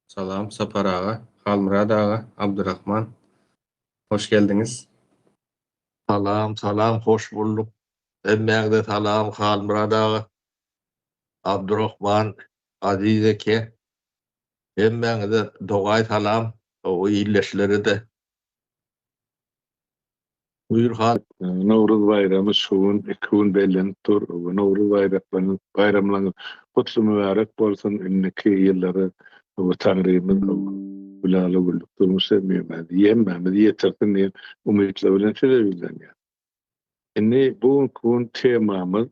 Salam, Sapar ağa, Halmurad ağa, Abdurrahman. Hoş geldiniz. Salam, hoş bulduk. Emmerde salam, Halmurad ağa, Abdurrahman, Aziz eke. Emmerde dogay salam, o illeşleri de. Buyur hal. Nowruz bayramy şuun 2 gün bellenip dur. Nowruz bayramlaryň gutly mübarek bolsun. Inniki ýyllary bu Tanrymyz ulaly güllük durmuş emýärdi. Ýemmämiz ýetirsin diýen umytla bilen telewizion ýa. Inni bu gün temamyz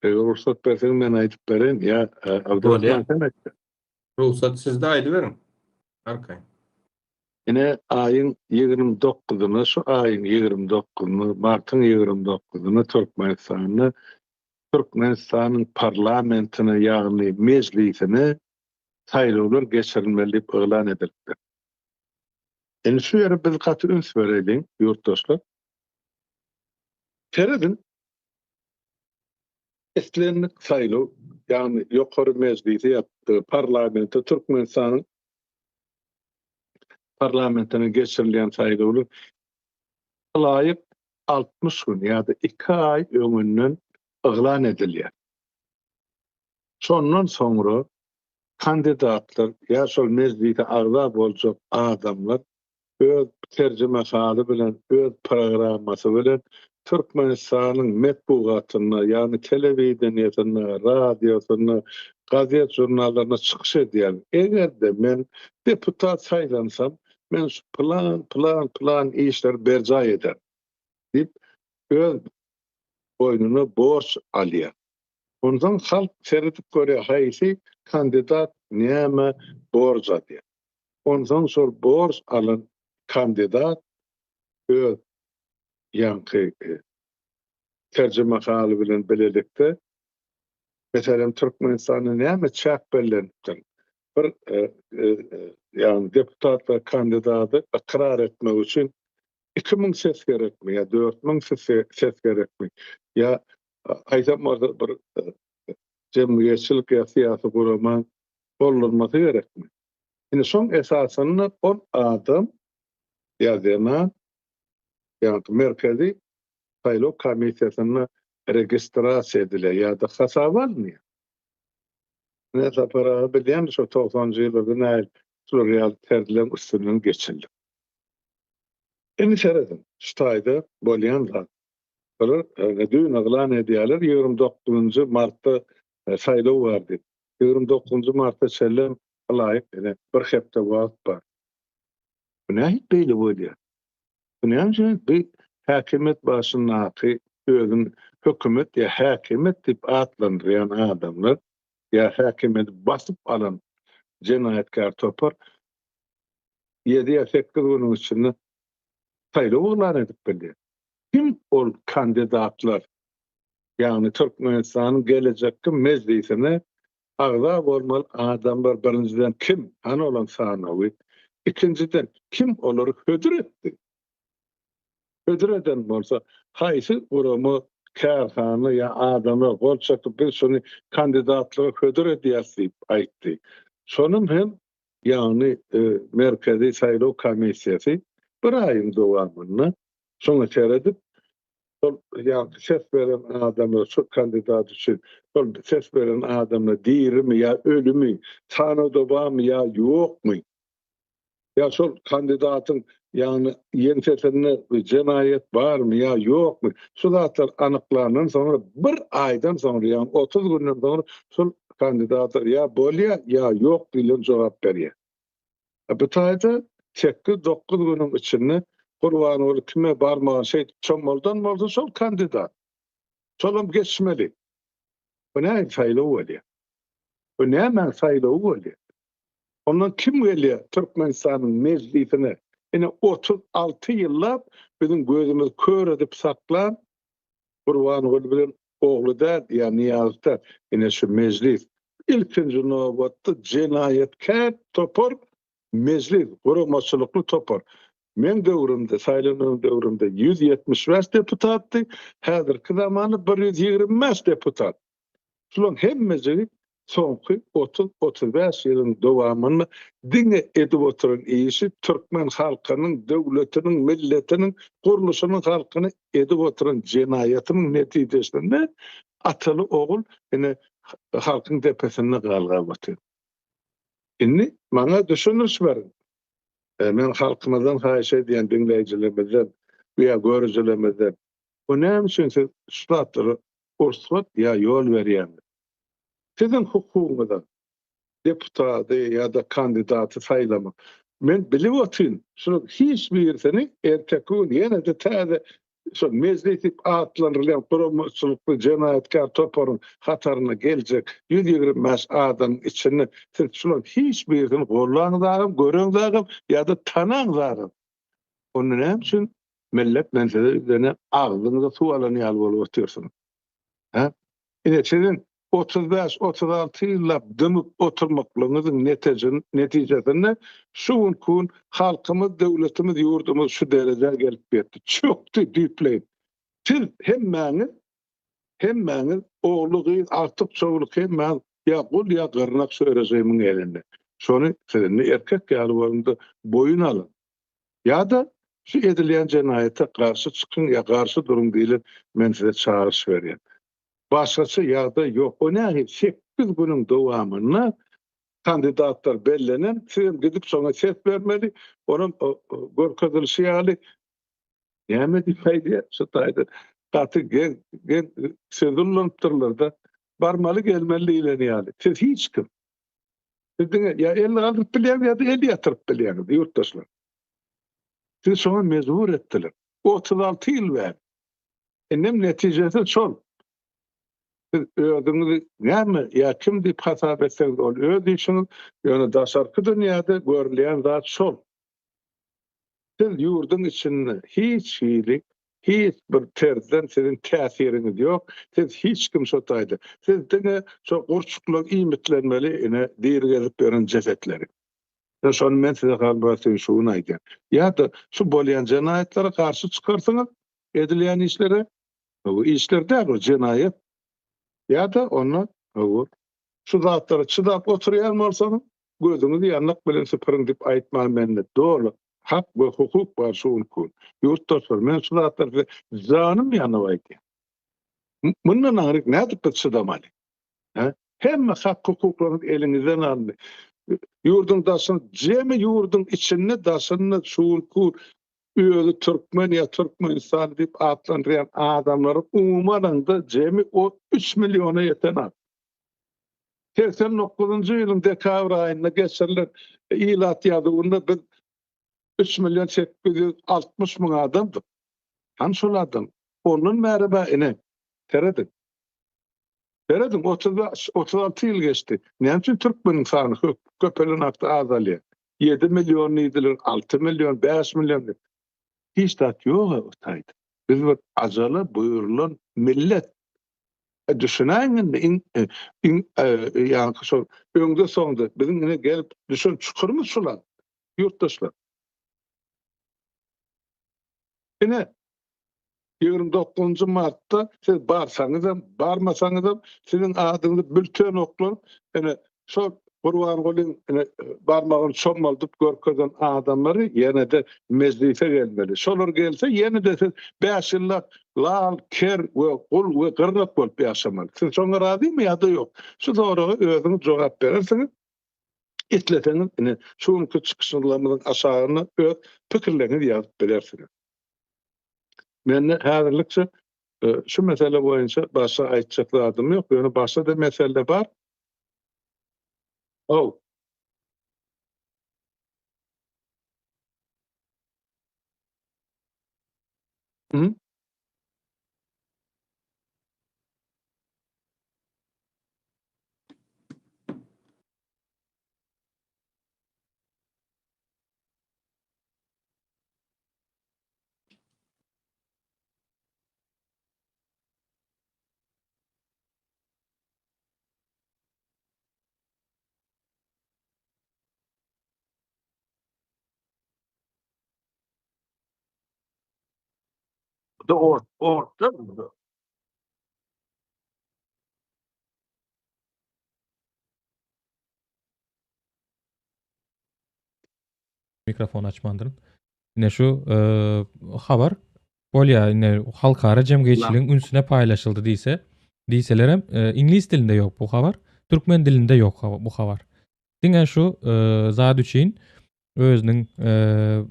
ruhsat berseň men aýdyp beren ýa Abdurrahman sen aýt. Ruhsat sizde aýdy berin. Arkay. Yine ayın 29'unu, şu ayın 29'unu, Mart'ın 29'unu Türkmenistan'ın parlamentini, yani meclisini saýlawlar geçirilmeli diýip elan edildi. Şu ýere biz gaty üns berelim, ýurtdaşlar. Teredin eslenlik saýlaw, yani ýokary meclisi ýapdy, parlamenti Türkmenistan'ın parlamentine geçirilen saýlawlar laýyk 60 gün ýa-da 2 ay öňünden elan edilýär. Şondan soňra kandidatlar ýa şol meclise agza boljak adamlar öz terjemehali bilen, öz programmasy bilen Türkmenistanyň medpugatyna, ýani telewizionyna, radiosyna, gazet jurnallaryna çykyş edýär. Egerde men deputat saýlansam, men şu plan işler berjay eder diýip öz boynuna borç alýar. Ondan halk seredip görýär haýsy kandidat näme borç alýar. Ondan şol borç alan kandidat öz ýanky terjemehali bilen bilelikde mesela Türkmenistanyň näme çäk bellenipdir. Bir yani deputatlar kandidaty ikrar etmek üçin 2000 ses gerekmi ya 4000 ses gerekmi ya aýdamada bir jemgyýetçilik ýa syýasy guraman bolunmasy gerekmi. Ine şoň esasyny 10 adam ýa-da merkezi saýlaw komissiýasyna registrasiýa edilýär ýa-da hasaba alınýar. Ne sapara bilýän şu 90-njy ýylda şu real terdilen üstünden geçildi. Eni seredin, şu taýda bolýan zat. Dün elan edýärler 29-njy martda saýlaw bardy. 29-njy martda sellem laýyk bir hepde wagt bar. Bu näme beýle bolýar? Bu näme bir häkimet başyndaky özüň hökümet ýa häkimet diýip adlandyrýan adamlar ýa häkimet basyp alan jenaýatkar topar 7-8 günüň içinde saýlaw elan edip bilýär. Kim ol kandidatlar? Yani Türkmenistanyň gelecekki meclisine agza bolmaly adamlar birinciden kim? Hani olan sanawy. İkinciden kim olary hödür etdi? Hödür eden bolsa haýsy uramy kärhany ýa adamy gol çakyp bir şonu kandidatlygy hödür edýär diýip aýtdy. Şonun hem yani merkezi saýlaw komissiýasy bir aýyň dowamyny şoňa seredip ýa ses beren adamlar şu kandidat üçin ses beren adamlar dirimi ýa ölümi, tanadobamy ýa ýokmy? Ya şol kandidatyň yani ýentetine jenaýet barmy ýa ýokmy? Şu zatlar anyklanandan soňra bir aýdan soňra ýa 30 günden soňra şol kandidatlar ýa bolýar ýa ýok diýen jogap berýär. Bu taýda 8-9 günüň içinde Kurban olup kime barmagan şey çomoldan bolsa şol kandidat. Şolum geçmeli. Bu näme saýlaw bolýar? Bu näme saýlaw bolýar? Ondan kim gelýär Türkmenistanyň meclisine? Ine 36 ýyllap bizim gözümüz kör edip saklan Kurban olup bilen oglu da ýa Niyazda ine şu meclis ilkinji nobatda jenaýetkär topar meclis guramaçylykly topar. Men döwrümde, saýlanan döwrümde 175 deputatdy, häzirki zamany 125 deputat. Şular hemmesi soňky 30-35 ýylyň dowamyny diňe edip oturan işi türkmen halkynyň, döwletiniň, milletiniň guruluşynyň halkyny edip oturan jenaýatynyň netijesinde ataly ogul ene halkyň tepesinde galgabaty. Inni maňa düşünüş berin. Men halkymyzdan haýyş edýän dinleýijilerimizden we görüjilerimizden bu näme üçin siz şulatary ursat ýa ýol berýän? Sizin hukukuňyzda deputaty ýa-da kandidaty saýlamak. Men bilip otyryn, şunu hiç birsini erteki gün ýene-de täze şu mezleti atlanrylan promosçulukly jenaýatkar toparyn hataryna geljek 125 adam içinde siz şunu hiç birini gollaňyzagym, göreňzagym ýa-da tanaňzagym. Onu näme üçin millet menselerine agzyňyza suwalan ýaly bolup oturýarsyňyz. Ha? Ine sizin 35-36 ýyllap dümüp oturmaklaryňyzyň netijesinde şu gün halkymyz, döwletimiz, ýurdumyz şu derejäge gelip ýetdi. Çökdi, düýpleýip. Siz hemmäňiz oglugy artyk çoğuluk hemmäň ýa gul ýa gyrnak söýreşimiň elinde. Şonu sizinle erkek ýaly boyun alın. Ýa-da şu edilýän jenaýata garşy çykyn ýa garşy durum diýilip men size çağırış berýän. Başgaça ýagdaý ýok. O näme? 8 günüň dowamyna kandidatlar bellenen, siz gidip soňa ses bermeli, onun görkezilişi ýaly näme diýip şu taýda gaty gen sözüllenipdirler-de barmaly gelmeli diýilen ýaly. Siz hiç kim. Sizdin ýa elini alyp bilýär ýa-da eli ýatyryp bilýär ýurtdaşlar. Siz şoňa mezbur etdiler. 36 ýyl ber. Enem netijesi şol. Ödüňizi näme ýa kim diýip hasap etseňiz ol öz işiniz ýöne daşarky dünýäde görülýän zat şol. Siz ýurdun içinde hiç ýylyk, hiç bir terden sizin täsiriniz ýok. Siz hiç kim şo taýda. Siz diňe şo gurçuklyk iýmitlenmeli ene diýergelip beren jesetleri. Şonu men size galbaty şuny aýdýan. Ýa-da şu bolýan jenaýatlary garşy çykarsyňyz, edilýän işlere, bu işlerde bu jenaýat ýa-da onu şu zatlary çydap oturýan bolsaňyz, gözüňizi ýanyk bilen sypyryň diýip aýtmaly mende. Dogry, hak we hukuk bar şu gün. Ýurtdaşlar, men şu zatlary janym ýanyp aýtýan. Mundan aýryk nädip çydamaly? Ha? Hemme hak hukuklaryny eliňizden aldy. Ýurdun daşyny, jemi ýurdun içinde daşyny şu gün özü Türkmen ýa Türkmenistan diýip atlandyrýan adamlary umumanda jemi o 3 milyona ýeten. 89-njy ýylyň dekabr aýynda geçirilen ilat ýazgynda biz 3 milyon 860 000 adamdyk. Hanşol adam? Onun merhaba ene teredin. 36 ýyl geçdi. Näme üçin Türkmeniň sany köpelen hakda azalýar? 7 milyon ýydylar, 6 milyon, 5 milyon. Hiç tat ýok o taýda. Biz bir ajaly buyurulan millet. Düşünäňiz ýa-ni şol öňde soňda bizim ine gelip düşün çukurmy şular? Ýurtdaşlar. Ine 29 martda siz barsaňyzam, barmasaňyzam sizin adyňyzy bülten oklar, ene şol Gurban Gulyň barmagyny çommaldyp görkezen adamlary ýene-de mezlise gelmeli. Şolar gelse ýene-de siz 5 ýyllap lal, ker we gul we gyrnak bolup ýaşamaly. Siz şoňa razymy ýa-da ýok? Şu soraga özüňiz jogap berersiňiz. Etleseňiz ine şu günkü çykyşlarymyzyň aşagyny öz pikirlerinizi ýazyp berersiňiz. Men häzirlikçe şu mesele boýunça başga aýtjaklarym ýok. Ýöne başga da mesele bar. Oh. Hı? Da orta. mikrofon açmandyryn. Ine şu habar bolýar, ine halkara jemgyýetçiligiň ünsüne paýlaşyldy diýselerem ingliz dilinde ýok bu habar, türkmen dilinde ýok bu habar. Diňe şu zat üçin özüniň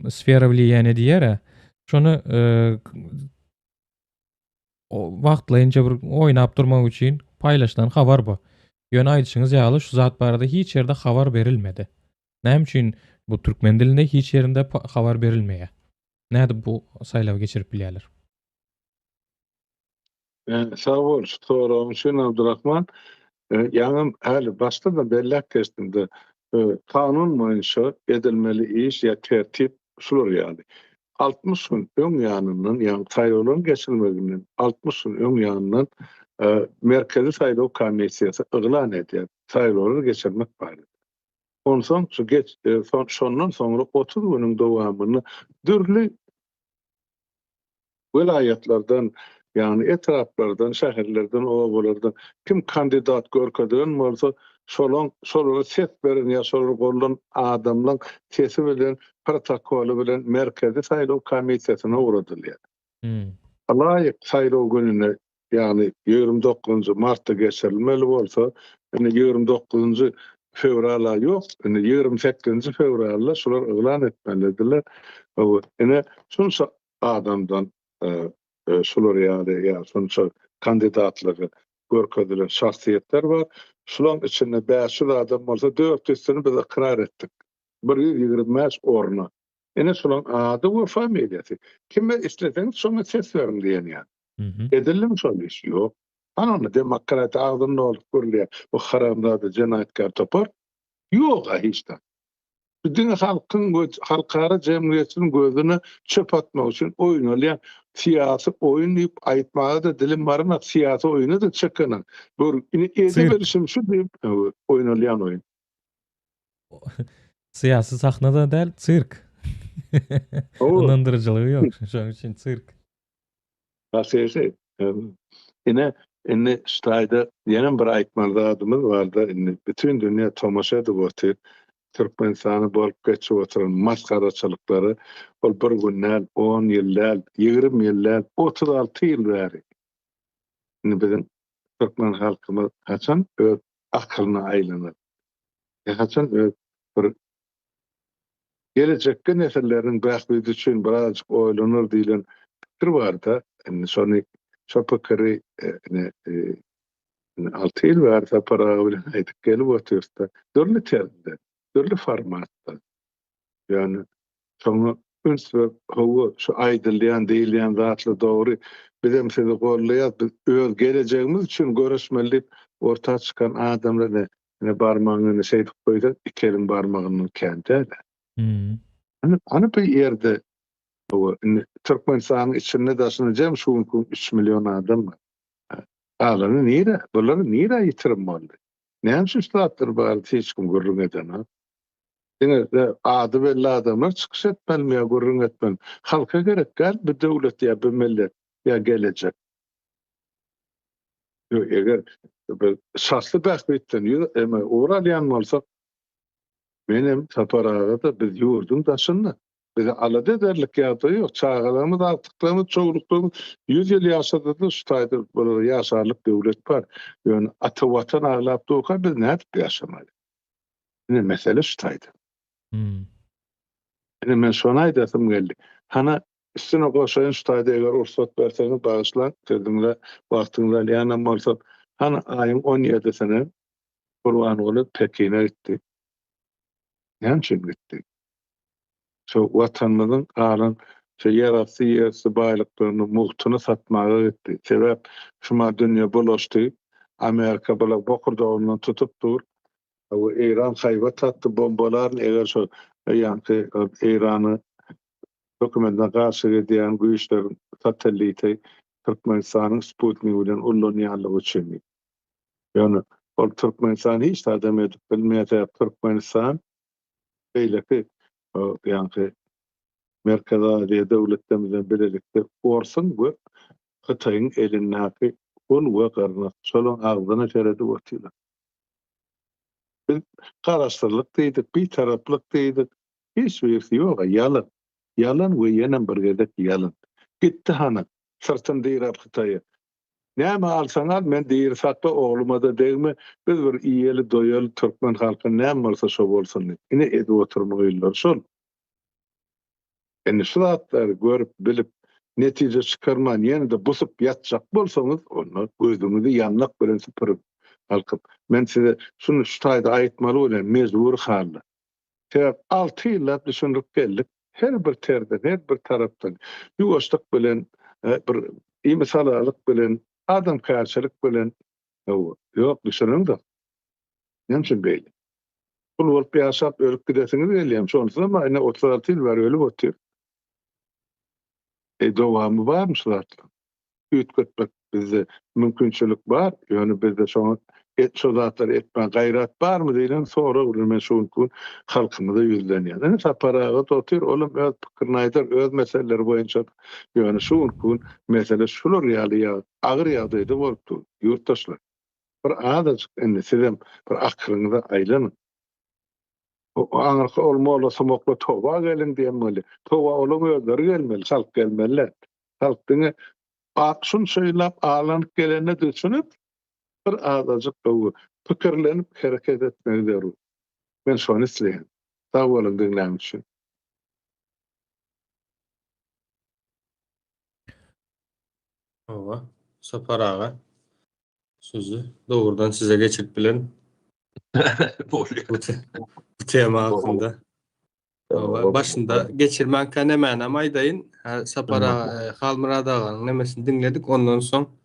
sfera wliýany diýer, şonu wagtlaýynça bir oýnap durmak üçin paýlaşylan habar bu. Ýöne aýdyşyňyz ýaly şu zat barada hiç ýerde habar berilmedi. Näme üçin bu türkmen dilinde hiç ýerinde habar berilmeýär? Näde bu saýlaw geçirip bilýärler? Sağ ol, sorum şun Abdurrahman. Yani hali başta da bellek kestimde kanun boyunca edilmeli iş ya tertip şular yani. 60 gün ön yanının yani saýlawyň geçilmeginin 60 gün ön yanının merkezi saýlaw komissiýasy ıglan edýär. Saýlawlary geçirmek barada. Ondan soň şu geç şondan soňra 30 günüň dowamyny dürli vilayetlerden yani etraflardan, şäherlerden, owalardan kim kandidat görkezýän bolsa şolary ses beren ýa şolary bolan adamlaryň sesi bilen protokoli bilen merkezi saýlaw komissiýasyna uradylýar. Alaýyk saýlaw gününe yani 29 martda geçirilmeli bolsa, ine 29 fevrala ýok, ine 28 fevrala şolar ıglan etmelidirler. Ine şunça adamdan şular ýa şunça kandidatlygy görkezdilen şahsiýetler bar. Şularyň içinde 500 adam bolsa 400-sini biz ikrar etdik. 125 orna. Ene şularyň ady we familiýasy. Kime isleseň şoňa ses berin diýen ýa. Edilim şol iş ýok. Anany demokrat agdyny olup görülýär. Bu haramzada jenaýatkar topar. Ýok hiç de. Bütün halkara jemgyýetiniň gözüne çöp atmak üçin oýnalýan siyasi oyun diýip aýtmagy da dilim barmak siyasi oyunu da çekenin. Bu ede berişim şu diýip oýnalýan oyun. Siyasi sahnada däl sirk. Inandyrıcılıgy ýok. Şoň üçin sirk. Basýarsy. Ine ştaýda ýene bir aýtmaly adamymyz barda, bütün dünýä tomaşa edip otyr. Türkmenistany bolup geçip oturan maskaraçylyklary ol bir günnäl, 10 ýyllar, 20 ýyllar, 36 ýyl bäri. Bizim Türkmen halkymyz haçan öz akylyna aýlanyr. Haçan öz bir gelecekde nesilleriň bähbidi üçin birazjyk oýlanır diýilen pikir barda, şonu şu pikiri 6 ýyl bäri paraga bilen aýdyp gelip otursa, dörli terde, dörli formatda. Yani şonu üns we howa şu aýdylýan diýilýän zatly dogry bizim sizi gollaýar, biz öz gelejegimiz üçin görüşmeli orta çykan adamlar ne barmagyny şeýdip goýsa, ikeliň barmagyny kende. Ana bir ýerde Türkmenistanyň içinde daşyny jem şu 3 milyon adam var. Alany nire? Bulary nire ýitirim boldy? Näme şu statlar bar hiç kim görüň eden? Diňe ady belli adamlar çykyş etmeli, görüň etmeli. Halka gerek gal bir döwlet ýa bir millet ýa gelecek. Eger bir şahsy bähbetden uğralýan bolsa, benim saparaga da biz ýurdun daşyny. Bize alada ederlik ýagdaý ýok. Çağalarymyz, artyklarymyz, çoğuluklarymyz 100 ýyl ýaşady, şu taýda bir ýaşarlyk döwlet bar. Ýöne ata watan aglap doka biz nädip ýaşamaly? Ine mesele şu taýda. Ine men şonu aýdasym geldi. Hana üstüne goşaýyn şu taýda eger ursat berseňiz bagyşlan, dedimle wagtyňyzda ýanam bolsa, hana aýyň 17-sine Gurbanguly Pekin'e gitdi. Näçe gitdi? Şu watanymyzyň galan şu ýerasy ýersi baýlyklaryny muhtuny satmagy gitdi. Sebäp şuma dünýä bulaşdy. Amerika bula bokurdağından tutup dur. O İran haýba tatdy bombalarny eger şu ýanky İrany hökümetine garşy edýän güýçler satellite Türkmenistanyň Sputnik bilen ullanýanlygy üçin. Ýöne ol Türkmenistan hiç adam edip bilmeýär. Türkmenistan beýleki ýanky Merkezi Aziýa döwletlerimiziň bilelikde orsun we Hytaýyň elindäki ul we garnak şolaryň agzyna çeredip otyrlar. Biz garaşdyrlyk diýdik, bir taraplyk diýdik. hiç birisi yok. Yalan. Yalan ve yenen bir gedek yalan. Gitti hana. Sırtın deyir Xitay'a. Näme alsaň al, men diýir satda ogluma da degme, biz bir iýeli doýaly türkmen halky näme bolsa şo bolsun. Ine edip oturmak ýyllar şol. Ene şu zatlar görüp bilip netije çykarman ýene-de busup ýatjak bolsaňyz, onu gözüňizi ýanlak bilen süpürüp halkyp. Men size şunu şu taýda aýtmaly bolan mezbur halda. Sebäp 6 ýyllap düşünüp geldik. Her bir terden, her bir tarapdan ýuwaşlyk bilen, bir iýmisalalyk bilen, adam karşılık bilen yok düşünün de. Näçe beýle. Bul bolup ýaşap ölüp gidesiňiz gelýär. Şonsa ama ine 36 ýyl bar ölüp otyr. Dowamy barmy şulatlar? Üýtgetmek bizde mümkinçilik bar. Ýöne bizde şoňa şo zatlar etmän gaýrat barmy diýen sonra urulma şoňkun halkymyza ýüzlenýär. Ene saparaga otyr, olam öz pikirini aýtar, öz meseleleri boýunça ýöne şoňkun mesele şular ýaly agyr ýagdaýda bolupdy. Ýurtdaşlar bir adaçyk indi sizem bir akyryňyza aýlanyň. O aňyrky olmaly somokla towa gelin diýenmeli. Towa olam özleri gelmeli, halk gelmeli. Halkyň akşun şeýlap alanyp gelene düşünüp bir adaçyk gowy pikirlenip hereket etmeli derler. Men şonu isleýän. Sag bolun diňläň üçin. Ova, Sapar ağa sözü doğrudan size geçip bilen bu tema hakkında. Ova, başında geçirmen kanemen amaydayın. Sapar ağa, Halmurad ağanın nemesini dinledik. Ondan son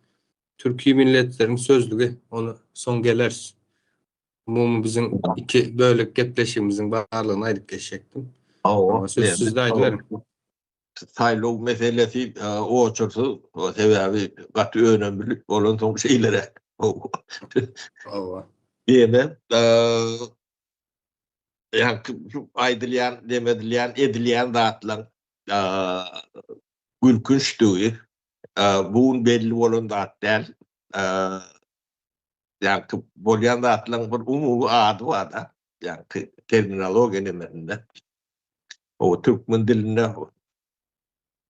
Türkiye milletlerin sözlüğü onu son geler. Bu bizim iki bölük gepleşimizin bağlılığına ayrık geçecektim. Söz sizde aydilerim. Saylog meselesi o çorsu o sebebi gaty önemli olan son şeylere. Ova. Diýene yani aýdylýan, demedilýän, edilýän zatlaň gülkünçdügi buň belli bolan zat däl. Yani bolýan zatlaň bir umumy ady bar da. Yani terminologiýa nemerinde. O türkmen dilinde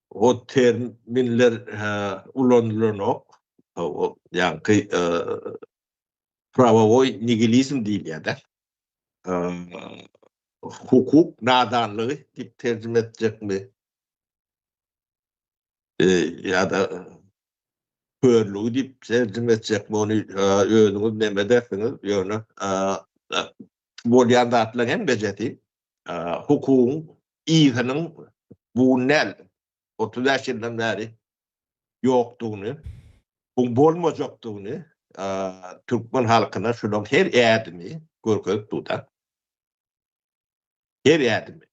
o terminler ulanılanok. O yani pravoy nihilizm diýil ýa-da. Hukuk nadanlığı dip tercüme edecek mi? Ya da körlüğü dip tercüme edecek mi? Onu özünüz neme dersiniz? Yani bolýan zatlaň hem beceti hukukun iyisinin bu nel 30 ýyldan beri ýokdugyny, bu bolmajakdygyny türkmen halkyna şulan her ädimi görkezip tutar. Her ädimi.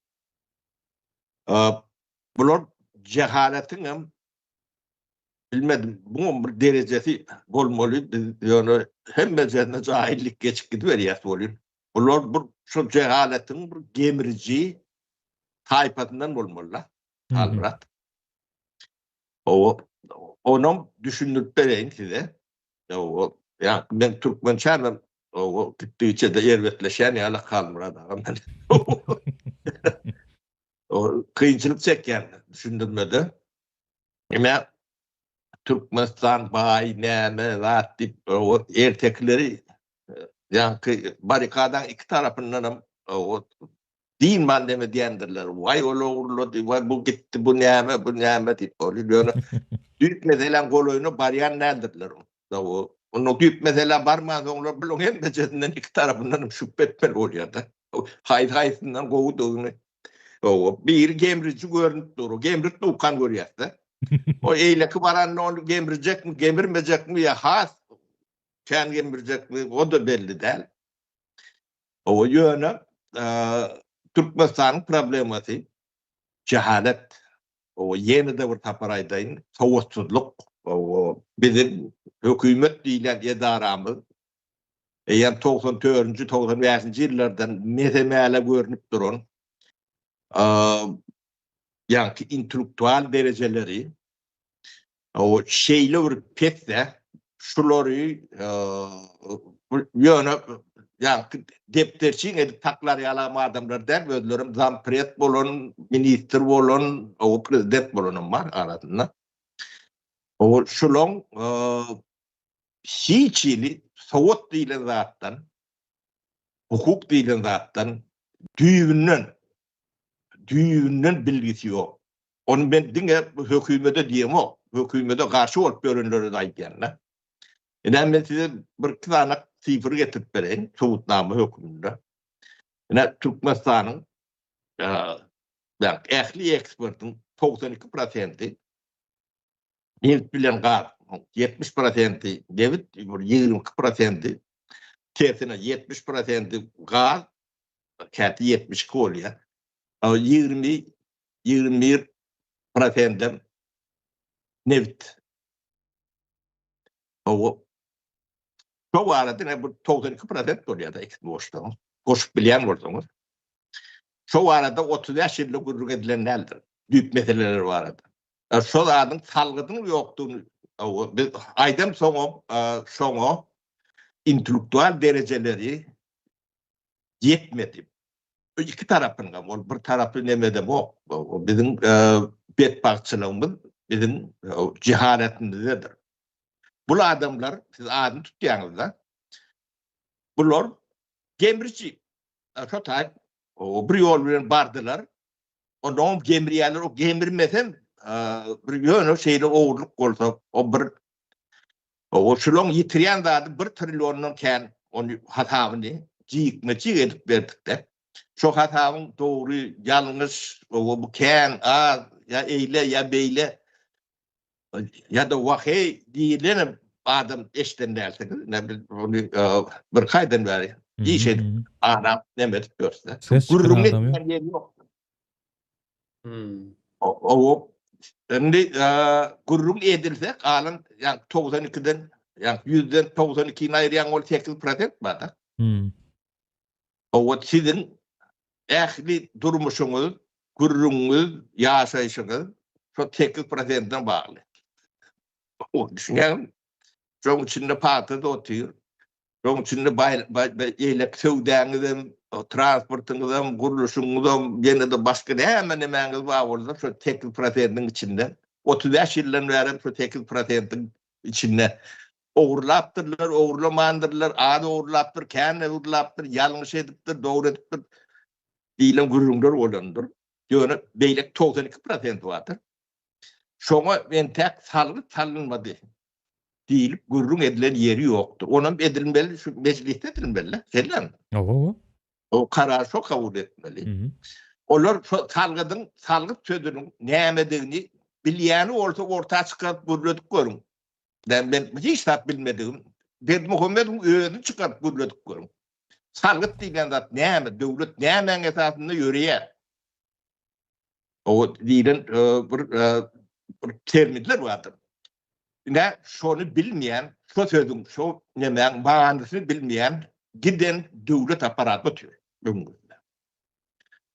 Bular cehaletin hem bilmedim, bunun bir derecesi bolmaly, ýöne hemme jerne jahillik geçip gidiberýär bolýar. Bular bir şu cehaletin bir gemiriji taýpatyndan bolmalylar. Halburat. Onu düşünüp bereyim size. Yani ben Türkmen çağırmam. O gittiğince de yervetleşen ya Allah Halmurad ağam. O kıyınçılık çeken düşündürmedi. Ama Türkmenistan bayi neme zat dip o ertekleri yani barikadan iki tarafından o din mandeme diýendirler. Vay oğlu vay bu gitti bu neme dip oluyor. Düýp meselen goloyunu barýan nädirler. Onu düýp mesele barmaz onlar bilen hem becerinden iki tarafından şüphetmeli bolýar da. Haýsyndan gowudygyny. O bir gemrici görünüp durur. Gemrit dukan görýär da. O eýleki baran onu gemrijek mi, gemirmejek mi ya has kän gemirjek mi o da belli däl. O ýöne Türkmenistan problemasy cehalet. O yeni de bir taparaydayın, soğutsuzluk, o bizim hükümet diýilen edaramız, yani 94-nji 95-nji ýyllardan mesemele görünüp duran, yani intellektual dereceleri, o şeyli bir petse, şulary ýöne yani depterçiň edip taklar ýalama adamlar der, özlerim zampret bolan, minister bolan, o prezident bolanım var arasında. O şulon hiçili Sowat diýilen zatdan, hukuk diýilen zatdan düýünden bilgisi ýok. Onu ben diňe hökümete diýem o. Hökümete garşy bolup görünleri aýtýan. Ben size bir kısanak sifir getirip vereyim. Soğutname hükmünde. Türkmenistan'ın ehli ekspertin 92% neft bilen gaz, 70% devlet, 20% tersine 70% gaz, kati 72 oluyor. 21% neft. O çok arada ne bu 92% oluyor da eksik boşta. Koşup bilen olsanız. Şu arada 35 yıllık gururluk edilen neldir? Büyük meseleler var arada. Şu adın salgıdının yoktuğunu biz aydan sonra intelektüel dereceleri yetmedi. İki tarafından var. Bir tarafı nemede bu. Bizim bedbahtçılığımız bizim cehaletimizdedir. Bu adamlar, siz adını tutuyanızda, bunlar gemrici. Şu tak, bir yol bilen bardılar. Ondan gemriyeler, o gemirmesen, bir yönü şeyle oğurluk olsa, o şulon yitiriyen da 1 trilyonun ken, onu hatavını, ciyikmeci edip verdik de. Şu hatavın doğru, yanlış, bu ken, ya eyle, ya beyle, ya da vahiy diyelim adam eşten dersiniz. Ne bir kaydan beri. İyi şey Arap demet görse. Ses çıkan adam yok. Yeri yok. O şimdi gururun edilse kalan yani 92'den yani 100'den 92'ine ayıran ol 8% var. O sizin ehli durmuşunuz, gururunuz, yaşayışınız şu 8%'den bağlı. O düşünün. Çok içinde patı da oturuyor. Çok içinde eylek sevdağınızın, transportunuzun, kuruluşunuzun, yine de başka hemen emeğiniz var orada. Şu 8%'nin içinde. 35 yıldan beri şu 8%'nin içinde. Uğurlaptırlar, uğurlamandırlar, adı uğurlaptır, kendi uğurlaptır, yanlış ediptir, doğru ediptir. Diyelim gururunlar olandır. Yani beylek 92% vardır. Şuna ben tek salınmadı. Deyilip gururun edilen yeri yoktur. Onun edilmeli, şu mecliste edilmeli. Selam. O karar çok kabul etmeli. Onlar salgıt sözünün neyemediğini bilyani ortaya çıkartıp guruladık görün. Ben hiç bilmediğim, Dedi Muhammed'in öğünü çıkartıp guruladık görün. Salgıt diyen zat neyeme, devlet neyemen esasında yürüye. O diyen bir terminler vardır. Ne şunu bilmeyen, şu sözün, şu nemen manasını bilmeyen giden devlet aparatı batıyor.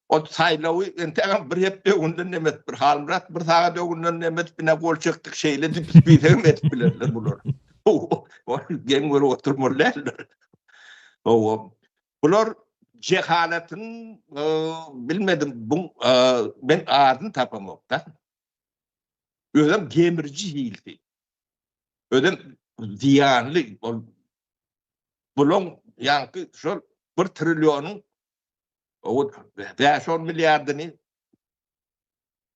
O saylağı enteğen bir hep de ondan nemet bir halmrat, bir sağa da ondan nemet bine gol çıktık şeyle de bir de met bilirler bunlar. O gen böyle oturmalılar. Bunlar cehaletin bilmedim, ben adını tapamakta. Ödem gemirci değildi. Ödem ziyanlı. Bunun yankı şu 1 trilyonun 5-10 milyardını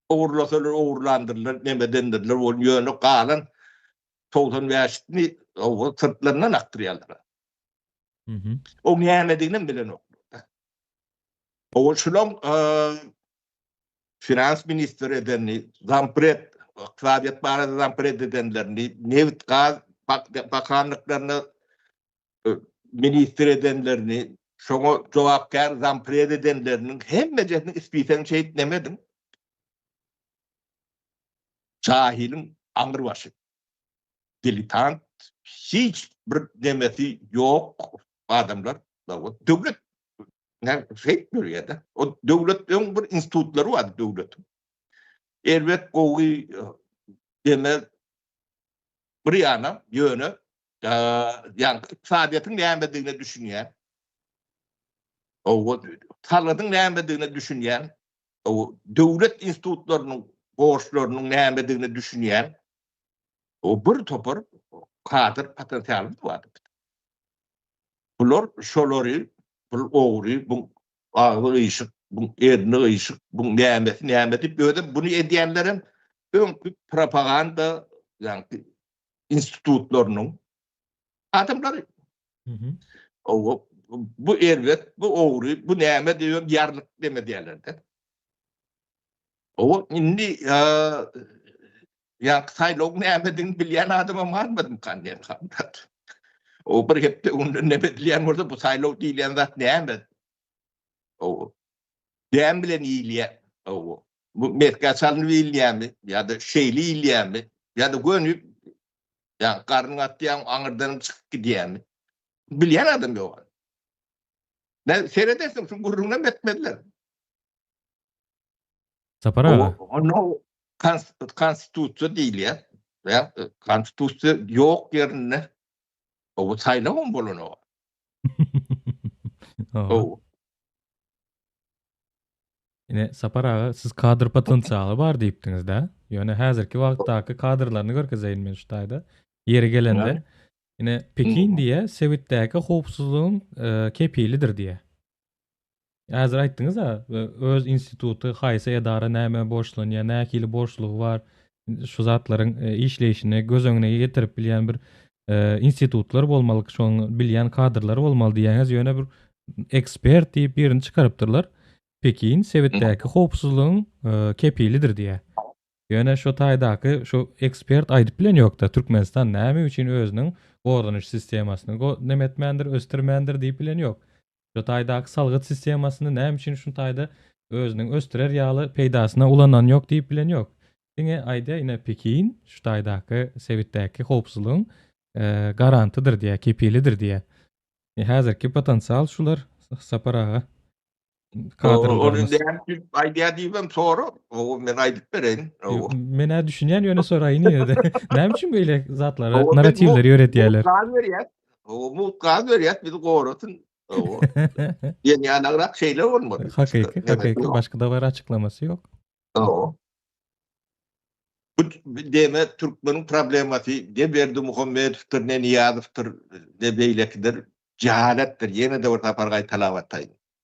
uğurlasalar, uğurlandırırlar, nemedendirler, onun yönü kalan 95'ini sırtlarından aktırıyorlar. O niyemediğinden bilen yok. O şulon finans ministeri edenini, zampret, Kıvabiyet Bağır'da zampret edenlerini, Nevt Gaz bakanlıklarını minister edenlerini, şunu cevapkar zampret edenlerinin hem meclisinin ispiten şey etmemedim. Cahilin angırbaşı. Diletant, hiç bir demesi yok adamlar. Devlet ne şey görüyor da. O devletin bir institutları var devletin. Elbet koyu deme bir yana yönü yani saadetin beğenmediğini düşünüyor. O talgadın näme düşünýän, o döwlet institutlarynyň borçlarynyň näme düşünýän, o bir topar kadr potensialy bar. Bular şolary, bu ogry, bu agy ýyşyk, bu erni ýyşyk, bu näme diýip öýde bunu edýänlerim öňkü propaganda ýani institutlarynyň adamlary. O bu erwet, bu ogry, bu näme diýip ýarlyk deme diýerler. O indi ýa saýlaw näme bilýän adamam barmydy kandy. O bir hepde onu näme bilýän bolsa bu saýlaw diýilen zat näme? O däm bilen ýylýar. O bu merkaçalyny bilýärmi ýa-da şeýli ýylýärmi ýa-da gönüp ýa garnyň atýan aňyrdan çykyp gidýärmi? Bilýän adam ýok. Ne seyredersin şu gurrundan etmediler. Sapar ağa. Onu konstitüsiýa diýilýär. Ya konstitüsiýa ýok ýerine o saýlawan bolan o. O Ine Sapar ağa siz kadr potensialy bar diýipdiňiz da. Ýöne häzirki wagtdaky kadrlaryny görkezeýin men şu taýda. Ýeri gelende ine Pekin diýe Sowetdäki howpsuzlygyň kepilidir diýe. Häzir aýtdyňyz da öz instituty, haýsy edara näme borçlanýar, näkili borçlugy bar. Şu zatlaryň işleýişini göz öňüne getirip bilýän bir institutlar bolmaly, şoň bilýän kadrlar bolmaly diýäňiz ýöne bir ekspert diýip birini çykarypdyrlar. Pekin Sowetdäki howpsuzlygyň kepilidir diýe. Ýöne şu taýdaky şu ekspert aýdyp bilen ýok-da Türkmenistan näme üçin özüniň gordunyş sistemasyny nemetmendir, östirmendir diýip bilen ýok. Şu taýdaky salgyt sistemasyny näme üçin şu taýda özüniň östürer ýaly peýdasyna ulanan ýok diýip bilen ýok. Diňe aýda ine Pekin şu taýdaky Sowetdäki howpsuzlygyň garantydyr diýe, kepilidir diýe. Häzirki potensial şular Sapar ağa. Onu näme aýdýa diýmem soru. O men aýdyp bereň. Mene düşünýän ýöne soraýyn ýerde. Näme üçin beýle zatlara, narrativleri öğretýärler? O mutlaka berýär, bizi gorutun. O ýeni anarak şeýle bolmady. Hakyky, başga da bar açıklamasy ýok. O bu deme Türkmeniň problematy de Berdi Muhammedowdyr, Niýazowdyr, de beýlekidir, cehaletdir. Ýene de bir taparga talap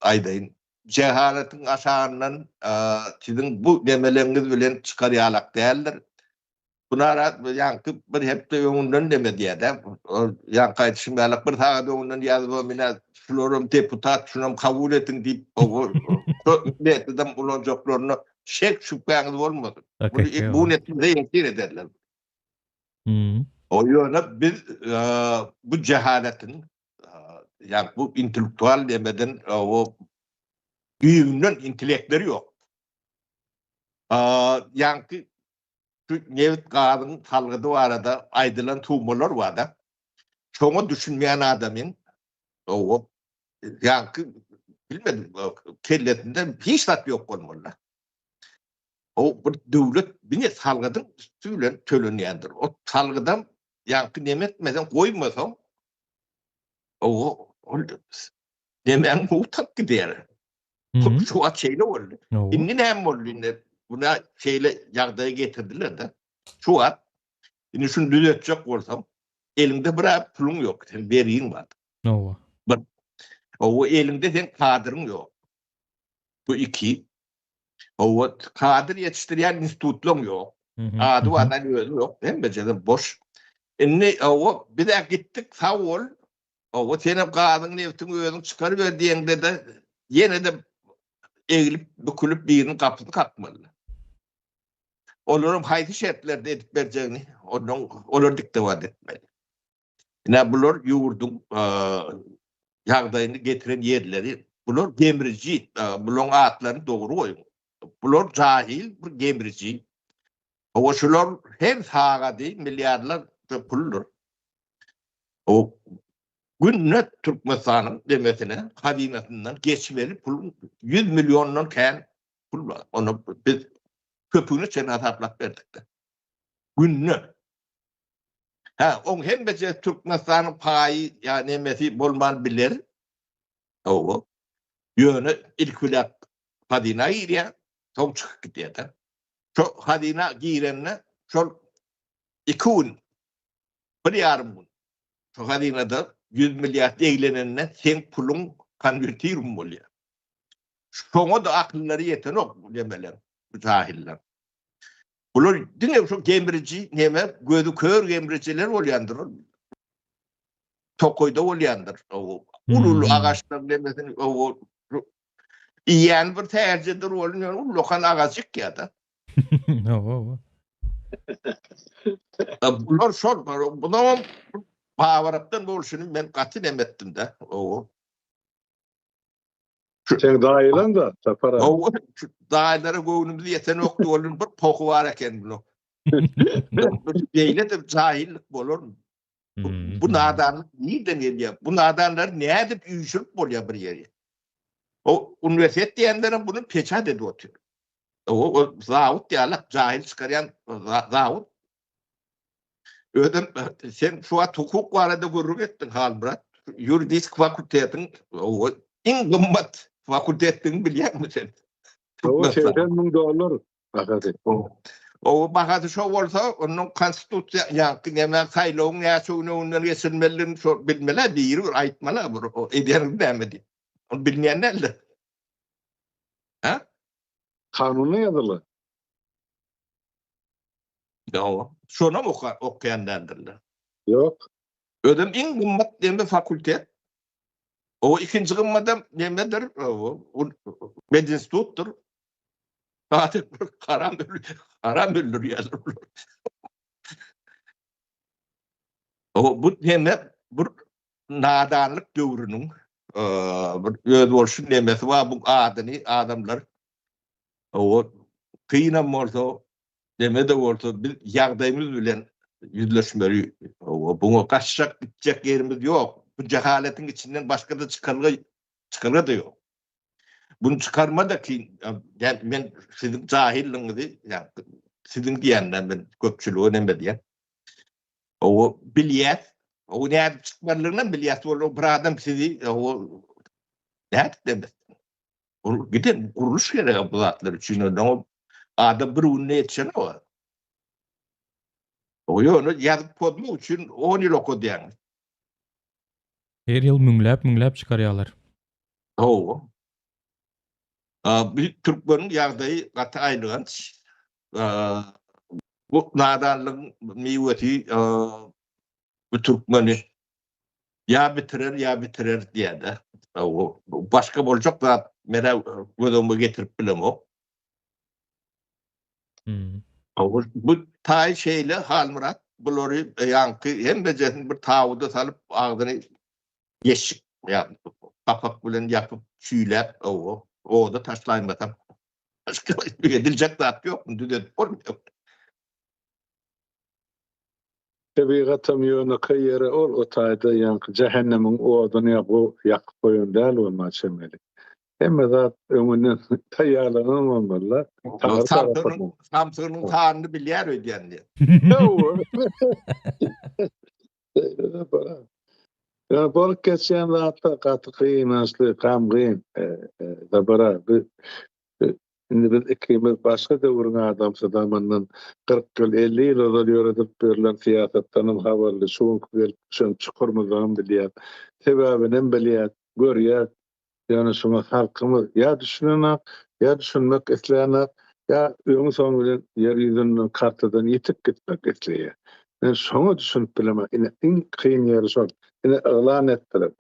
aýdaýyn. Cehaletin aşağından sizin bu demeleriniz bilen çıkarýalak değerler. Bunlara yankı bir hep de öňünden deme diýär de. Ýa gaýtşymýarlyk bir taýda öňünden ýazyp mene şularym deputat şunam kabul etin diýip o netden ulanjaklaryny şek şüpheňiz bolmady. Bu netde ýetir ederler. O ýöne biz bu cehaletin ýa bu intellektual demeden o büyüğünün intellektleri yok. Yankı şu Nevit Kağı'nın salgıdı var arada aydılan tuğmalar var da. Çoğu düşünmeyen adamın o yankı bilmedim kelletinde hiç tat yok olmalı. O bir devlet bine salgıdın üstüyle tölünüyendir. O salgıdan yankı nemetmeden koymasam o demeyen muhtak gider. Şu at şeyle oldu. İnni näme boldy? Buna şeyle ýagdaýa getirdiler de. Şu at. Indi şunu düzeltjek bolsam, elinde bir pulun ýok. Sen berýin bar. O elinde sen kadryň ýok. Bu iki. O kadr ýetişdirýän institutlaryň ýok. Ady wadan özü ýok. Hem becerde boş. Indi o bir de gittik sağ ol. O senem kadryň neftiň özüň çykaryp berdiňde de ýene de eğilip bükülüp birinin kapısını kakmalı. Onların haydi şertlerde edip vereceğini onlar diktavat etmeli. Ne bunlar yurdun yağdayını getiren yerleri bunlar gemirici, bunların adlarını doğru koyun. Bunlar cahil, gemirici. O şular hem sağa değil milyarlar puldur. O günne Türkmenistan'ın demesine hazinesinden geçmeli pulun 100 milyondan kâr pul var. Onu biz köpüğünü sen hesaplap verdik de. Günne. On hem de Türkmenistan'ın payı yani nemesi bolman bilir. O Yöne ilk bilak hadina giriyor. Son çıkıp gidiyor da. Şu hadina girenle şu 2 gün. 1,5 gün. Şu hadinada 100 milyar değilenenle sen pulun konvertirum oluyor. Şoňa da akılları yeten ok demeler. Bu cahiller. Bular dine şu Cambridge'i neme gözü kör Cambridge'ler olyandır. Tokoyda olyandır. O ululu ağaçlar demesin o iýen bir tercihdir bolýar. Lokan ağaçyk ya da. Bular şol buna bawarapdan bolşuny men gaty demetdim de. O Sen daýylan da tapara. o daýlara göwnümizde ýeten okdy bolun bir poku bar eken bunu. Beýle de jahillik bolur. Bu nadanlyk niden gelýär? Bu nadanlar näde üýşürip bolýar bir ýere? O üniversitet diýenlere bunu peçat edip otur. O zawut diýerler, jahil çykaryan zawut. Ödüm sen şu an hukuk barada görüp ettin Halmurat. Juridik fakültetin o en gymmat fakültetini bilýär misin? O $80,000 bakadı. O bakadı şo bolsa onun konstitusiýa ýa-da näme saýlawyň näçe ununy geçirmeliligini şo bilmeli diýir, aýtmaly bu. O edýär näme? Onu bilmeýän näle? Ha? Kanunu ýazyly. Yo, şona mı okuyanlardır? Yok. Ödüm en gymmat deme fakültet. O ikinci gymmadam nemedir? O medinstituttur. Artık karam öldür yazır. O bu neme bu nadanlık döwrünün bir bolşun nemesi var bu adamlar o kıyınam bolsa deme de bolsa bir ýagdaýymyz bilen yüzleşmeli. Bunu kaçacak bitecek yerimiz yok. Bu cehaletiň içinden başka da çıkarga da yok. Bunu çıkarma da ki yani men sizin cahilliğinizi yani sizin diýenden ben köpçülüğü önemli diýen. O bilyet o näde çıkmalarından bilyet bolup bir adam sizi o näde demek. O giden kuruluş gerek bu zatlar üçin o adam bir ünne etsen o. O ýöne ýazyp kodma üçin 10 ýyl okudýan. Her ýyl müňläp çykarýarlar. O. Bir Türkmenin ýagdaýy gaty aýlygan. Bu nadanlygyň miweti bu Türkmeni ýa bitirer diýdi. O başga boljak da mene gözüme getirip bilem o. Bu taý şeýle Halmurat bulary ýanky hem bejetin bir tawuda salyp agdyny yeşik ýa kapak bilen ýapyp süýläp o da taşlaýmatam. Başka ediljek zat ýok, düdet bolmuyor. Tabigatam ýöne ýere ol o taýda ýanky jehennemiň oduny ýakyp goýan däl bolma çemeli. Hemme zat öňünden taýýarlanmalar. Samsygynyň taýyny bilýär öýdýändi. Ya balık geçen rahatla katı kıyım aslı kamgıyım da bara şimdi biz ikimiz başka devrin adamsa damandan 40 yıl 50 yıl oluyor edip verilen siyasettanın havarlı şun çukurmuzdan biliyat sebebinin biliyat görüyat yani şuna halkımız ya düşünenek ya düşünmek isteyenek ya ömür son bilen yeryüzünün kartadan yitip gitmek isteyek. Yani şunu düşünüp bileme en kıyın yeri son. Yine ılan ettiler.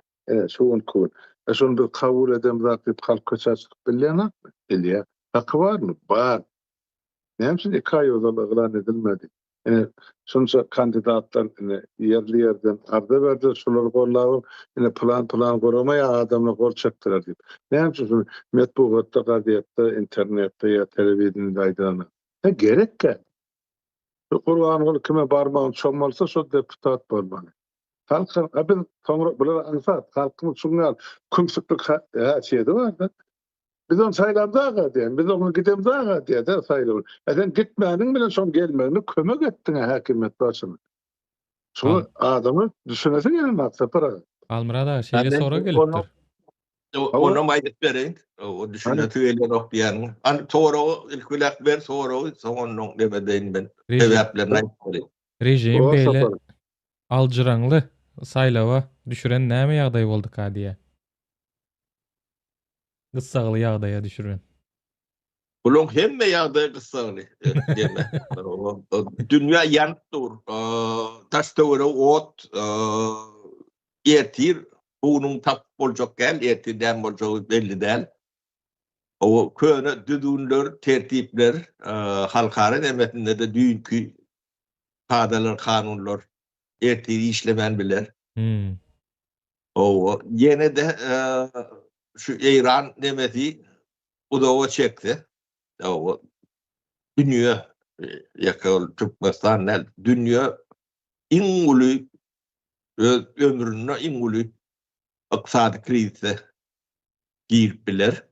Şuun kuun. Şunu bir kabul edem zaten halk köçe çıkıp bilyenek mi? Bilye. Hakkı var mı? Var. Neymişsin 2 ay odalı ılan edilmedi. Şunca kandidatlar yerli yerden arda verdi. Şunları kollağı plan kuramaya adamla kol çektiler deyip. Neymişsin metbuğatta, gadiyette, internette ya televizyonda aydana. Gerek ki. Kurban ol kime barmağın çoğmalsa şu deputat bolmaly. Halkın abin sonra bular ansat halkın şunlar kumsuklyk şeýde bar. Biz onu saýlamda diýen, biz onu gidemde diýen saýlar. Sen gitmäniň bilen şoň gelmegini kömek etdiň häkimet başyna. Şu adamy düşünese gelen maksat para. Almurada şeýle sonra gelipdir. Ona maydık bereyin. O düşüne tüyeler okdiyan. An toğru ilkulak ver toğru sonun demedeyin ben. Sebeplerini aytmalıyım. Rejim O beýle sapar. aljyraňly saýlawa düşüren näme ýagdaý boldy ka diýe. Gyssaly ýagdaýa düşüren. Bulun hemme ýagdaý gyssaly deme. Dünya ýanyp dur. Taş töwere ot ertir. Bunun tap boljak gel, ertirden boljak belli däl. O köne düdünler, tertipler, halkara demetinde de dünkü kadalar, kanunlar ertir işlemen biler. O yine de şu İran demeti o da o çekti. O dünya yakal Türkmenistan dünya inguli ömrünün inguli iqtisadi krizde girip biler.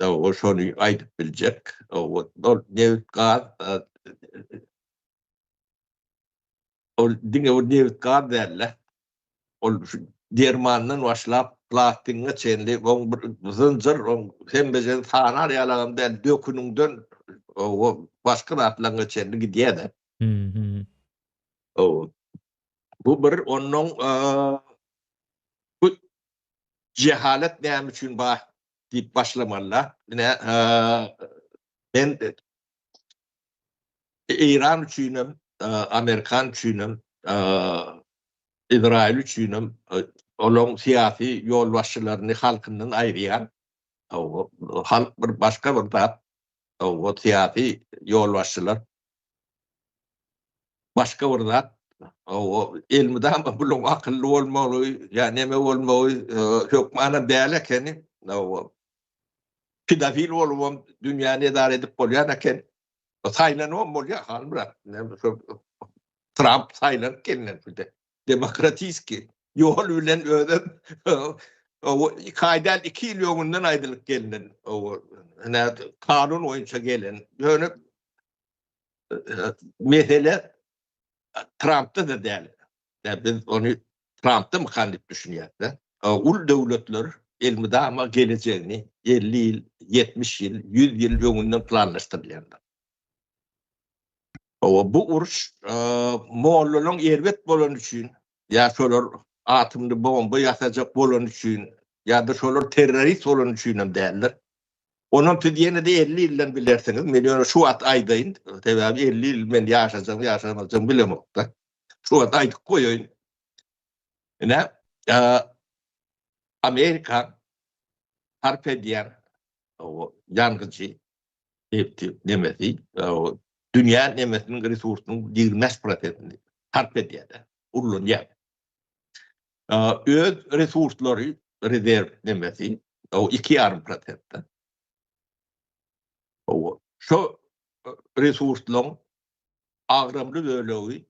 O şonu aytıp bilecek. O nevit gaz o dinge o nevit gaz derler. O dermandan başlap plastiğine çenli on zıncır on hem bejen sanar yalağında dökününden o başka atlarına çenli gidiyor da. O bu bir onun bu cehalet ne için deyip başlamalı. Yine ben İran üçünüm, Amerikan üçünüm, İsrail üçünüm, onun siyasi yol başçılarını halkından ayırayan, halk bir başka bir da, o siyasi yol başçılar başka bir da, o ilmide ama bunun akıllı olmalı, yani neme olmalı, hükmana değerleken, o pedofil olmam, dünyanı idare edip oluyorken, sayılan olmalı ya, halbuki Trump sayılan kendine de. Demokratiski. Yol ülen öden o kaydel 2 yıl yolundan aydılık gelinen o kanun oyunca gelen böyle mesele Trump'ta da değil. Yani biz onu Trump'ta mı kandık düşünüyoruz da. Ul devletler ilmide ama geleceğini 50 yıl, 70 yıl, 100 yıl yolundan planlaştırıyorlar. Bu uruş Moğolların ervet bolan üçün ya şolar atımlı bomba yatacak bolan üçün ya da şolar terörist bolan üçün derler. Onun tüdiyeni de 50 yıldan bilersiniz. Milyon şu at aydayın. Tabii 50 yıl ben yaşamayacağım bilemem da. Şu at aydık koyun. Ne? Amerika harp ediyen o yangıcı demesi o dünya nemesinin resursunun 25%'ini harp ediyor. Urlun yani. Öz resursları rezerv demesi o 2,5%. O şu resursların ağrımlı bölüğü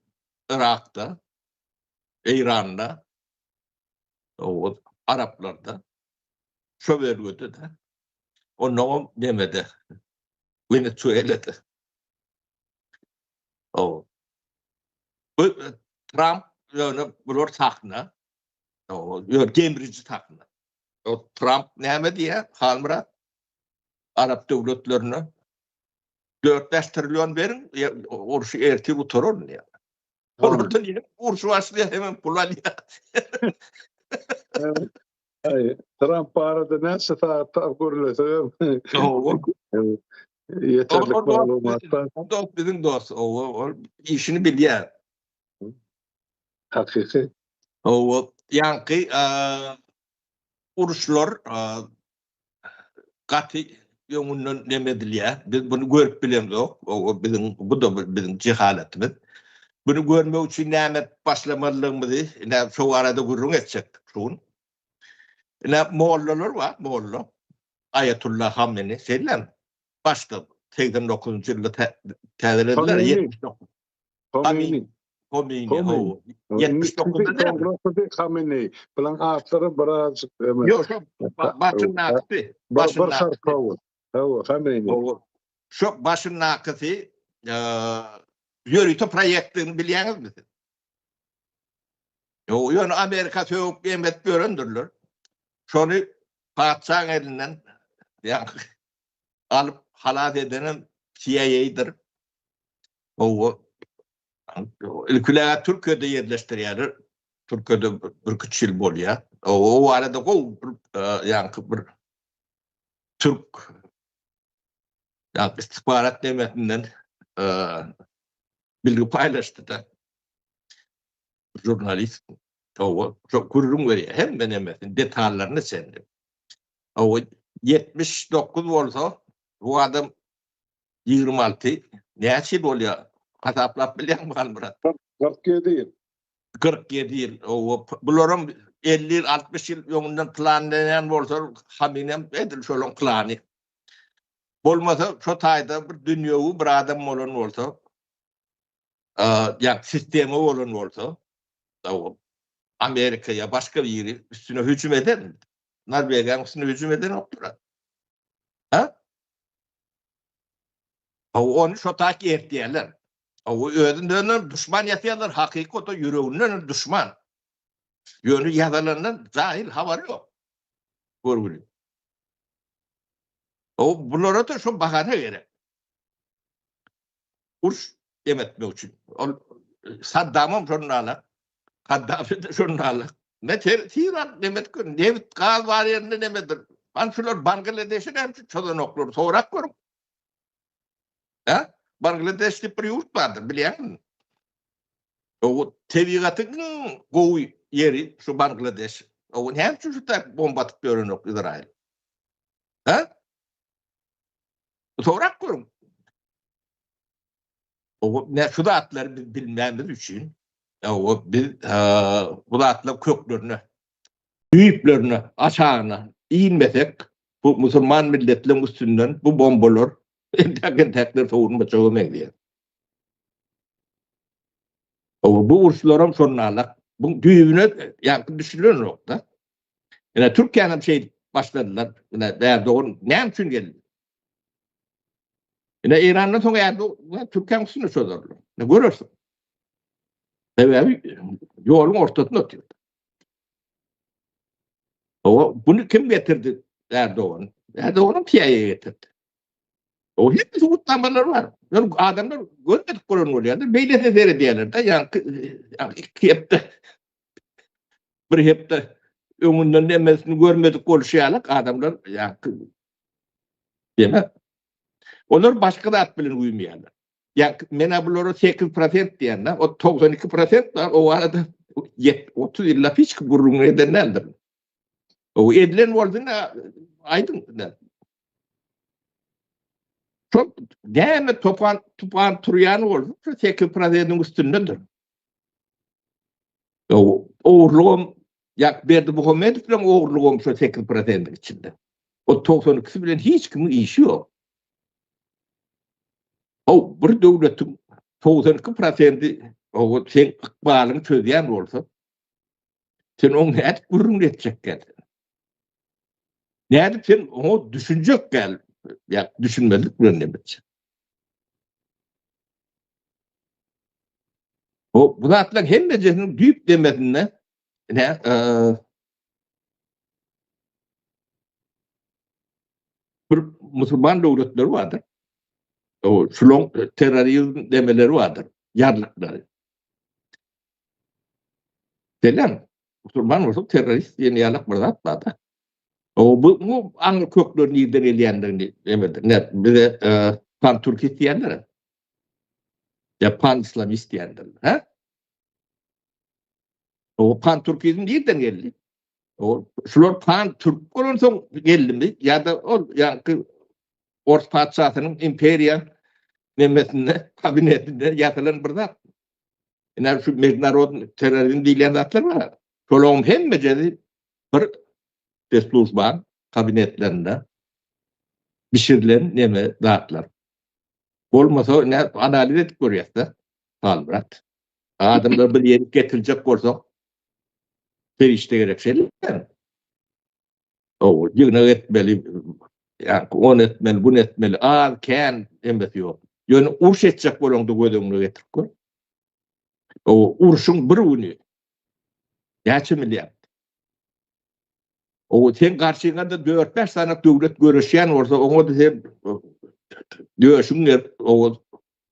Irak'ta, İran'da, o Araplarda, şu bölgede de onun demedi. Venezuela'da. O Trump yani bulur takna. O Cambridge takna. O Trump ne diye halmıra Arap devletlerine 4-5 trilyon verin orası erti uturur ya. Oradan yine ursu başlıyor hemen bulanıyor. Trump arada nasıl tahtlar kurulursa yeterli malumatlar. Dost bizim dost. O işini biliyor. Hakiki. O yankı uruşlar katı yönünden demediliyor. Biz bunu görüp bilemiz o. Bu da bizim cehaletimiz. Bunu görmek için neymet başlamalıyımızı şu arada gurrun edecek. Moğollar var, Moğollar. Ayetullah Hamneni, şeyler başta 89. yılda tezirediler. 79. Khomeini. 79'da değil mi? Khomeini. Plan ağaçları biraz... Yok, başın nakısı. Başın nakısı. Khomeini. Şu başın nakısı yürütü projektini biliyorsunuz mu? Yani Amerika soğuk yemet göründürler. Şunu padşahın elinden yani alıp halat edenin CIA'dır. O ülkeler Türkiye'de yerleştiriyor. Türkiye'de bir küçük yıl boluyor. O arada yani bir Türk yani istihbarat devletinden bilgi paylaştı da jurnalist. O çok gururum veriyor. Hem ben emesin detaylarını sendim. O 79 olsa bu adam 26 neçil oluyor? Hataplap bilen var Murat. 47 yıl. 47 yıl. O bularım 50 yıl 60 yıl yönünden planlayan olsa haminem edil şolun planı. Bolmasa şu tayda bir dünyavu bir adam olan olsa yani sistemi olan olsa Amerika'ya başka bir yeri üstüne hücum eder mi? Norveç'in üstüne hücum eder yoktur. Ha? Onu şu taki ertiyorlar. O ödünden düşman yatıyorlar. Hakikaten yüreğinden düşman. Yönü yadalarından cahil haber yok. Görgülü. O bunlara da şu bahane gerek. Urs demetmek için. Saddam'ın jurnalı. Kaddafi'de jurnalı. Ne tiran demet ki. David Kal var yerinde demedir. Ben şular Bangladeş'in hem çoğun okları. Soğurak görüm. Ha? Bangladeş'te bir yurt vardır biliyor musun? O tebigatın goğu yeri şu Bangladeş. O hem çocuklar bomba atıp görünüyor İsrail. Ha? Soğurak görüm. O ne şu da atları bilmemiz için o bu da atlar köklerine, büyüklerine, aşağına inmesek bu Müslüman milletlerin üstünden bu bombalar tekrar savunma çözümek diye. Bu urslarım sonralar. Bu düğüne yani düşünüyor nokta. Yani Türkiye'nin şey başladılar. Yani Erdoğan ne için geldi? Yani İran'dan sonra Erdoğan Türkiye'nin üstüne çözüyorlar. Ne görüyorsun? Evet, yolun ortasında oturuyor. Bunu kim getirdi Erdoğan? Erdoğan'ın PIA'ya getirdi. O hepsi utanmalar var. Yani adamlar görmedik kolon oluyordu. Beylete seyrediyorlar da yani iki hepte bir hepte önünden demesini görmedik konuşuyorlar adamlar yani değil mi? Onlar başka da at bilen uymuyorlar. Yani menabulları 8% diyenler o 92% var o arada 30 yılla hiç gururun edenlerdir. O edilen olduğunda aydın. Çok değerli topan turuyanı oldu. 8%'nin üstündedir. O uğurluğum yak berdi Muhammed falan uğurluğum şu 8%'nin içinde. O 92'si bilen hiç kimin işi yok. O bir devletin 92%'i o sen ikbalını çözeyen olsa sen onu net gururun edecek geldi. Yani sen onu düşünecek gel. Ya düşünmedik mi demek. O bu atlan hem de cenin büyük demediğinde ne bir Müslüman devletleri vardır. O şulon terörizm demeleri vardır. Yarlıkları. Selam. Müslüman olsa terörist yeni yarlık burada atladı. O bu anı köklerini yerden eleyenlerini demedir. Ne bir de pan-Türk isteyenler. Ya pan-İslam isteyenler. Ha? O pan-Türkizm nereden geldi? O şular pan-Türk olursa geldi mi? Ya da o yani Ors padşahının imperial memleketinde, kabinetinde yatılan burada. Yani şu megnarod terörizm diyen zatlar var. Şolum hem meceli bir desluzban kabinetlerinde pişirilen neme zatlar. Olmasa ne analiz edip görüyorsa halbrat. Adamlar bir yeri getirecek olsa perişte gerek şeyler. O yığına etmeli, yani onu etmeli, bunu etmeli. Ken emret yok. Yani uğraş edecek bolondu gözümle getirip koy. O uğraşın bir ünü. Yaçı milyar. O sen karşına da 4-5 tane devlet görüşen olsa onu da sen döşünler o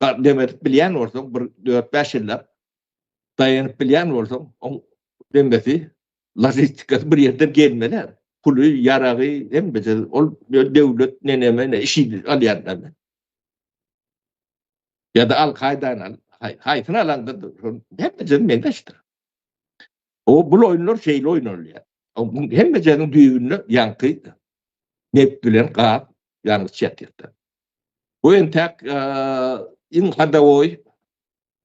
demet bilen olsa 4-5 yıllar dayanıp bilen olsa o demesi lojistikası bir yerden gelmeler. Pulu yarağı hem de o devlet neneme ne işi alyanlar. Ya da Al-Kaida'nın haytını alanda hep de canım mendeştir. O bu oyunlar şeyle oynanıyor. Hem de canım düğünlü yankı net bilen kağıt yanlış çetirdi. Bu entek in hada oy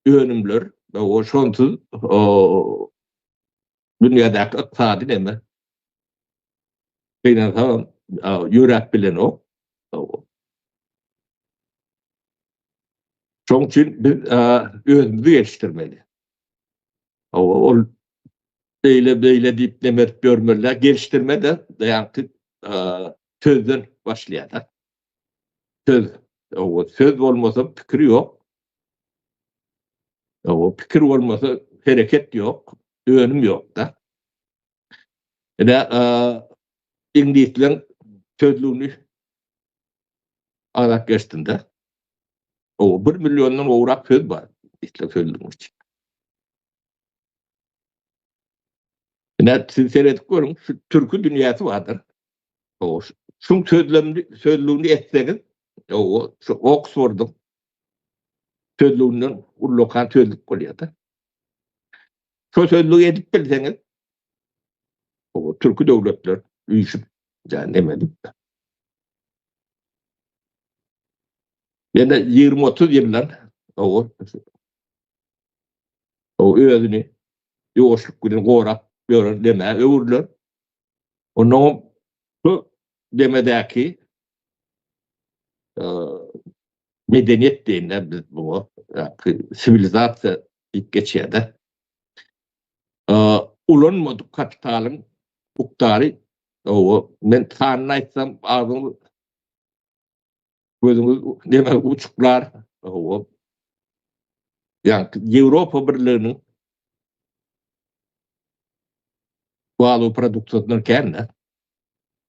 önümler ve o şonsuz dünyadaki iqtisadi deme. Kıynan tamam yürek bilen o. Şoň üçin biz özümüzü geliştirmeli. O beýle diýip demek görmeler geliştirme de ýa-ni sözden başlaýar. Söz bolmasa pikir ýok. O pikir bolmasa hereket ýok, önüm ýok da. İngilizlerin sözlüğünü alak geçtiğinde o 1 milyondan uğrak söz var. İşte sözlüğün için. Siz seyredip görün, şu türkü dünyası vardır. O şu sözlüğünü etseniz, o şu Oxford'un sözlüğünden ullokan sözlük oluyordu. Şu sözlüğü edip bilseniz, o türkü devletler uyuşup yani demedim. Yani 20-30 yıllar o özünü yoğuşluk günün gorap görür deme öğürler. Onun bu demedeki medeniyet deyinler biz bu sivilizasyon ilk geçiyede ulanmadık kapitalın uktarı o men tanrı aytsam ağzını gözümüz deme uçuklar o yani Avrupa Birliği'nin bağlı produksiyonları kendine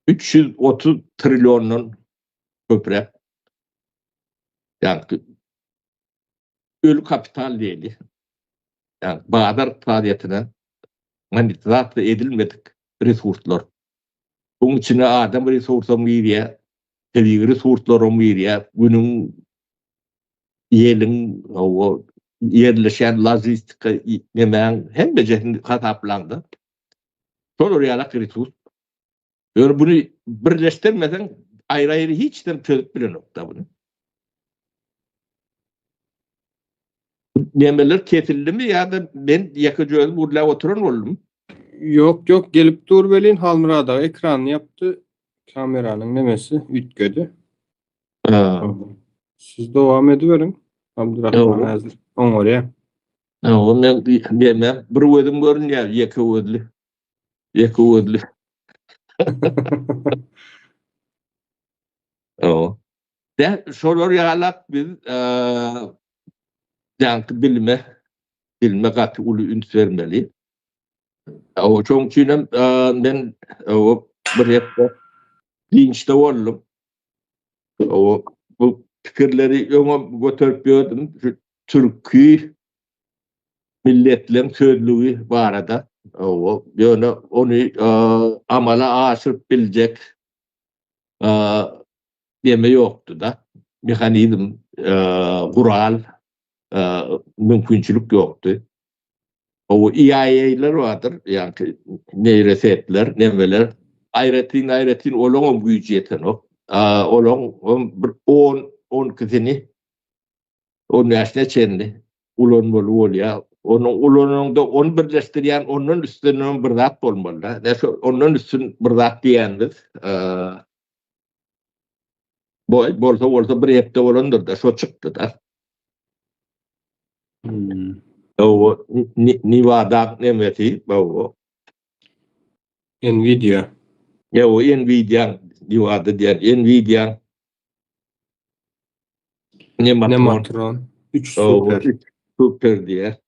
330 trilyonun köprek yani ölü kapital değil. Yani Bağdar faaliyetine manipülasyon edilmedik resurslar. Bunun içine adam resursu mıydı, tabii resursları mıydı, bunun yerleşen lojistika demeyen hem de cehennemi kataplandı. Sonra oraya resurs. Yani bunu birleştirmeden ayrı ayrı hiçten çözüp bile nokta bunu. Demeler kesildi mi ya da ben yakıcı özüm burada oturan oldum. Yok gelip dur belin Halmıra'da ekranını yaptı. Kameranın nemesi ütgödü. Siz devam ediverin. Abdurrahman hazır. On oraya. Ben demem. Bir özüm görün ya yakı özlü. Yakı özlü. De sorular yalak biz yankı bilme katı ulu üns vermeli. O çok çiğnem ben o bir hepte dinçte oldum. O bu fikirleri ona götürüp gördüm. Türkü milletlerin sözlüğü var arada. O yani onu amala aşırıp bilecek deme yoktu da. Mekanizm, kural, mümkünçülük yoktu. O IAEA'ler vardır. Yani neyresetler, nemeler. Ayretin olan büyücü yeten o. Olan bir 10 kızını onun yaşına çendi. Ulan bolu oluyor. Onun ulanında 10 birleştiren onun üstünden bir zat olmalı. Onun üstün bir zat diyendir. Bolsa bir hepte olandır da şu çıktı da. O Nevada nemeti o. Nvidia. Ya o Nvidia Nevada diyen Nvidia Nematron. 3 süper. Süper diye.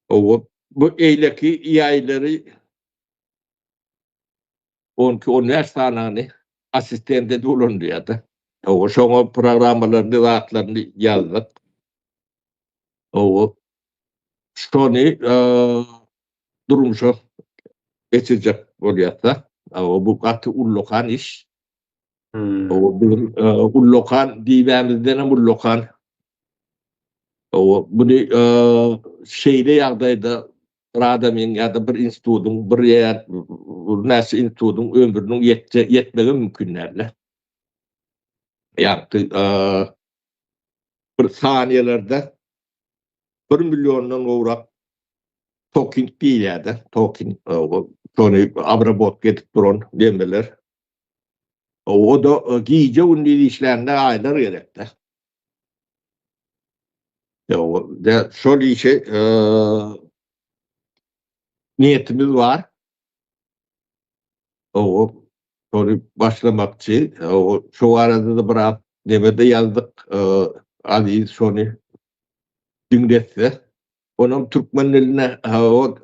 O bu eyleki yayları onki üniversitelerini asistente de ulunduyordu. O şoňa programmalarını, zatlaryny yazdık. O şonu durmuşa geçecek bolýarsa, o bu gaty ullokan iş. O bizim ullokan diýbämizden hem ullokan. O bunu şeýle ýagdaýda bir adamyň ýa-da bir institutyň, bir ýer näçe institutyň ömrüniň yetmegi mümkinlerle. Ýa-da bir saniýelerde 1 milyondan gowrak token diýilýärdi. Token şonu abrabot getip duran demeler. O da giýje ünlü işlerinde aylar gerekdi. Ya şol işe niyetimiz var. O şonu başlamakçı. O şu arada da bırak demede yazdık. Ali şonu dinletse. Onun Türkmen diline o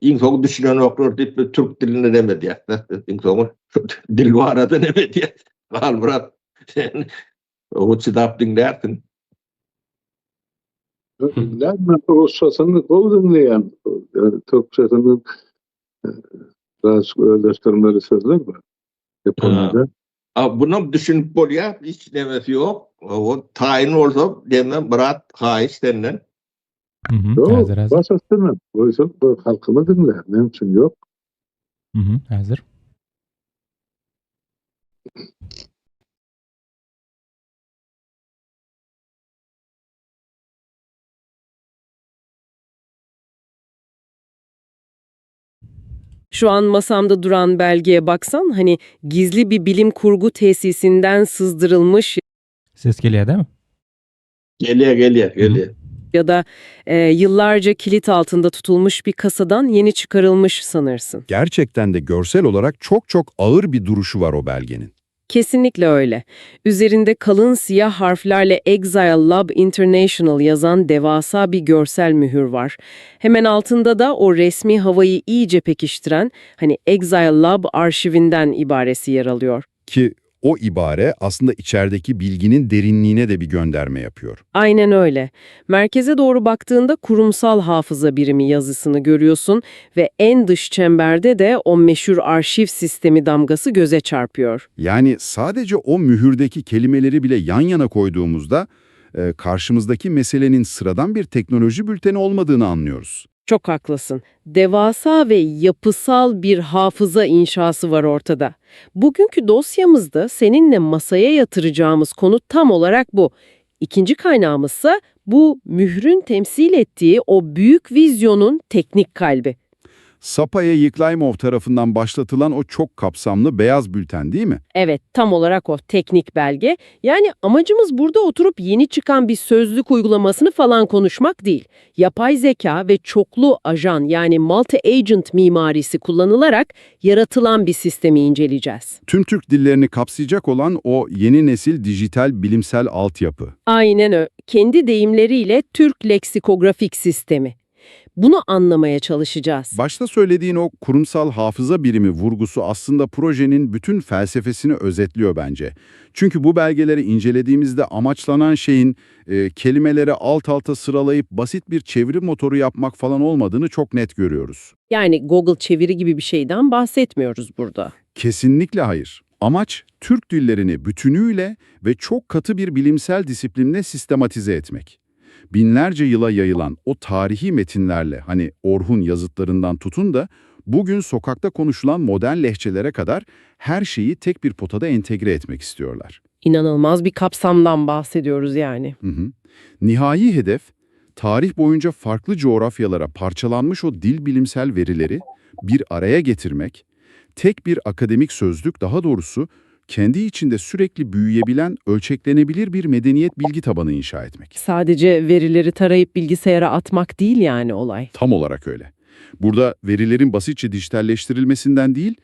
İnsan düşünen oklar deyip Türk diline demedi ya. İnsanın dil var adı demedi ya. Halbuki sen o kitap dinlersin. Lämna Russçasını dinleyen, Türkçesinin biraz özleştirmeli sözler var. Japonca'da. Bunu düşünüp bolýar, hiç demesi yok. O tayin olsa demem bırak haiş denilen. Yok, Hazır. basasını. Oysa bu halkımı dinler. Benim için yok. Hazır. Şu an masamda duran belgeye baksan, hani gizli bir bilim kurgu tesisinden sızdırılmış Ses geliyor değil mi? Geliyor. ya da yıllarca kilit altında tutulmuş bir kasadan yeni çıkarılmış sanırsın. Gerçekten de görsel olarak çok çok ağır bir duruşu var o belgenin. Kesinlikle öyle. Üzerinde kalın siyah harflerle Exile Lab International yazan devasa bir görsel mühür var. Hemen altında da o resmi havayı iyice pekiştiren, hani Exile Lab arşivinden ibaresi yer alıyor. Ki o ibare aslında içerideki bilginin derinliğine de bir gönderme yapıyor. Aynen öyle. Merkeze doğru baktığında kurumsal hafıza birimi yazısını görüyorsun ve en dış çemberde de o meşhur arşiv sistemi damgası göze çarpıyor. Yani sadece o mühürdeki kelimeleri bile yan yana koyduğumuzda karşımızdaki meselenin sıradan bir teknoloji bülteni olmadığını anlıyoruz. Çok haklısın. Devasa ve yapısal bir hafıza inşası var ortada. Bugünkü dosyamızda seninle masaya yatıracağımız konu tam olarak bu. İkinci kaynağımızsa bu mührün temsil ettiği o büyük vizyonun teknik kalbi. Sapaya Yiklaymov tarafından başlatılan o çok kapsamlı beyaz bülten değil mi? Evet, tam olarak o teknik belge. Yani amacımız burada oturup yeni çıkan bir sözlük uygulamasını falan konuşmak değil. Yapay zeka ve çoklu ajan yani multi-agent mimarisi kullanılarak yaratılan bir sistemi inceleyeceğiz. Tüm Türk dillerini kapsayacak olan o yeni nesil dijital bilimsel altyapı. Aynen öyle. Kendi deyimleriyle Türk leksikografik sistemi. Bunu anlamaya çalışacağız. Başta söylediğin o kurumsal hafıza birimi vurgusu aslında projenin bütün felsefesini özetliyor bence. Çünkü bu belgeleri incelediğimizde amaçlanan şeyin kelimeleri alt alta sıralayıp basit bir çeviri motoru yapmak falan olmadığını çok net görüyoruz. Yani Google çeviri gibi bir şeyden bahsetmiyoruz burada. Kesinlikle hayır. Amaç Türk dillerini bütünüyle ve çok katı bir bilimsel disiplinle sistematize etmek. Binlerce yıla yayılan o tarihi metinlerle hani Orhun yazıtlarından tutun da bugün sokakta konuşulan modern lehçelere kadar her şeyi tek bir potada entegre etmek istiyorlar. İnanılmaz bir kapsamdan bahsediyoruz yani. Nihai hedef, tarih boyunca farklı coğrafyalara parçalanmış o dil bilimsel verileri bir araya getirmek, tek bir akademik sözlük, daha doğrusu kendi içinde sürekli büyüyebilen, ölçeklenebilir bir medeniyet bilgi tabanı inşa etmek. Sadece verileri tarayıp bilgisayara atmak değil yani olay. Tam olarak öyle. Burada verilerin basitçe dijitalleştirilmesinden değil,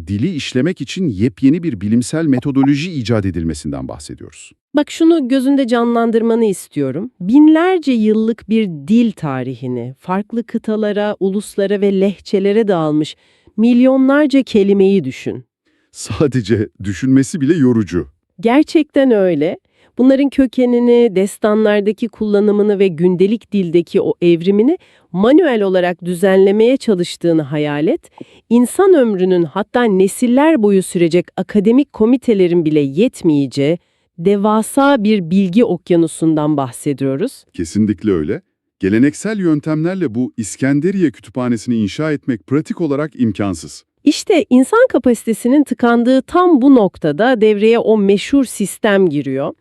dili işlemek için yepyeni bir bilimsel metodoloji icat edilmesinden bahsediyoruz. Bak şunu gözünde canlandırmanı istiyorum. Binlerce yıllık bir dil tarihini, farklı kıtalara, uluslara ve lehçelere dağılmış Milyonlarca kelimeyi düşün. Sadece düşünmesi bile yorucu. Gerçekten öyle. Bunların kökenini, destanlardaki kullanımını ve gündelik dildeki o evrimini manuel olarak düzenlemeye çalıştığını hayal et. İnsan ömrünün, hatta nesiller boyu sürecek akademik komitelerin bile yetmeyeceği devasa bir bilgi okyanusundan bahsediyoruz. Kesinlikle öyle. Geleneksel yöntemlerle bu İskenderiye kütüphanesini inşa etmek pratik olarak imkansız. İşte insan kapasitesinin tıkandığı tam bu noktada devreye o meşhur sistem giriyor.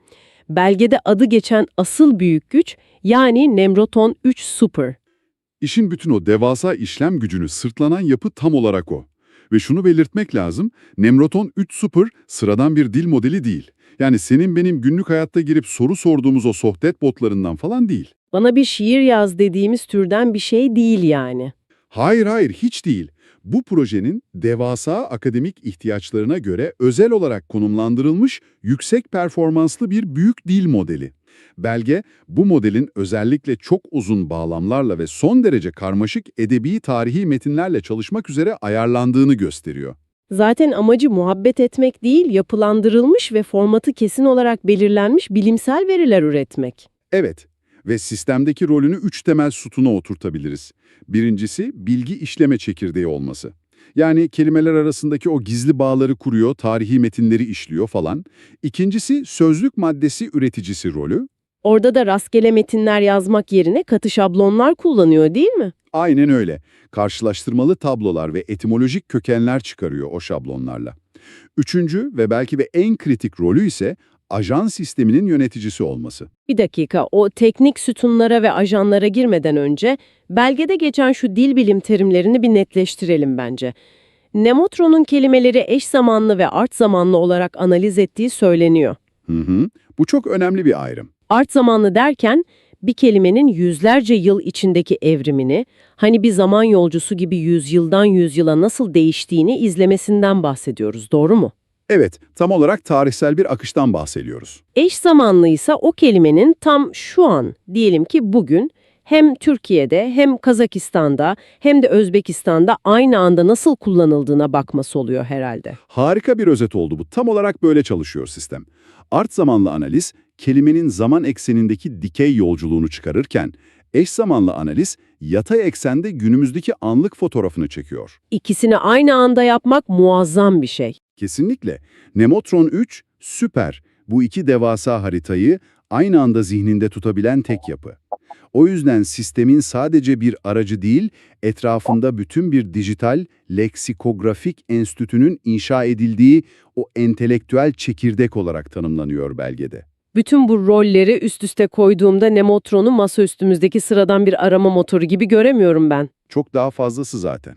Belgede adı geçen asıl büyük güç, yani Nemrotron 3 Super. İşin bütün o devasa işlem gücünü sırtlanan yapı tam olarak o. Ve şunu belirtmek lazım, Nemrotron 3 Super sıradan bir dil modeli değil. Yani senin benim günlük hayatta girip soru sorduğumuz o sohbet botlarından falan değil. Bana bir şiir yaz dediğimiz türden bir şey değil yani. Hayır, hiç değil. Bu projenin devasa akademik ihtiyaçlarına göre özel olarak konumlandırılmış yüksek performanslı bir büyük dil modeli. Belge, bu modelin özellikle çok uzun bağlamlarla ve son derece karmaşık edebi tarihi metinlerle çalışmak üzere ayarlandığını gösteriyor. Zaten amacı muhabbet etmek değil, yapılandırılmış ve formatı kesin olarak belirlenmiş bilimsel veriler üretmek. Evet ve sistemdeki rolünü 3 temel sütuna oturtabiliriz. Birincisi bilgi işleme çekirdeği olması. Yani kelimeler arasındaki o gizli bağları kuruyor, tarihi metinleri işliyor falan. İkincisi sözlük maddesi üreticisi rolü. Orada da rastgele metinler yazmak yerine katı şablonlar kullanıyor, değil mi? Aynen öyle. Karşılaştırmalı tablolar ve etimolojik kökenler çıkarıyor o şablonlarla. Üçüncü ve belki de en kritik rolü ise ajan sisteminin yöneticisi olması. Bir dakika, o teknik sütunlara ve ajanlara girmeden önce belgede geçen şu dil bilim terimlerini bir netleştirelim bence. Nemotron'un kelimeleri eş zamanlı ve art zamanlı olarak analiz ettiği söyleniyor. Bu çok önemli bir ayrım. Art zamanlı derken bir kelimenin yüzlerce yıl içindeki evrimini, hani bir zaman yolcusu gibi yüzyıldan yüzyıla nasıl değiştiğini izlemesinden bahsediyoruz, doğru mu? Evet, tam olarak tarihsel bir akıştan bahsediyoruz. Eş zamanlıysa o kelimenin tam şu an, diyelim ki bugün, hem Türkiye'de hem Kazakistan'da hem de Özbekistan'da aynı anda nasıl kullanıldığına bakması oluyor herhalde. Harika bir özet oldu bu. Tam olarak böyle çalışıyor sistem. Art zamanlı analiz, kelimenin zaman eksenindeki dikey yolculuğunu çıkarırken, eş zamanlı analiz, yatay eksende günümüzdeki anlık fotoğrafını çekiyor. İkisini aynı anda yapmak muazzam bir şey. Kesinlikle. Nemotron 3, süper. Bu iki devasa haritayı aynı anda zihninde tutabilen tek yapı. O yüzden sistemin sadece bir aracı değil, etrafında bütün bir dijital, leksikografik enstitünün inşa edildiği o entelektüel çekirdek olarak tanımlanıyor belgede. Bütün bu rolleri üst üste koyduğumda Nemotron'u masaüstümüzdeki sıradan bir arama motoru gibi göremiyorum ben. Çok daha fazlası zaten.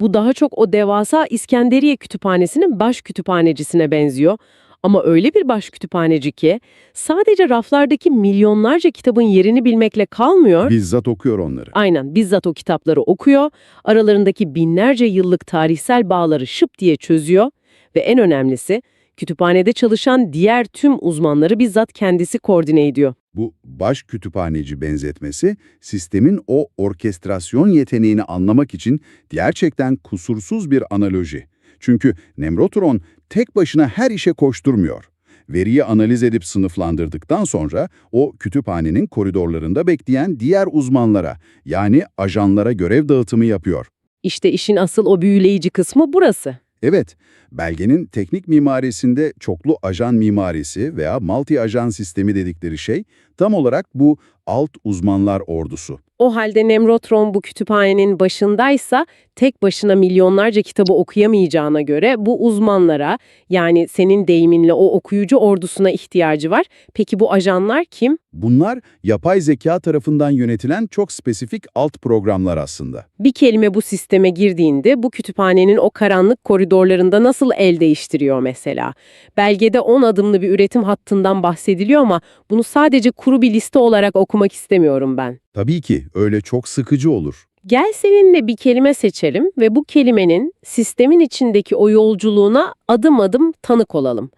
Bu daha çok o devasa İskenderiye Kütüphanesi'nin baş kütüphanecisine benziyor. Ama öyle bir baş kütüphaneci ki sadece raflardaki milyonlarca kitabın yerini bilmekle kalmıyor. Bizzat okuyor onları. Aynen, bizzat o kitapları okuyor, aralarındaki binlerce yıllık tarihsel bağları şıp diye çözüyor ve en önemlisi kütüphanede çalışan diğer tüm uzmanları bizzat kendisi koordine ediyor. Bu baş kütüphaneci benzetmesi, sistemin o orkestrasyon yeteneğini anlamak için gerçekten kusursuz bir analoji. Çünkü Nemrotron tek başına her işe koşturmuyor. Veriyi analiz edip sınıflandırdıktan sonra o kütüphanenin koridorlarında bekleyen diğer uzmanlara, yani ajanlara görev dağıtımı yapıyor. İşte işin asıl o büyüleyici kısmı burası. Evet, belgenin teknik mimarisinde çoklu ajan mimarisi veya multi-ajan sistemi dedikleri şey tam olarak bu alt uzmanlar ordusu. O halde Nemrotron bu kütüphanenin başındaysa tek başına milyonlarca kitabı okuyamayacağına göre bu uzmanlara, yani senin deyiminle o okuyucu ordusuna ihtiyacı var. Peki bu ajanlar kim? Bunlar yapay zeka tarafından yönetilen çok spesifik alt programlar aslında. Bir kelime bu sisteme girdiğinde bu kütüphanenin o karanlık koridorlarında nasıl el değiştiriyor mesela? Belgede 10 adımlı bir üretim hattından bahsediliyor ama bunu sadece kuru bir liste olarak okumak istemiyorum ben. Tabii ki öyle çok sıkıcı olur. Gel seninle bir kelime seçelim ve bu kelimenin sistemin içindeki o yolculuğuna adım adım tanık olalım.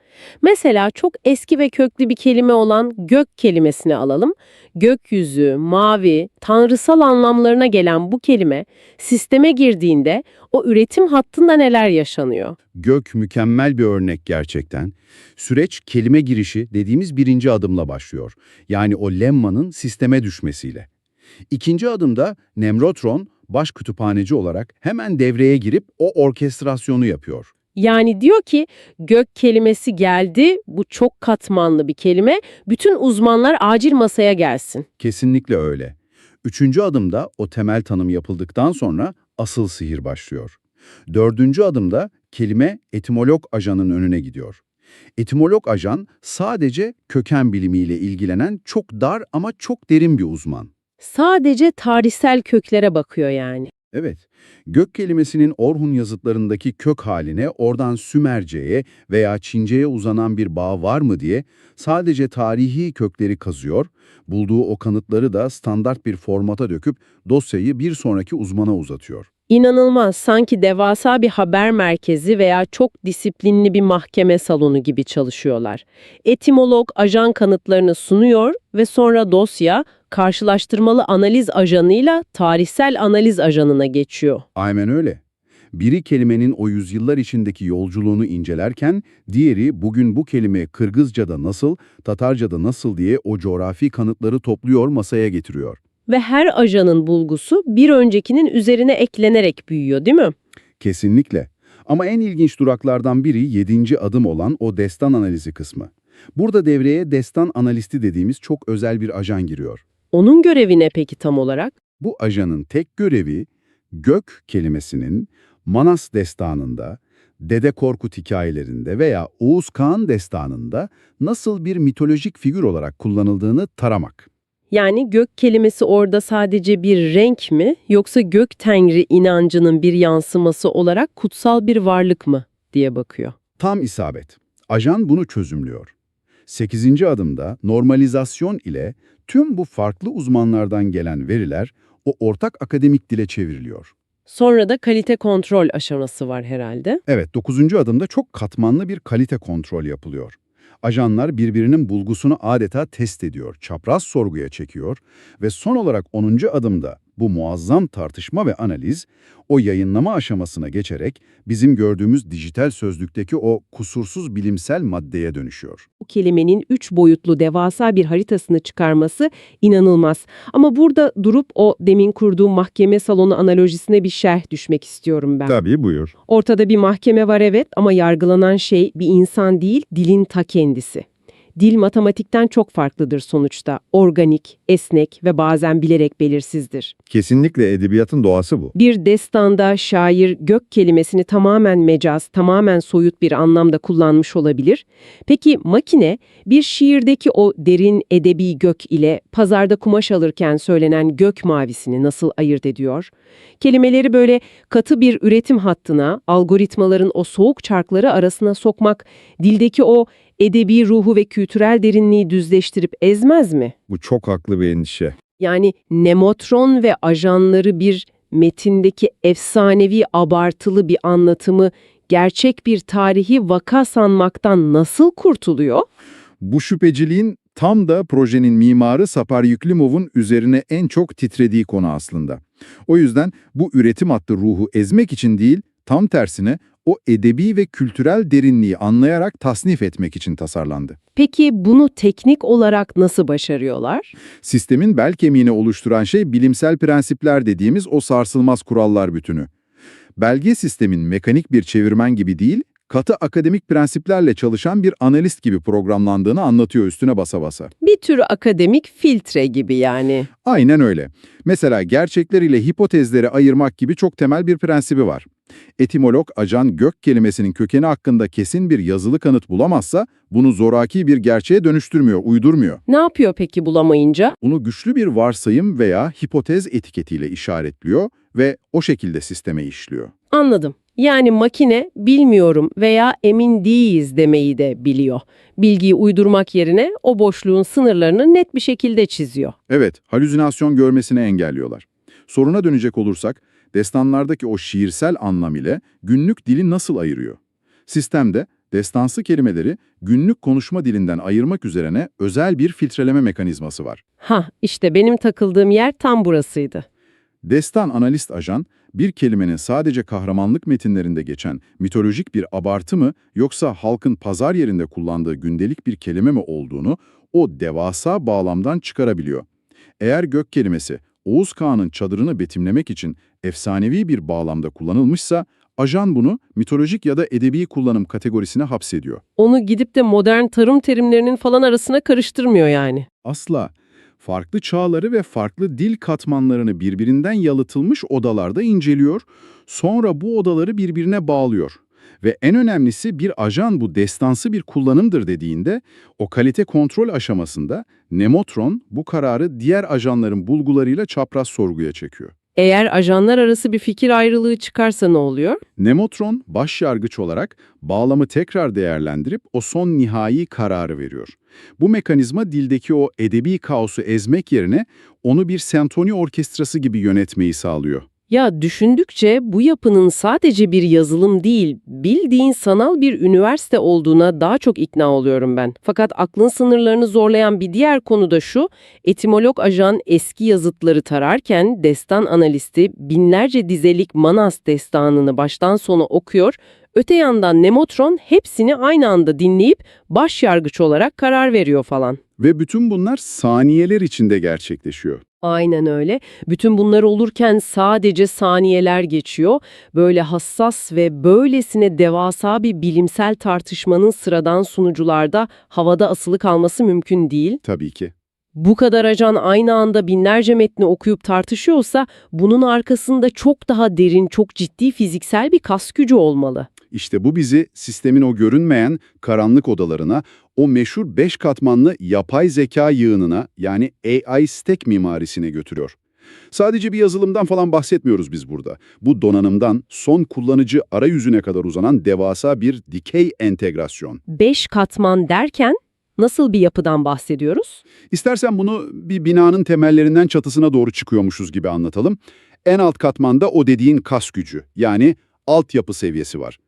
Mesela çok eski ve köklü bir kelime olan gök kelimesini alalım. Gökyüzü, mavi, tanrısal anlamlarına gelen bu kelime sisteme girdiğinde o üretim hattında neler yaşanıyor? Gök mükemmel bir örnek gerçekten. Süreç kelime girişi dediğimiz birinci adımla başlıyor. Yani o lemmanın sisteme düşmesiyle. İkinci adımda Nemrotron baş kütüphaneci olarak hemen devreye girip o orkestrasyonu yapıyor. Yani diyor ki gök kelimesi geldi, bu çok katmanlı bir kelime, bütün uzmanlar acil masaya gelsin. Kesinlikle öyle. Üçüncü adımda o temel tanım yapıldıktan sonra asıl sihir başlıyor. Dördüncü adımda kelime etimolog ajanın önüne gidiyor. Etimolog ajan sadece köken bilimiyle ilgilenen çok dar ama çok derin bir uzman. Sadece tarihsel köklere bakıyor yani. Evet, gök kelimesinin Orhun yazıtlarındaki kök haline oradan Sümerce'ye veya Çince'ye uzanan bir bağ var mı diye sadece tarihi kökleri kazıyor, bulduğu o kanıtları da standart bir formata döküp dosyayı bir sonraki uzmana uzatıyor. İnanılmaz, sanki devasa bir haber merkezi veya çok disiplinli bir mahkeme salonu gibi çalışıyorlar. Etimolog ajan kanıtlarını sunuyor ve sonra dosya karşılaştırmalı analiz ajanıyla tarihsel analiz ajanına geçiyor. Aynen öyle. Biri kelimenin o yüzyıllar içindeki yolculuğunu incelerken, diğeri bugün bu kelime Kırgızca'da nasıl, Tatarca'da nasıl diye o coğrafi kanıtları topluyor, masaya getiriyor. Ve her ajanın bulgusu bir öncekinin üzerine eklenerek büyüyor, değil mi? Kesinlikle. Ama en ilginç duraklardan biri 7. adım olan o destan analizi kısmı. Burada devreye destan analisti dediğimiz çok özel bir ajan giriyor. Onun görevi ne peki tam olarak? Bu ajanın tek görevi gök kelimesinin Manas destanında, Dede Korkut hikayelerinde veya Oğuz Kağan destanında nasıl bir mitolojik figür olarak kullanıldığını taramak. Yani gök kelimesi orada sadece bir renk mi, yoksa gök tengri inancının bir yansıması olarak kutsal bir varlık mı diye bakıyor. Tam isabet. Ajan bunu çözümlüyor. 8. adımda normalizasyon ile tüm bu farklı uzmanlardan gelen veriler o ortak akademik dile çevriliyor. Sonra da kalite kontrol aşaması var herhalde. Evet, 9. adımda çok katmanlı bir kalite kontrol yapılıyor. Ajanlar birbirinin bulgusunu adeta test ediyor, çapraz sorguya çekiyor ve son olarak 10. adımda bu muazzam tartışma ve analiz o yayınlama aşamasına geçerek bizim gördüğümüz dijital sözlükteki o kusursuz bilimsel maddeye dönüşüyor. Bu kelimenin 3 boyutlu devasa bir haritasını çıkarması inanılmaz. Ama burada durup o demin kurduğum mahkeme salonu analojisine bir şerh düşmek istiyorum ben. Tabii, buyur. Ortada bir mahkeme var evet, ama yargılanan şey bir insan değil, dilin ta kendisi. Dil matematikten çok farklıdır sonuçta. Organik, esnek ve bazen bilerek belirsizdir. Kesinlikle edebiyatın doğası bu. Bir destanda şair gök kelimesini tamamen mecaz, tamamen soyut bir anlamda kullanmış olabilir. Peki makine bir şiirdeki o derin edebi gök ile pazarda kumaş alırken söylenen gök mavisini nasıl ayırt ediyor? Kelimeleri böyle katı bir üretim hattına, algoritmaların o soğuk çarkları arasına sokmak, dildeki o edebi ruhu ve kültürel derinliği düzleştirip ezmez mi? Bu çok haklı bir endişe. Yani Nemotron ve ajanları bir metindeki efsanevi abartılı bir anlatımı gerçek bir tarihi vaka sanmaktan nasıl kurtuluyor? Bu şüpheciliğin tam da projenin mimarı Sapar Yüklimov'un üzerine en çok titrediği konu aslında. O yüzden bu üretim hattı ruhu ezmek için değil, tam tersine o edebi ve kültürel derinliği anlayarak tasnif etmek için tasarlandı. Peki bunu teknik olarak nasıl başarıyorlar? Sistemin bel kemiğini oluşturan şey bilimsel prensipler dediğimiz o sarsılmaz kurallar bütünü. Belge sistemin mekanik bir çevirmen gibi değil, katı akademik prensiplerle çalışan bir analist gibi programlandığını anlatıyor üstüne basa basa. Bir tür akademik filtre gibi yani. Aynen öyle. Mesela gerçekler ile hipotezleri ayırmak gibi çok temel bir prensibi var. Etimolog ajan gök kelimesinin kökeni hakkında kesin bir yazılı kanıt bulamazsa bunu zoraki bir gerçeğe dönüştürmüyor, uydurmuyor. Ne yapıyor peki bulamayınca? Bunu güçlü bir varsayım veya hipotez etiketiyle işaretliyor ve o şekilde sisteme işliyor. Anladım. Yani makine bilmiyorum veya emin değiliz demeyi de biliyor. Bilgiyi uydurmak yerine o boşluğun sınırlarını net bir şekilde çiziyor. Evet, halüsinasyon görmesini engelliyorlar. Soruna dönecek olursak, destanlardaki o şiirsel anlam ile günlük dili nasıl ayırıyor? Sistemde destansı kelimeleri günlük konuşma dilinden ayırmak üzerine özel bir filtreleme mekanizması var. İşte benim takıldığım yer tam burasıydı. Destan analist ajan, bir kelimenin sadece kahramanlık metinlerinde geçen mitolojik bir abartı mı yoksa halkın pazar yerinde kullandığı gündelik bir kelime mi olduğunu o devasa bağlamdan çıkarabiliyor. Eğer gök kelimesi Oğuz Kağan'ın çadırını betimlemek için efsanevi bir bağlamda kullanılmışsa, ajan bunu mitolojik ya da edebi kullanım kategorisine hapsediyor. Onu gidip de modern tarım terimlerinin falan arasına karıştırmıyor yani. Asla. Farklı çağları ve farklı dil katmanlarını birbirinden yalıtılmış odalarda inceliyor, sonra bu odaları birbirine bağlıyor. Ve en önemlisi bir ajan bu destansı bir kullanımdır dediğinde, o kalite kontrol aşamasında Nemotron bu kararı diğer ajanların bulgularıyla çapraz sorguya çekiyor. Eğer ajanlar arası bir fikir ayrılığı çıkarsa ne oluyor? Nemotron başyargıç olarak bağlamı tekrar değerlendirip o son nihai kararı veriyor. Bu mekanizma dildeki o edebi kaosu ezmek yerine onu bir senfoni orkestrası gibi yönetmeyi sağlıyor. Ya düşündükçe bu yapının sadece bir yazılım değil, bildiğin sanal bir üniversite olduğuna daha çok ikna oluyorum ben. Fakat aklın sınırlarını zorlayan bir diğer konu da şu, etimolog ajan eski yazıtları tararken destan analisti binlerce dizelik Manas destanını baştan sona okuyor, öte yandan Nemotron hepsini aynı anda dinleyip başyargıç olarak karar veriyor falan. Ve bütün bunlar saniyeler içinde gerçekleşiyor. Aynen öyle. Bütün bunlar olurken sadece saniyeler geçiyor. Böyle hassas ve böylesine devasa bir bilimsel tartışmanın sıradan sunucularda havada asılı kalması mümkün değil. Tabii ki. Bu kadar ajan aynı anda binlerce metni okuyup tartışıyorsa bunun arkasında çok daha derin, çok ciddi fiziksel bir kas gücü olmalı. İşte bu bizi sistemin o görünmeyen karanlık odalarına, o meşhur 5 katmanlı yapay zeka yığınına yani AI stack mimarisine götürüyor. Sadece bir yazılımdan falan bahsetmiyoruz biz burada. Bu donanımdan son kullanıcı arayüzüne kadar uzanan devasa bir dikey entegrasyon. 5 katman derken nasıl bir yapıdan bahsediyoruz? İstersen bunu bir binanın temellerinden çatısına doğru çıkıyormuşuz gibi anlatalım. En alt katmanda o dediğin kas gücü yani altyapı seviyesi var.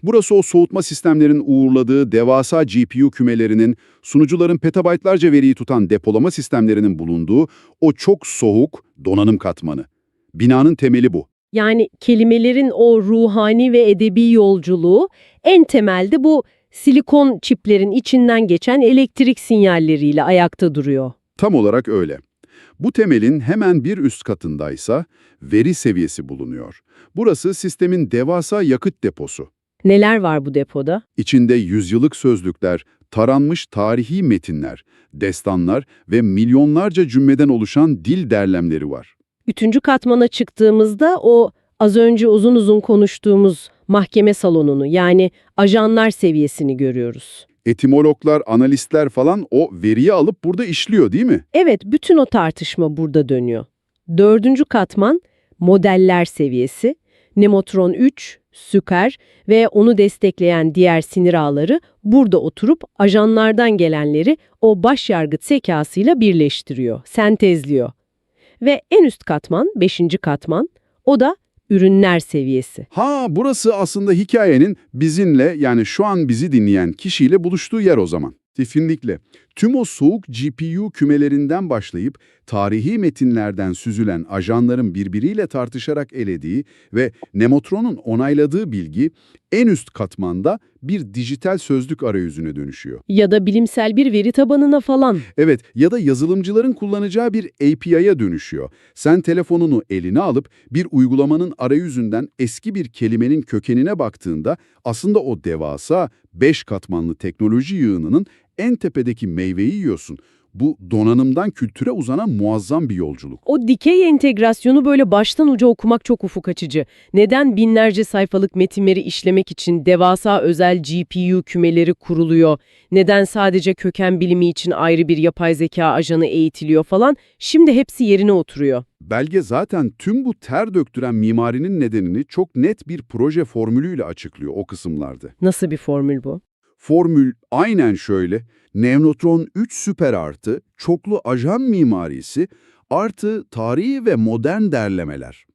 Burası o soğutma sistemlerin uğurladığı devasa GPU kümelerinin, sunucuların petabaytlarca veriyi tutan depolama sistemlerinin bulunduğu o çok soğuk donanım katmanı. Binanın temeli bu. Yani kelimelerin o ruhani ve edebi yolculuğu en temelde bu silikon çiplerin içinden geçen elektrik sinyalleriyle ayakta duruyor. Tam olarak öyle. Bu temelin hemen bir üst katındaysa veri seviyesi bulunuyor. Burası sistemin devasa yakıt deposu. Neler var bu depoda? İçinde yüzyıllık sözlükler, taranmış tarihi metinler, destanlar ve milyonlarca cümleden oluşan dil derlemleri var. 3. katmana çıktığımızda o az önce uzun uzun konuştuğumuz mahkeme salonunu yani ajanlar seviyesini görüyoruz. Etimologlar, analistler falan o veriyi alıp burada işliyor değil mi? Evet, bütün o tartışma burada dönüyor. 4. katman modeller seviyesi, Nemotron 3, Süker ve onu destekleyen diğer sinir ağları burada oturup ajanlardan gelenleri o başyargıç zekasıyla birleştiriyor, sentezliyor. Ve en üst katman, 5. katman, o da ürünler seviyesi. Burası aslında hikayenin bizimle yani şu an bizi dinleyen kişiyle buluştuğu yer o zaman. Kesinlikle. Tüm o soğuk GPU kümelerinden başlayıp tarihi metinlerden süzülen ajanların birbiriyle tartışarak elediği ve Nemotron'un onayladığı bilgi en üst katmanda bir dijital sözlük arayüzüne dönüşüyor. Ya da bilimsel bir veri tabanına falan. Evet, ya da yazılımcıların kullanacağı bir API'ya dönüşüyor. Sen telefonunu eline alıp bir uygulamanın arayüzünden eski bir kelimenin kökenine baktığında aslında o devasa 5 katmanlı teknoloji yığınının en tepedeki meyveyi yiyorsun. Bu donanımdan kültüre uzanan muazzam bir yolculuk. O dikey entegrasyonu böyle baştan uca okumak çok ufuk açıcı. Neden binlerce sayfalık metinleri işlemek için devasa özel GPU kümeleri kuruluyor? Neden sadece köken bilimi için ayrı bir yapay zeka ajanı eğitiliyor falan? Şimdi hepsi yerine oturuyor. Belge zaten tüm bu ter döktüren mimarinin nedenini çok net bir proje formülüyle açıklıyor o kısımlarda. Nasıl bir formül bu? Formül aynen şöyle. Nemotron 3 süper artı çoklu ajan mimarisi Artı tarihi ve modern derlemeler.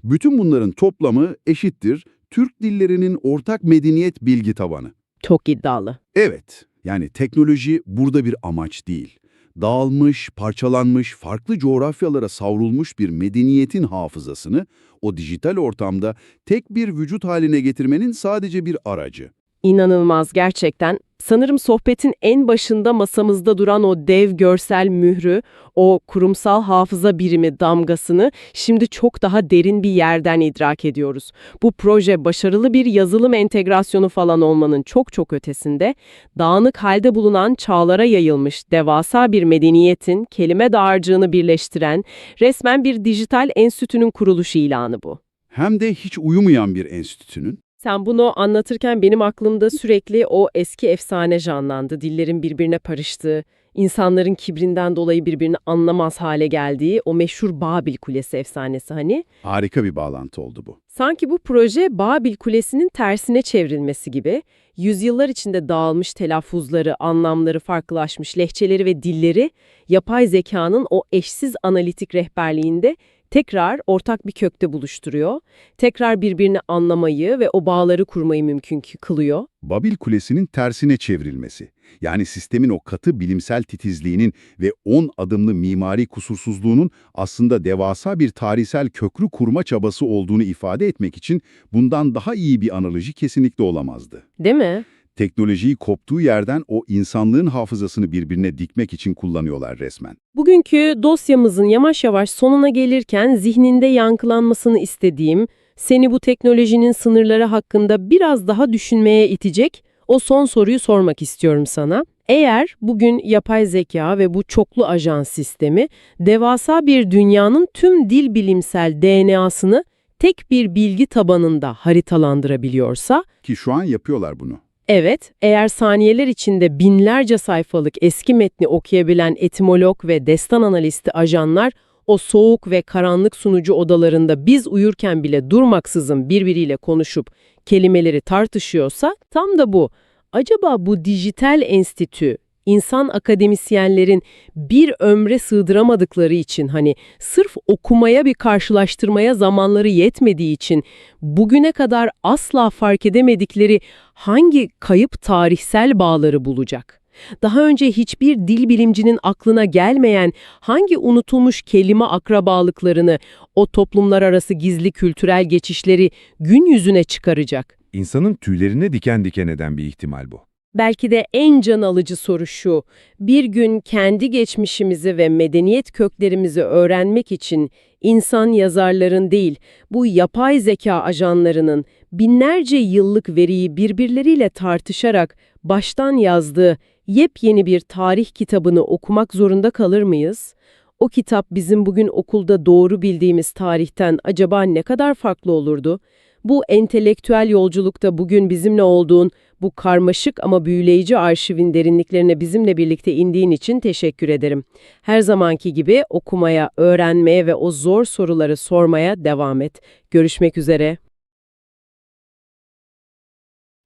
Bütün bunların toplamı eşittir Türk dillerinin ortak medeniyet bilgi tabanı. Çok iddialı. Evet, yani teknoloji burada bir amaç değil. Dağılmış, parçalanmış, farklı coğrafyalara savrulmuş bir medeniyetin hafızasını o dijital ortamda tek bir vücut haline getirmenin sadece bir aracı. İnanılmaz gerçekten. Sanırım sohbetin en başında masamızda duran o dev görsel mührü, o kurumsal hafıza birimi damgasını şimdi çok daha derin bir yerden idrak ediyoruz. Bu proje başarılı bir yazılım entegrasyonu falan olmanın çok çok ötesinde, dağınık halde bulunan çağlara yayılmış devasa bir medeniyetin kelime dağarcığını birleştiren resmen bir dijital enstitünün kuruluş ilanı bu. Hem de hiç uyumayan bir enstitünün. Sen bunu anlatırken benim aklımda sürekli o eski efsane canlandı. Dillerin birbirine karıştığı, insanların kibrinden dolayı birbirini anlamaz hale geldiği o meşhur Babil Kulesi efsanesi hani. Harika bir bağlantı oldu bu. Sanki bu proje Babil Kulesi'nin tersine çevrilmesi gibi, yüzyıllar içinde dağılmış telaffuzları, anlamları farklılaşmış lehçeleri ve dilleri yapay zekanın o eşsiz analitik rehberliğinde tekrar ortak bir kökte buluşturuyor, tekrar birbirini anlamayı ve o bağları kurmayı mümkün kılıyor. Babil Kulesi'nin tersine çevrilmesi, yani sistemin o katı bilimsel titizliğinin ve 10 adımlı mimari kusursuzluğunun aslında devasa bir tarihsel köprü kurma çabası olduğunu ifade etmek için bundan daha iyi bir analoji kesinlikle olamazdı. Değil mi? Teknolojiyi koptuğu yerden o insanlığın hafızasını birbirine dikmek için kullanıyorlar resmen. Bugünkü dosyamızın yavaş yavaş sonuna gelirken zihninde yankılanmasını istediğim, seni bu teknolojinin sınırları hakkında biraz daha düşünmeye itecek o son soruyu sormak istiyorum sana. Eğer bugün yapay zeka ve bu çoklu ajan sistemi devasa bir dünyanın tüm dil bilimsel DNA'sını tek bir bilgi tabanında haritalandırabiliyorsa, Ki şu an yapıyorlar bunu. evet, eğer saniyeler içinde binlerce sayfalık eski metni okuyabilen etimolog ve destan analisti ajanlar o soğuk ve karanlık sunucu odalarında biz uyurken bile durmaksızın birbiriyle konuşup kelimeleri tartışıyorsa tam da bu. Acaba bu dijital enstitü insan akademisyenlerin bir ömre sığdıramadıkları için hani sırf okumaya bir karşılaştırmaya zamanları yetmediği için bugüne kadar asla fark edemedikleri hangi kayıp tarihsel bağları bulacak? Daha önce hiçbir dil bilimcinin aklına gelmeyen hangi unutulmuş kelime akrabalıklarını, o toplumlar arası gizli kültürel geçişleri gün yüzüne çıkaracak? İnsanın tüylerine diken diken eden bir ihtimal bu. Belki de en can alıcı soru şu, bir gün kendi geçmişimizi ve medeniyet köklerimizi öğrenmek için insan yazarların değil, bu yapay zeka ajanlarının binlerce yıllık veriyi birbirleriyle tartışarak baştan yazdığı yepyeni bir tarih kitabını okumak zorunda kalır mıyız? O kitap bizim bugün okulda doğru bildiğimiz tarihten acaba ne kadar farklı olurdu? Bu entelektüel yolculukta bugün bizimle olduğun bu karmaşık ama büyüleyici arşivin derinliklerine bizimle birlikte indiğin için teşekkür ederim. Her zamanki gibi okumaya, öğrenmeye ve o zor soruları sormaya devam et. Görüşmek üzere.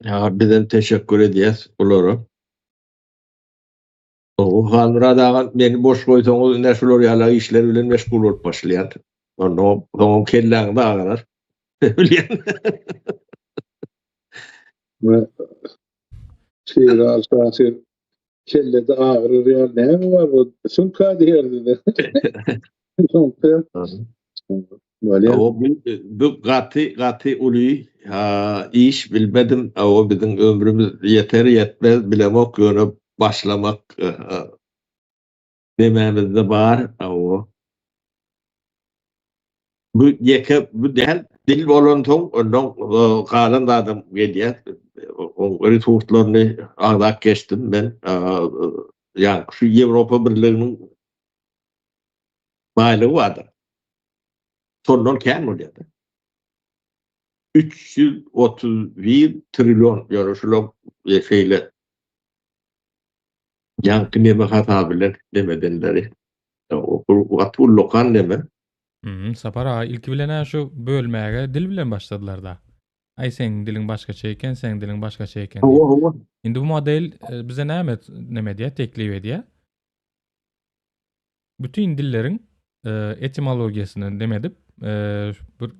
Ya bizden teşekkür ederiz uları. O hanrada beni boş koyduğunuz neşulur yala işler bilen meşgul olup başlayan. Onun kelleğinde ağlar. Bilen. Ve şehir alsası kellede ağrır ya ne mi var o? Sunka diyordu da. Sunka. Böyle Bu gati ulu iş bilmedim. O bizim ömrümüz yeter yetmez bilemek yönü başlamak dememizde var. O bu yeke bu del dil volunton ondan kalan da adam geliyor. O resurslarını ağdak geçtim ben. Yani şu Avrupa Birliği'nin baylığı vardı. Sondan kendi oluyor. 331 trilyon yoruşuluk şeyle yankı neme hatabiler demedenleri. O atıl lokan neme. Sapara ilk bilene şu bölmeye dil bilen başladılar da. Ay senin dilin başka şeyken, senin dilin başka şeyken. Hava. Şimdi bu model bize ne diye teklif ediyor? Bütün dillerin etimologiýasyny demedip bir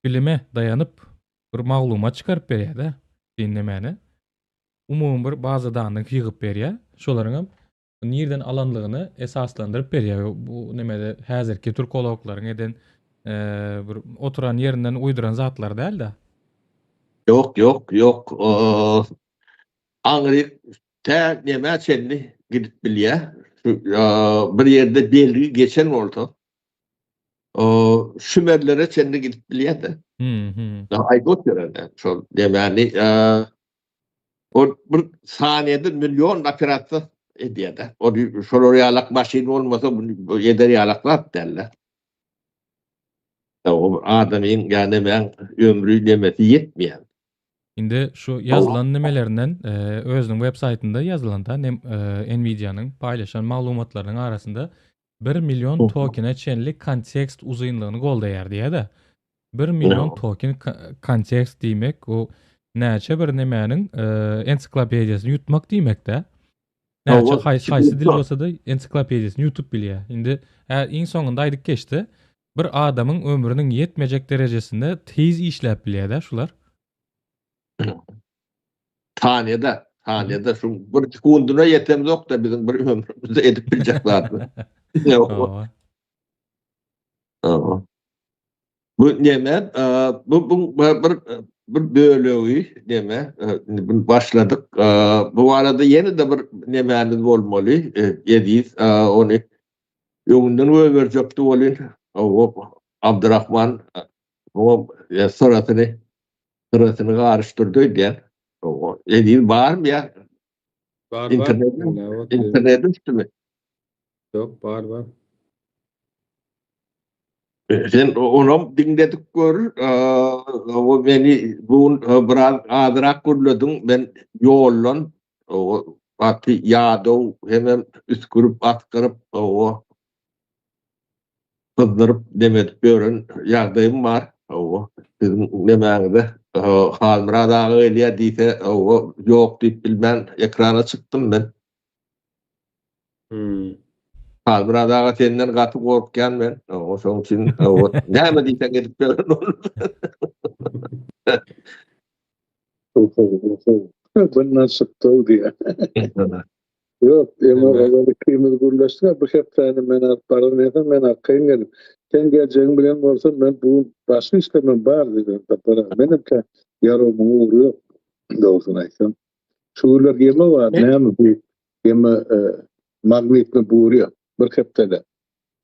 bilime dayanıp bir maglumat çykaryp berýär-de dinlemeni. Umum bir baza danyk ýygyp berýär. Şolaryň nirden alanlygyny esaslandyryp berýär. Bu nemede häzirki türkologlaryň eden bir oturan ýerinden uýduran zatlar däl-de. Yok. Angry te neme çenli gidip bilýär. Bir ýerde belgi geçen oldu. Sümerlere çenli gidip bilýär de. Aýdyp berýär. Şol demeli o bir saniyede milyon operatsiýa edýär. O şol ýalak maşin bolmasa bu ýeder ýalaklar derler. O adamyň ýani men ömrü demesi ýetmeýär. Indi şu ýazylan nimelerinden özüniň web saytynda ýazylanda Nvidia'nın paýlaşan maglumatlarynyň arasynda 1 milyon tokene çenli kontekst uzunlygyny goldaýar diýär-de. 1 milyon token kontekst diýmek o näçe bir nemeniň ensiklopediýasyny ýutmak diýmek-de. Näçe haýsy dil bolsa da ensiklopediýasyny ýutup bilýär. Indi iň soňunda aýdyk geçdi. Bir adamyň ömrüniň ýetmejek derejesinde tez işläp bilýär-de şular. Taniyede şu bir sekunduna yetem yok da bizim bir ömrümüzde edip bileceklerdi. Bu neme? Bu bir bölüğü neme? Başladık. Bu arada yeni de bir nemeniz olmalı. Yediyiz. Onu yönünden övercekti olun. Abdurrahman o sırasını karıştırdı diye. Yediyiz var mı ya? Var. İnternet üstü mü? Yok, var. Sen onu dinledik gör. O beni bu biraz adırak görledin. Ben yollan. O atı yağdı. Hemen üskürüp atkırıp o kızdırıp demedik görün. Yağdayım var. O bizim demekde Halmira dağı öyle deyse o yok deyip bilmem ekrana çıktım ben. Halmira dağı senden katı korkyan ben. O son için ne mi deyse gidip görün onu. Bundan çıktı diye. Yok, ama orada kıymet gürleşti. Bu heptani men paran eden men akayın gelip. Sen geleceğin bilen olsa ben bu başka işlemem var dedim. Benim ki yarımı uğruyor. Doğrusun aytsam. Şuurlar yeme var. Ne mi bu? Yeme magnetini buğruyor. Bir heptede.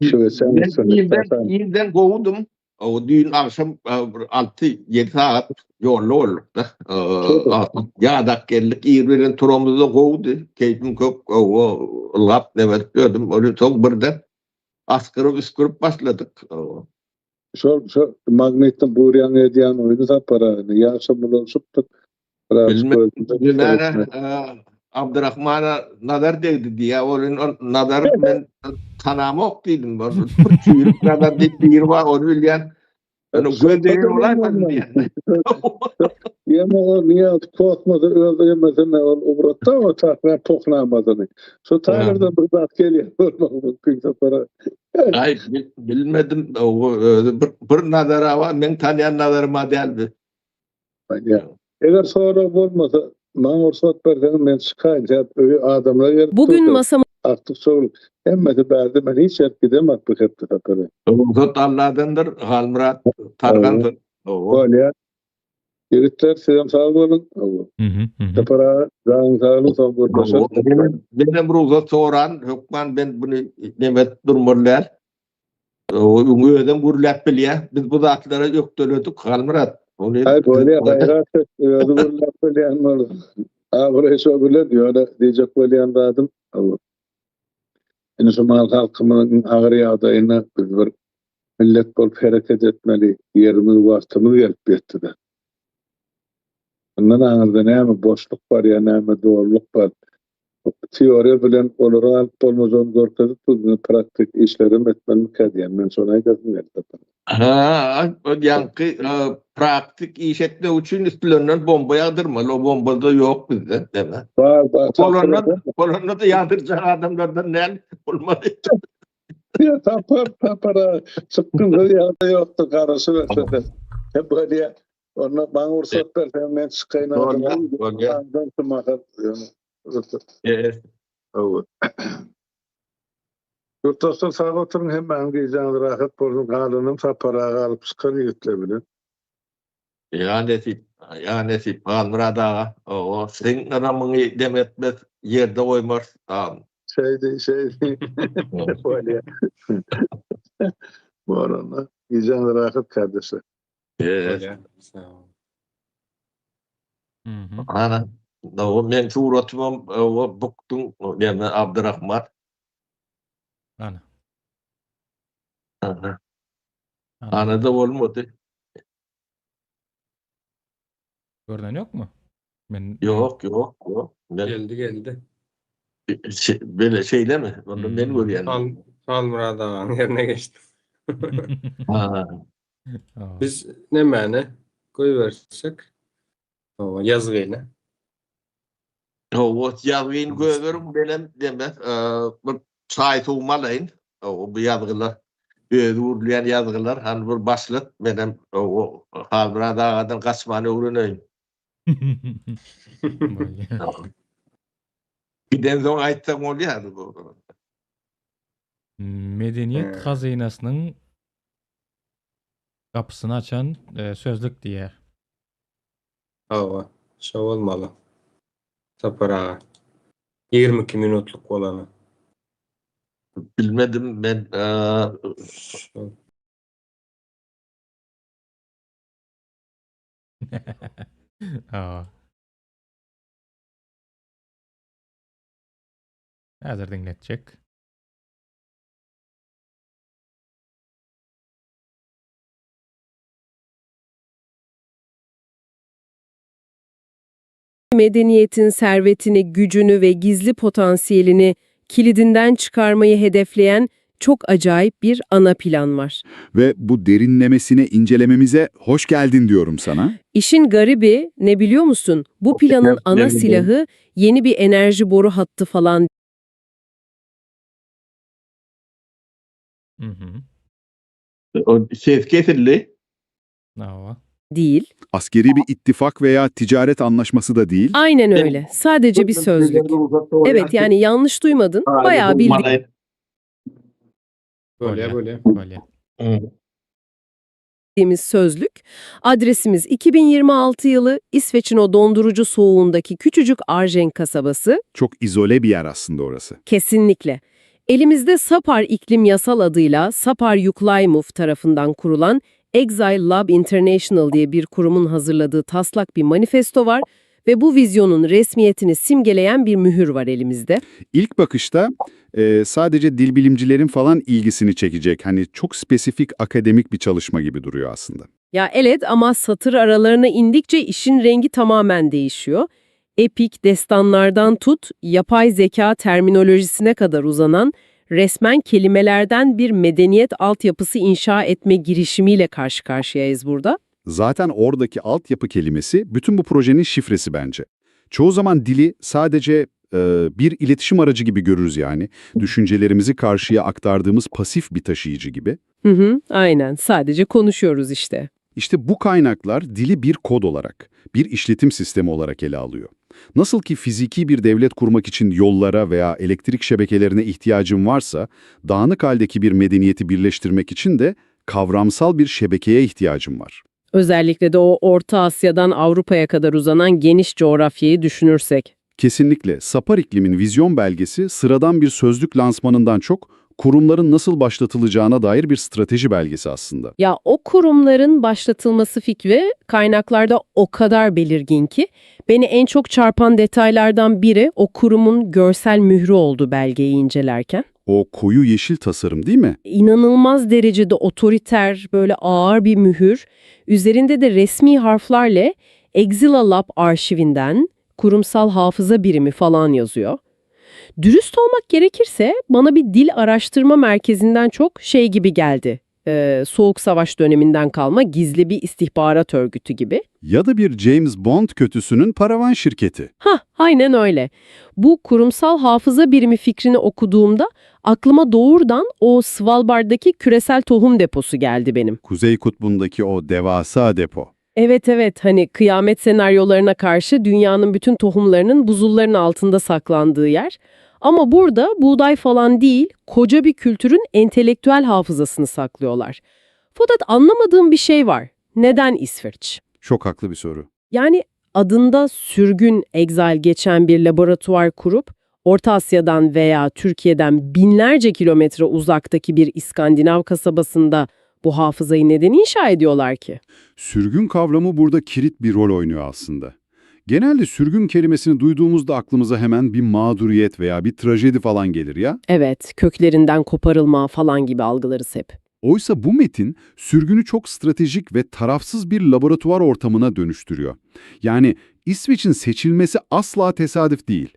Ben yeniden kovdum. O dün akşam 6-7 saat yollu olduk da. Yağdak geldik. İrbilen turumuzda kovdu. Keyfim çok lap demek gördüm. Onu çok birden askırıp üskürüp başladık. Şu magnetin buğrayan ediyen oyunu da para. Yaşamını tuttuk. Bilmem. Abdurrahman'a nazar değdi diye. Onun nazarı ben tanımak değilim. Çürük nazar değdi var. Onu bilen. Gözlerin olaymadı diye. Yeme o niye korkmadı öldüremezsin uğrattı ama tahmin poknamadığını. Şu tağırdan bir zat geliyor. Ay bilmedim. Bir nazara var. Ben tanıyan nazarıma değildi. Eğer sonra olmasa mağur sot versen ben çıkayınca adamlar gelip Bugün masamı artık sorun. Emmeti verdi ben hiç yer gidemek bu hepti takarı. Zot Allah'dandır. Halmurat Targan'dır. Öyle. Yiritler selam sağ olun. Tepara zağın sağlığı son burbaşır. Benim ruhsat soran hükman ben bunu demet durmurlar. O ödem gurlap bilye. Biz bu zatlara yöktölödük Halmurat. Hayır böyle hayrat ödürler söyleyen var. Buraya şöyle diyor diyecek söyleyen radım. Yani Somali halkımın ağrı adayına bir millet bol hareket etmeli. Yerimiz vasıtamız gelip yetti de. Ondan ağırda ne boşluk var ya ne doğruluk var. Teori bilen olur alıp olmazın zorkadık bu praktik işlerim etmeni kediyen. Ben sonra yazım geldi. Yankı praktik iş etme için üstlerinden bomba yağdırmalı. O bomba da yok bizde. Değil mi? Var. Kolonda da yağdıracak adamlardan ne olmalı? Ya tapara sıkkın ya da yoktu karısı versede. Hep böyle ona bana ruhsat versen ben çıkayım adam. Ben tumakar yani. Evet. Yurttaşlar sağ oturun hemen giyeceğiniz rahat bozun halının tapara alıp çıkar yüklebilir. Ya nesip Halmıradağ'a o sen adamını demetmez yerde koymaz. Tamam. Şeydi. Böyle. Bu arada giyeceğiniz rahat kardeşler. Öyle. Sağ ol. Hı hı. Ana o men suratımam o buktun deme Abdurrahman. Ana. Ana Anladım. da olmadı. Görünen yok mu? Ben Yok. Ben Geldi. böyle şeyle mi? Onu ben görüyorum. Halmurad Ağa'nın yerine geçtim. Ha. Aa, Biz ne mene koyuversek o yazgıyla. O yazgıyı görürüm benim deme. Bir çay tuğmalayın. O bu yazgılar. Ödürleyen yazgılar. Hani bir başlık benim o Halmıra Dağı'dan kaçmanı öğreneyim. böyle. Birden sonra aytsam oluyor bu. Medeniyet He. hazinasının kapısını açan sözlük diye. Hava. Şey olmalı. Tapara. 22 minutluk olanı. Bilmedim ben. Şu- Aa. Hazır dinletecek. Medeniyetin servetini, gücünü ve gizli potansiyelini kilidinden çıkarmayı hedefleyen çok acayip bir ana plan var. Ve bu derinlemesine incelememize hoş geldin diyorum sana. İşin garibi ne biliyor musun? Bu planın ana silahı yeni bir enerji boru hattı falan Hı hı. O ses kesildi. Aa. değil. Askeri bir ittifak veya ticaret anlaşması da değil. Aynen öyle. Sadece bir sözlük. Evet, yani yanlış duymadın. Bayağı bildiğin Böyle. Böyle. bildiğimiz sözlük. Adresimiz 2026 yılı İsveç'in o dondurucu soğuğundaki küçücük Arjen kasabası. Çok izole bir yer aslında orası. Kesinlikle. Elimizde SAPAR İklim Yasal adıyla SAPAR Yuklaymuf tarafından kurulan Exile Lab International diye bir kurumun hazırladığı taslak bir manifesto var ve bu vizyonun resmiyetini simgeleyen bir mühür var elimizde. İlk bakışta sadece dil bilimcilerin falan ilgisini çekecek, hani çok spesifik akademik bir çalışma gibi duruyor aslında. Ya evet, ama satır aralarına indikçe işin rengi tamamen değişiyor. Epik destanlardan tut, yapay zeka terminolojisine kadar uzanan resmen kelimelerden bir medeniyet altyapısı inşa etme girişimiyle karşı karşıyayız burada. Zaten oradaki altyapı kelimesi bütün bu projenin şifresi bence. Çoğu zaman dili sadece bir iletişim aracı gibi görürüz yani. Düşüncelerimizi karşıya aktardığımız pasif bir taşıyıcı gibi. Aynen, sadece konuşuyoruz işte. İşte bu kaynaklar dili bir kod olarak, bir işletim sistemi olarak ele alıyor. Nasıl ki fiziki bir devlet kurmak için yollara veya elektrik şebekelerine ihtiyacın varsa, dağınık haldeki bir medeniyeti birleştirmek için de kavramsal bir şebekeye ihtiyacın var. Özellikle de o Orta Asya'dan Avrupa'ya kadar uzanan geniş coğrafyayı düşünürsek. Kesinlikle Sapar İklim'in vizyon belgesi sıradan bir sözlük lansmanından çok kurumların nasıl başlatılacağına dair bir strateji belgesi aslında. Ya o kurumların başlatılması fikri kaynaklarda o kadar belirgin ki beni en çok çarpan detaylardan biri o kurumun görsel mührü oldu belgeyi incelerken. O koyu yeşil tasarım değil mi? İnanılmaz derecede otoriter, böyle ağır bir mühür. Üzerinde de resmi harflerle Exila Lab arşivinden kurumsal hafıza birimi falan yazıyor. Dürüst olmak gerekirse bana bir dil araştırma merkezinden çok şey gibi geldi. Soğuk Savaş döneminden kalma gizli bir istihbarat örgütü gibi. Ya da bir James Bond kötüsünün paravan şirketi. Aynen öyle. Bu kurumsal hafıza birimi fikrini okuduğumda aklıma doğrudan o Svalbard'daki küresel tohum deposu geldi benim. Kuzey Kutbu'ndaki o devasa depo. Evet, hani kıyamet senaryolarına karşı dünyanın bütün tohumlarının buzulların altında saklandığı yer. Ama burada buğday falan değil, koca bir kültürün entelektüel hafızasını saklıyorlar. Fakat anlamadığım bir şey var. Neden İsveç? Çok haklı bir soru. Yani adında sürgün exile geçen bir laboratuvar kurup Orta Asya'dan veya Türkiye'den binlerce kilometre uzaktaki bir İskandinav kasabasında bu hafızayı neden inşa ediyorlar ki? Sürgün kavramı burada kilit bir rol oynuyor aslında. Genelde sürgün kelimesini duyduğumuzda aklımıza hemen bir mağduriyet veya bir trajedi falan gelir ya. Evet, köklerinden koparılma falan gibi algılarız hep. Oysa bu metin sürgünü çok stratejik ve tarafsız bir laboratuvar ortamına dönüştürüyor. Yani İsveç'in seçilmesi asla tesadüf değil.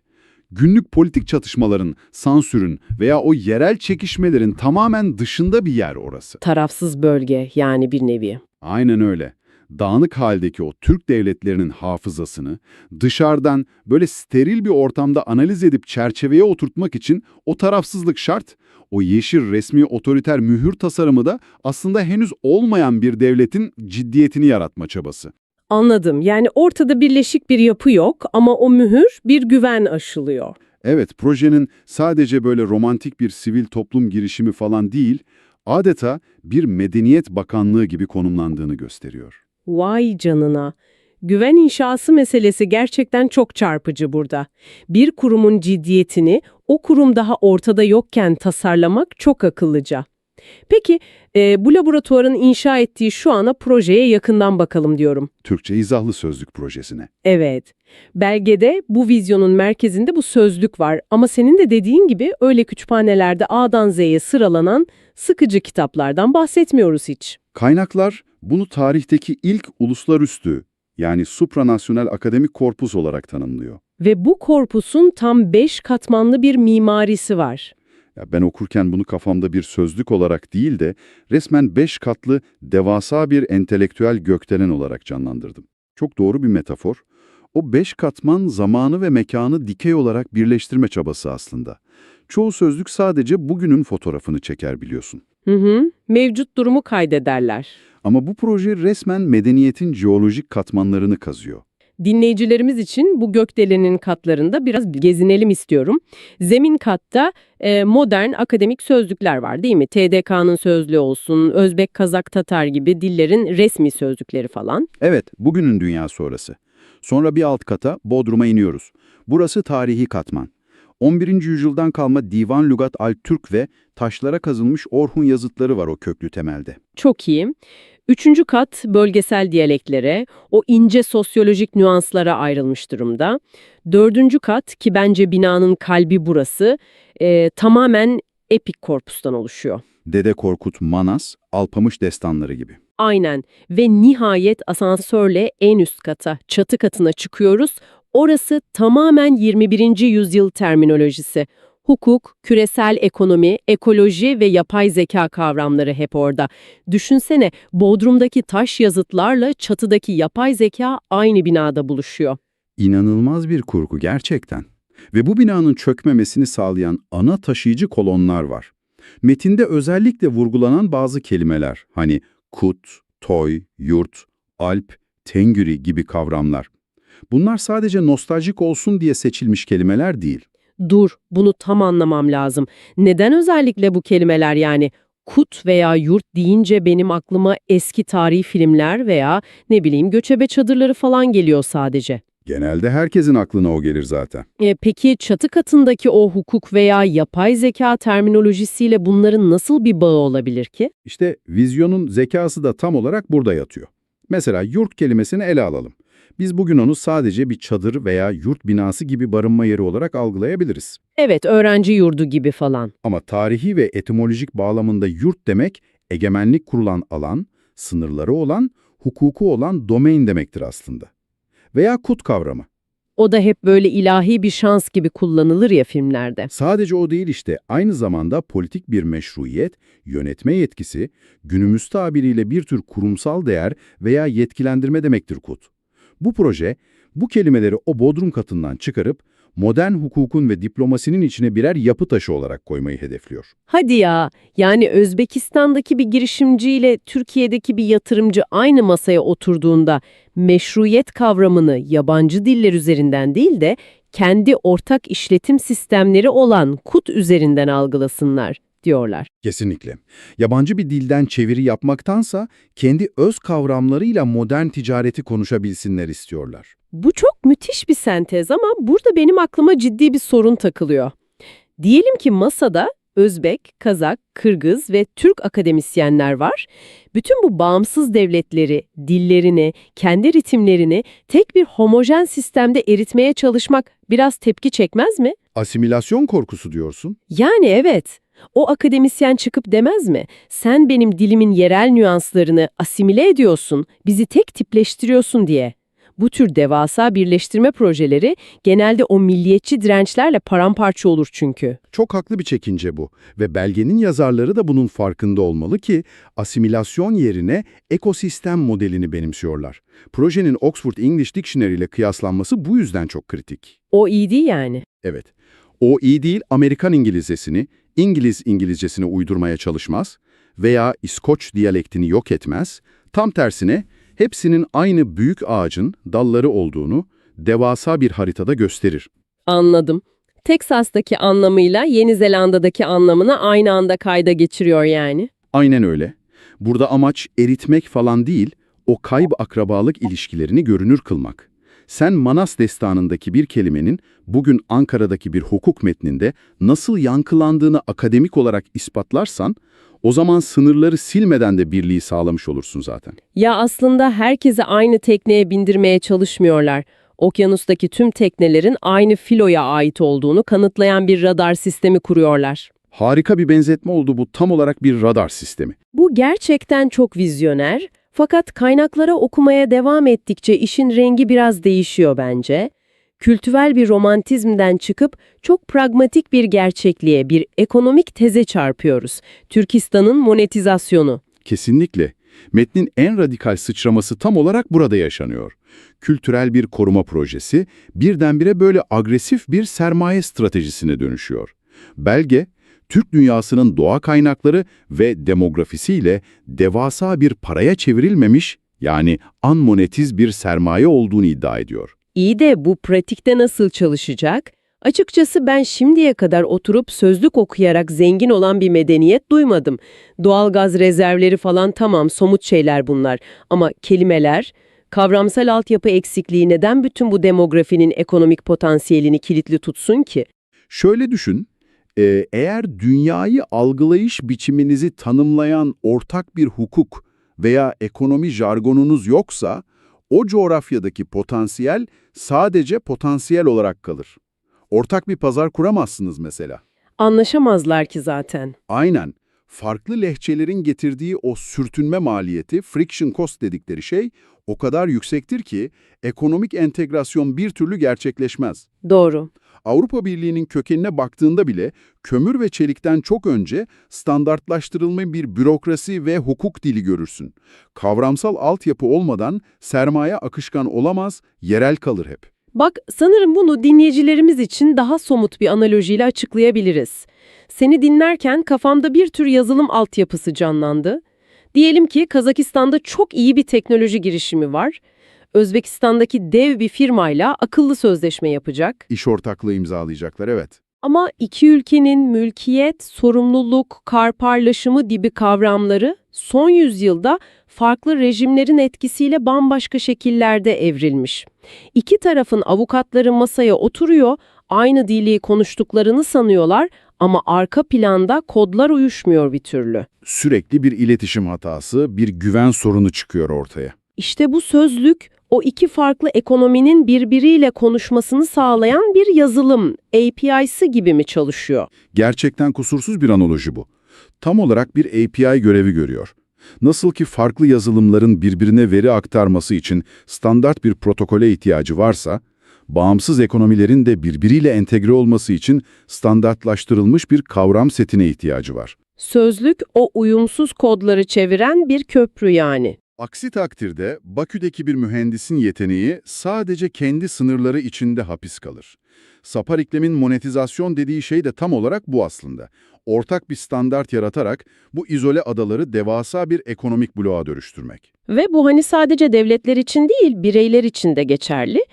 Günlük politik çatışmaların, sansürün veya o yerel çekişmelerin tamamen dışında bir yer orası. Tarafsız bölge yani bir nevi. Aynen öyle. Dağınık haldeki o Türk devletlerinin hafızasını dışarıdan böyle steril bir ortamda analiz edip çerçeveye oturtmak için o tarafsızlık şart. O yeşil resmi otoriter mühür tasarımı da aslında henüz olmayan bir devletin ciddiyetini yaratma çabası. Anladım. Yani ortada birleşik bir yapı yok ama o mühür bir güven aşılıyor. Evet, projenin sadece böyle romantik bir sivil toplum girişimi falan değil, adeta bir medeniyet bakanlığı gibi konumlandığını gösteriyor. Vay canına. Güven inşası meselesi gerçekten çok çarpıcı burada. Bir kurumun ciddiyetini o kurum daha ortada yokken tasarlamak çok akıllıca. Peki bu laboratuvarın inşa ettiği şu ana projeye yakından bakalım diyorum. Türkçe izahlı sözlük projesine. Evet, belgede bu vizyonun merkezinde bu sözlük var ama senin de dediğin gibi öyle kütüphanelerde A'dan Z'ye sıralanan sıkıcı kitaplardan bahsetmiyoruz hiç. Kaynaklar bunu tarihteki ilk uluslararası yani supranasyonel akademik korpus olarak tanımlıyor. Ve bu korpusun tam 5 katmanlı bir mimarisi var. Ya ben okurken bunu kafamda bir sözlük olarak değil de resmen 5 katlı devasa bir entelektüel gökdelen olarak canlandırdım. Çok doğru bir metafor. O 5 katman zamanı ve mekanı dikey olarak birleştirme çabası aslında. Çoğu sözlük sadece bugünün fotoğrafını çeker biliyorsun. Mevcut durumu kaydederler. Ama bu proje resmen medeniyetin jeolojik katmanlarını kazıyor. Dinleyicilerimiz için bu gökdelenin katlarında biraz gezinelim istiyorum. Zemin katta modern akademik sözlükler var değil mi? TDK'nın sözlüğü olsun, Özbek, Kazak, Tatar gibi dillerin resmi sözlükleri falan. Evet, bugünün dünyası orası. Sonra bir alt kata Bodrum'a iniyoruz. Burası tarihi katman. 11. yüzyıldan kalma Divan Lügat Al-Türk ve taşlara kazılmış Orhun yazıtları var o köklü temelde. Çok iyi. 3. kat bölgesel diyaleklere, o ince sosyolojik nüanslara ayrılmış durumda. 4. kat ki bence binanın kalbi burası, tamamen epik korpustan oluşuyor. Dede Korkut, Manas, Alpamış destanları gibi. Aynen ve nihayet asansörle en üst kata, çatı katına çıkıyoruz. Orası tamamen 21. yüzyıl terminolojisi. Hukuk, küresel ekonomi, ekoloji ve yapay zeka kavramları hep orada. Düşünsene, Bodrum'daki taş yazıtlarla çatıdaki yapay zeka aynı binada buluşuyor. İnanılmaz bir kurgu gerçekten. Ve bu binanın çökmemesini sağlayan ana taşıyıcı kolonlar var. Metinde özellikle vurgulanan bazı kelimeler, hani kut, toy, yurt, alp, tengüri gibi kavramlar. Bunlar sadece nostaljik olsun diye seçilmiş kelimeler değil. Dur, bunu tam anlamam lazım. Neden özellikle bu kelimeler yani? Kut veya yurt deyince benim aklıma eski tarihi filmler veya ne bileyim göçebe çadırları falan geliyor sadece. Genelde herkesin aklına o gelir zaten. Peki çatı katındaki o hukuk veya yapay zeka terminolojisiyle bunların nasıl bir bağı olabilir ki? İşte vizyonun zekası da tam olarak burada yatıyor. Mesela yurt kelimesini ele alalım. Biz bugün onu sadece bir çadır veya yurt binası gibi barınma yeri olarak algılayabiliriz. Evet, öğrenci yurdu gibi falan. Ama tarihi ve etimolojik bağlamında yurt demek, egemenlik kurulan alan, sınırları olan, hukuku olan domain demektir aslında. Veya kut kavramı. O da hep böyle ilahi bir şans gibi kullanılır ya filmlerde. Sadece o değil işte, aynı zamanda politik bir meşruiyet, yönetme yetkisi, günümüz tabiriyle bir tür kurumsal değer veya yetkilendirme demektir KUT. Bu proje, bu kelimeleri o bodrum katından çıkarıp, modern hukukun ve diplomasinin içine birer yapı taşı olarak koymayı hedefliyor. Hadi ya, yani Özbekistan'daki bir girişimciyle Türkiye'deki bir yatırımcı aynı masaya oturduğunda meşruiyet kavramını yabancı diller üzerinden değil de kendi ortak işletim sistemleri olan KUT üzerinden algılasınlar diyorlar. Kesinlikle. Yabancı bir dilden çeviri yapmaktansa kendi öz kavramlarıyla modern ticareti konuşabilsinler istiyorlar. Bu çok müthiş bir sentez ama burada benim aklıma ciddi bir sorun takılıyor. Diyelim ki masada Özbek, Kazak, Kırgız ve Türk akademisyenler var. Bütün bu bağımsız devletleri, dillerini, kendi ritimlerini tek bir homojen sistemde eritmeye çalışmak biraz tepki çekmez mi? Asimilasyon korkusu diyorsun. Yani evet. O akademisyen çıkıp demez mi? Sen benim dilimin yerel nüanslarını asimile ediyorsun, bizi tek tipleştiriyorsun diye. Bu tür devasa birleştirme projeleri genelde o milliyetçi dirençlerle paramparça olur çünkü. Çok haklı bir çekince bu ve belgenin yazarları da bunun farkında olmalı ki asimilasyon yerine ekosistem modelini benimsiyorlar. Projenin Oxford English Dictionary ile kıyaslanması bu yüzden çok kritik. O iyi değil yani. Evet, o iyi değil Amerikan İngilizcesini, İngiliz İngilizcesine uydurmaya çalışmaz veya İskoç diyalektini yok etmez, tam tersine hepsinin aynı büyük ağacın dalları olduğunu devasa bir haritada gösterir. Anladım. Teksas'taki anlamıyla Yeni Zelanda'daki anlamını aynı anda kayda geçiriyor yani. Aynen öyle. Burada amaç eritmek falan değil, o akrabalık ilişkilerini görünür kılmak. Sen Manas destanındaki bir kelimenin bugün Ankara'daki bir hukuk metninde nasıl yankılandığını akademik olarak ispatlarsan, o zaman sınırları silmeden de birliği sağlamış olursun zaten. Ya aslında herkese aynı tekneye bindirmeye çalışmıyorlar. Okyanustaki tüm teknelerin aynı filoya ait olduğunu kanıtlayan bir radar sistemi kuruyorlar. Harika bir benzetme oldu bu, tam olarak bir radar sistemi. Bu gerçekten çok vizyoner. Fakat kaynaklara okumaya devam ettikçe işin rengi biraz değişiyor bence. Kültürel bir romantizmden çıkıp çok pragmatik bir gerçekliğe, bir ekonomik teze çarpıyoruz. Türkistan'ın monetizasyonu. Kesinlikle. Metnin en radikal sıçraması tam olarak burada yaşanıyor. Kültürel bir koruma projesi birdenbire böyle agresif bir sermaye stratejisine dönüşüyor. Belge, Türk dünyasının doğa kaynakları ve demografisiyle devasa bir paraya çevrilmemiş, yani unmonetiz bir sermaye olduğunu iddia ediyor. İyi de bu pratikte nasıl çalışacak? Açıkçası ben şimdiye kadar oturup sözlük okuyarak zengin olan bir medeniyet duymadım. Doğalgaz rezervleri falan tamam, somut şeyler bunlar. Ama kelimeler, kavramsal altyapı eksikliği neden bütün bu demografinin ekonomik potansiyelini kilitli tutsun ki? Şöyle düşün, eğer dünyayı algılayış biçiminizi tanımlayan ortak bir hukuk veya ekonomi jargonunuz yoksa, o coğrafyadaki potansiyel sadece potansiyel olarak kalır. Ortak bir pazar kuramazsınız mesela. Anlaşamazlar ki zaten. Aynen. Farklı lehçelerin getirdiği o sürtünme maliyeti, friction cost dedikleri şey, o kadar yüksektir ki ekonomik entegrasyon bir türlü gerçekleşmez. Doğru. Avrupa Birliği'nin kökenine baktığında bile kömür ve çelikten çok önce standartlaştırılmış bir bürokrasi ve hukuk dili görürsün. Kavramsal altyapı olmadan sermaye akışkan olamaz, yerel kalır hep. Bak, sanırım bunu dinleyicilerimiz için daha somut bir analojiyle açıklayabiliriz. Seni dinlerken kafamda bir tür yazılım altyapısı canlandı. Diyelim ki Kazakistan'da çok iyi bir teknoloji girişimi var. Özbekistan'daki dev bir firmayla akıllı sözleşme yapacak. İş ortaklığı imzalayacaklar, evet. Ama iki ülkenin mülkiyet, sorumluluk, kar paylaşımı gibi kavramları son yüzyılda farklı rejimlerin etkisiyle bambaşka şekillerde evrilmiş. İki tarafın avukatları masaya oturuyor, aynı dili konuştuklarını sanıyorlar ama arka planda kodlar uyuşmuyor bir türlü. Sürekli bir iletişim hatası, bir güven sorunu çıkıyor ortaya. İşte bu sözlük, o iki farklı ekonominin birbiriyle konuşmasını sağlayan bir yazılım, API'sı gibi mi çalışıyor? Gerçekten kusursuz bir analoji bu. Tam olarak bir API görevi görüyor. Nasıl ki farklı yazılımların birbirine veri aktarması için standart bir protokole ihtiyacı varsa, Bağımsız ekonomilerin de birbiriyle entegre olması için standartlaştırılmış bir kavram setine ihtiyacı var. Sözlük o uyumsuz kodları çeviren bir köprü yani. Aksi takdirde Bakü'deki bir mühendisin yeteneği sadece kendi sınırları içinde hapis kalır. Sapariklem'in monetizasyon dediği şey de tam olarak bu aslında. Ortak bir standart yaratarak bu izole adaları devasa bir ekonomik bloğa dönüştürmek. Ve bu hani sadece devletler için değil, bireyler için de geçerli.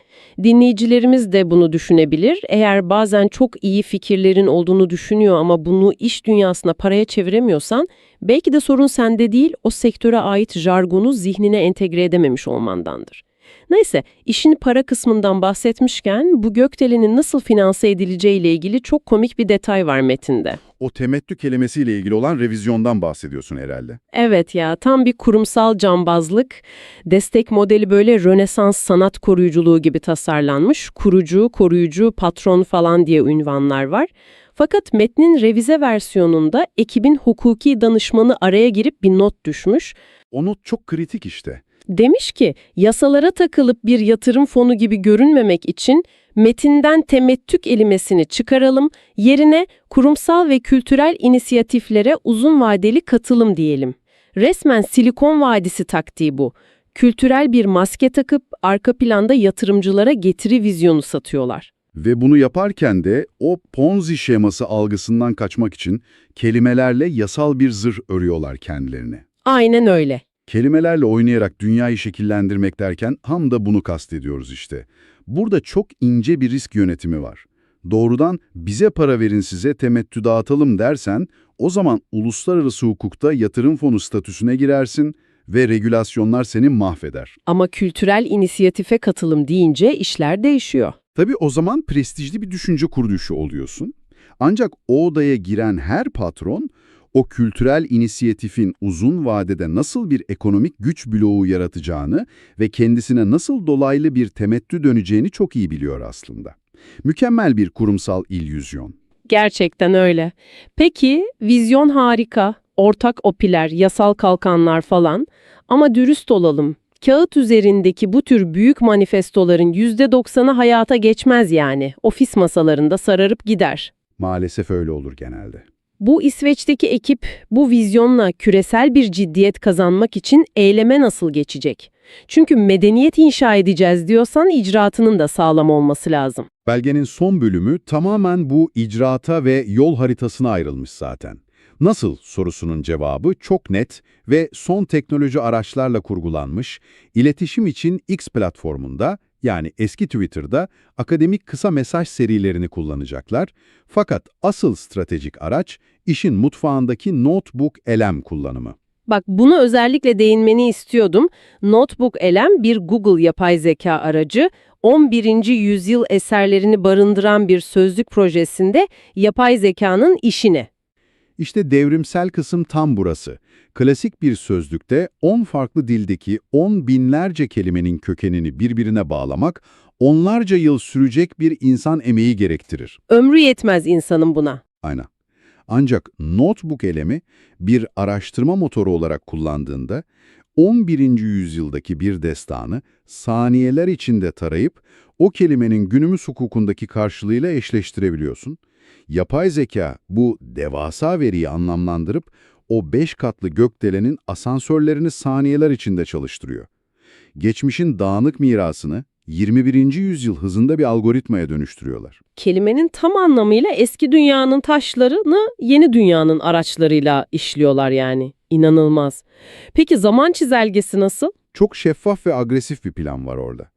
Dinleyicilerimiz de bunu düşünebilir. Eğer bazen çok iyi fikirlerin olduğunu düşünüyor ama bunu iş dünyasına paraya çeviremiyorsan, belki de sorun sende değil, o sektöre ait jargonu zihnine entegre edememiş olmandandır. Neyse, işin para kısmından bahsetmişken bu gökdelenin nasıl finanse edileceğiyle ilgili çok komik bir detay var metinde. O temettü kelimesiyle ilgili olan revizyondan bahsediyorsun herhalde. Evet ya, tam bir kurumsal cambazlık. Destek modeli böyle Rönesans sanat koruyuculuğu gibi tasarlanmış. Kurucu, koruyucu, patron falan diye ünvanlar var. Fakat metnin revize versiyonunda ekibin hukuki danışmanı araya girip bir not düşmüş. O not çok kritik işte. Demiş ki, yasalara takılıp bir yatırım fonu gibi görünmemek için metinden temettü kelimesini çıkaralım, yerine kurumsal ve kültürel inisiyatiflere uzun vadeli katılım diyelim. Resmen Silikon Vadisi taktiği bu. Kültürel bir maske takıp arka planda yatırımcılara getiri vizyonu satıyorlar. Ve bunu yaparken de o Ponzi şeması algısından kaçmak için kelimelerle yasal bir zırh örüyorlar kendilerine. Aynen öyle. Kelimelerle oynayarak dünyayı şekillendirmek derken ham da bunu kastediyoruz işte. Burada çok ince bir risk yönetimi var. Doğrudan bize para verin size temettü dağıtalım dersen o zaman uluslararası hukukta yatırım fonu statüsüne girersin ve regülasyonlar seni mahveder. Ama kültürel inisiyatife katılım deyince işler değişiyor. Tabii o zaman prestijli bir düşünce kuruluşu oluyorsun. Ancak o odaya giren her patron o kültürel inisiyatifin uzun vadede nasıl bir ekonomik güç bloğu yaratacağını ve kendisine nasıl dolaylı bir temettü döneceğini çok iyi biliyor aslında. Mükemmel bir kurumsal illüzyon. Gerçekten öyle. Peki, vizyon harika, ortak OPİ'ler, yasal kalkanlar falan ama dürüst olalım. Kağıt üzerindeki bu tür büyük manifestoların %90'ı hayata geçmez yani. Ofis masalarında sararıp gider. Maalesef öyle olur genelde. Bu İsveç'teki ekip bu vizyonla küresel bir ciddiyet kazanmak için eyleme nasıl geçecek? Çünkü medeniyet inşa edeceğiz diyorsan icraatının da sağlam olması lazım. Belgenin son bölümü tamamen bu icraata ve yol haritasına ayrılmış zaten. Nasıl sorusunun cevabı çok net ve son teknoloji araçlarla kurgulanmış, iletişim için X platformunda yani eski Twitter'da akademik kısa mesaj serilerini kullanacaklar. Fakat asıl stratejik araç işin mutfağındaki Notebook-LM kullanımı. Bak bunu özellikle değinmeni istiyordum. Notebook-LM bir Google yapay zeka aracı. 11. yüzyıl eserlerini barındıran bir sözlük projesinde yapay zekanın işine. İşte devrimsel kısım tam burası. Klasik bir sözlükte 10 farklı dildeki 10 binlerce kelimenin kökenini birbirine bağlamak, onlarca yıl sürecek bir insan emeği gerektirir. Ömrü yetmez insanın buna. Aynen. Ancak Notebook-LM'i bir araştırma motoru olarak kullandığında 11. yüzyıldaki bir destanı saniyeler içinde tarayıp o kelimenin günümüz hukukundaki karşılığıyla eşleştirebiliyorsun. Yapay zeka bu devasa veriyi anlamlandırıp o 5 katlı gökdelenin asansörlerini saniyeler içinde çalıştırıyor. Geçmişin dağınık mirasını 21. yüzyıl hızında bir algoritmaya dönüştürüyorlar. Kelimenin tam anlamıyla eski dünyanın taşlarını yeni dünyanın araçlarıyla işliyorlar yani. İnanılmaz. Peki zaman çizelgesi nasıl? Çok şeffaf ve agresif bir plan var orada.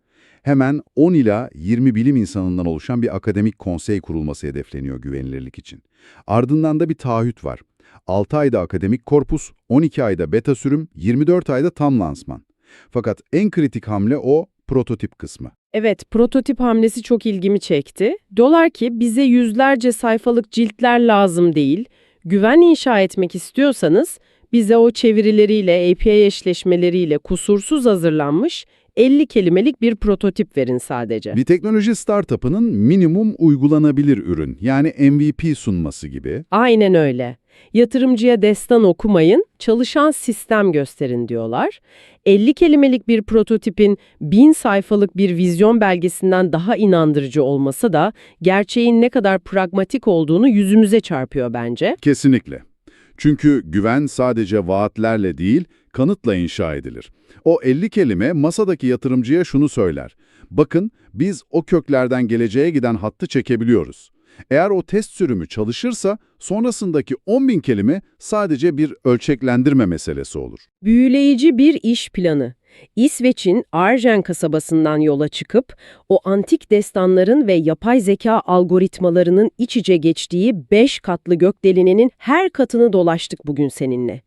Hemen 10 ila 20 bilim insanından oluşan bir akademik konsey kurulması hedefleniyor güvenilirlik için. Ardından da bir taahhüt var. 6 ayda akademik korpus, 12 ayda beta sürüm, 24 ayda tam lansman. Fakat en kritik hamle o prototip kısmı. Evet, prototip hamlesi çok ilgimi çekti. Diyorlar ki bize yüzlerce sayfalık ciltler lazım değil. Güven inşa etmek istiyorsanız bize o çevirileriyle, API eşleşmeleriyle kusursuz hazırlanmış 50 kelimelik bir prototip verin sadece. Bir teknoloji startup'ının minimum uygulanabilir ürün, yani MVP sunması gibi. Aynen öyle. Yatırımcıya destan okumayın, çalışan sistem gösterin diyorlar. 50 kelimelik bir prototipin 1000 sayfalık bir vizyon belgesinden daha inandırıcı olmasa da gerçeğin ne kadar pragmatik olduğunu yüzümüze çarpıyor bence. Kesinlikle. Çünkü güven sadece vaatlerle değil, kanıtla inşa edilir. O 50 kelime masadaki yatırımcıya şunu söyler: bakın, biz o köklerden geleceğe giden hattı çekebiliyoruz. Eğer o test sürümü çalışırsa sonrasındaki 10.000 kelime sadece bir ölçeklendirme meselesi olur. Büyüleyici bir iş planı. İsveç'in Arjen kasabasından yola çıkıp o antik destanların ve yapay zeka algoritmalarının iç içe geçtiği 5 katlı gökdelenenin her katını dolaştık bugün seninle.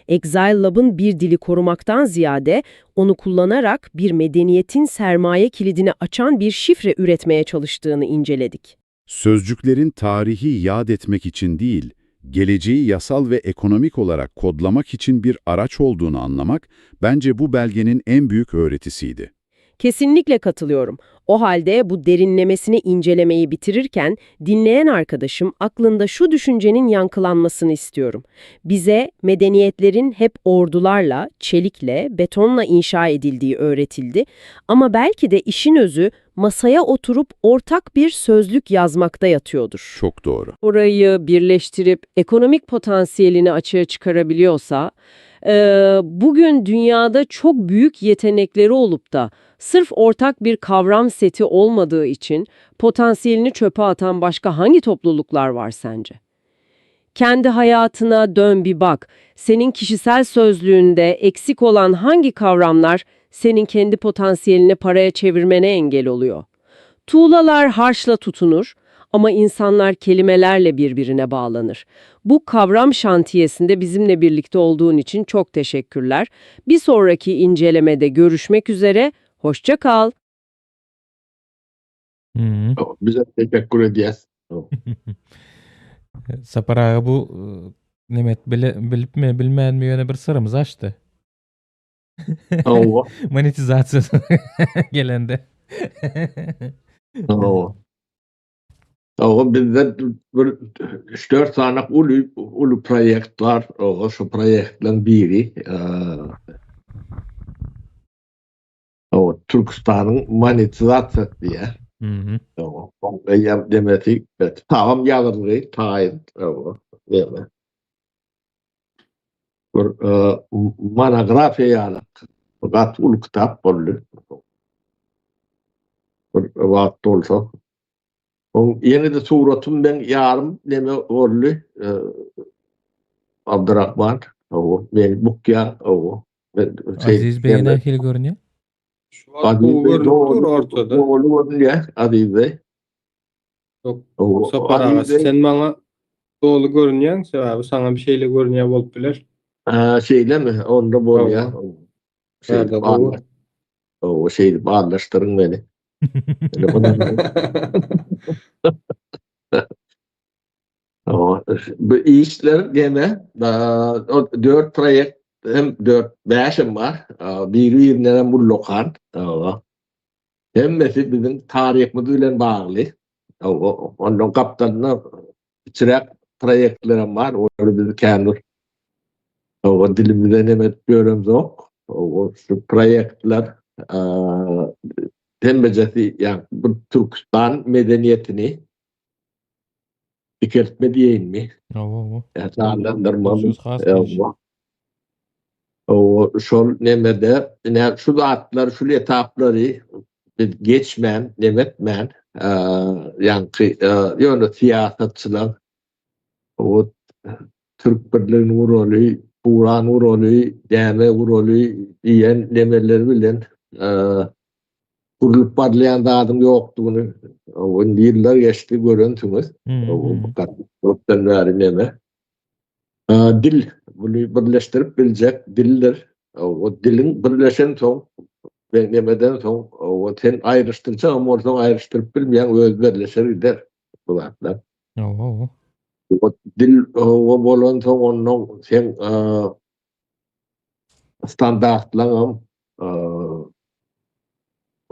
Exile Lab'ın bir dili korumaktan ziyade onu kullanarak bir medeniyetin sermaye kilidini açan bir şifre üretmeye çalıştığını inceledik. Sözcüklerin tarihi yad etmek için değil, geleceği yasal ve ekonomik olarak kodlamak için bir araç olduğunu anlamak, bence bu belgenin en büyük öğretisiydi. Kesinlikle katılıyorum. O halde bu derinlemesine incelemeyi bitirirken dinleyen arkadaşım aklında şu düşüncenin yankılanmasını istiyorum. Bize medeniyetlerin hep ordularla, çelikle, betonla inşa edildiği öğretildi ama belki de işin özü masaya oturup ortak bir sözlük yazmakta yatıyordur. Çok doğru. Orayı birleştirip ekonomik potansiyelini açığa çıkarabiliyorsa, bugün dünyada çok büyük yetenekleri olup da sırf ortak bir kavram seti olmadığı için potansiyelini çöpe atan başka hangi topluluklar var sence? Kendi hayatına dön bir bak. Senin kişisel sözlüğünde eksik olan hangi kavramlar senin kendi potansiyelini paraya çevirmene engel oluyor? Tuğlalar harçla tutunur ama insanlar kelimelerle birbirine bağlanır. Bu kavram şantiyesinde bizimle birlikte olduğun için çok teşekkürler. Bir sonraki incelemede görüşmek üzere. Hoşça kal. Hı. Bize teşekkür ederiz. Saparağı bu nemet bilip mi bilmeyen mi yöne bir sırrımız açtı. Oo. Monetizasyonu gelende. Oo. Bizde bir 3-4 tane ulu proyekt var. Şu proyektlerin biri Türkistan'ın monetizasyonu diye. Hı hı. Demetik tamam yazılır, tayin. Değil mi? Bir monografiya yazdık. Fakat ulu kitap oldu. Bir vakti olsa. Yeni de suratım ben yarım neme oldu. Abdurrahman. Ben Bukya. Aziz Bey'in ahil görünüyor. Şu an bu görünüktür ortada. Doğru ya Aziz Bey. Yok. O Sapar Aziz ağası Bey sen bana doğulu görünüyorsun. Sebebi sana bir şeyle görünüyor bolup biler. şeyle mi? Onda bu ya. Nerede bu? O şeyi bağlaştırın beni. Bu işler gene o 4 proyekt hem 4-5'im var. Birbirinden bu lokal. Hemmesi bizim tarihimiz ile bağlı. Onun kaptanına çırak proyektlerim var. Onu biz kendi dilimizden hemen görüyoruz yok. Şu proyektler tembecesi yani bu Türkistan medeniyetini dikertme diyeyim mi? Oo. Sağlandırma. Söz has geliş. Şu nemede şu atlar, şu etapları geçmen, demetmen yani yönü siyasetçiler o Türk Birliği'nin rolü, Buğra'nın rolü, Deme rolü diyen demeleri bilen kurulup parlayan da adım yoktuğunu o yıllar geçti görüntümüz. O bakın beri neme. Dil bunu birleştirip bilecek dildir. O dilin birleşen son nemeden son o sen ayrıştırınca ama oradan ayrıştırıp bilmeyen öz birleşir gider. Bu zatlar. Oo. O dil o bolon son onun sen standartlanım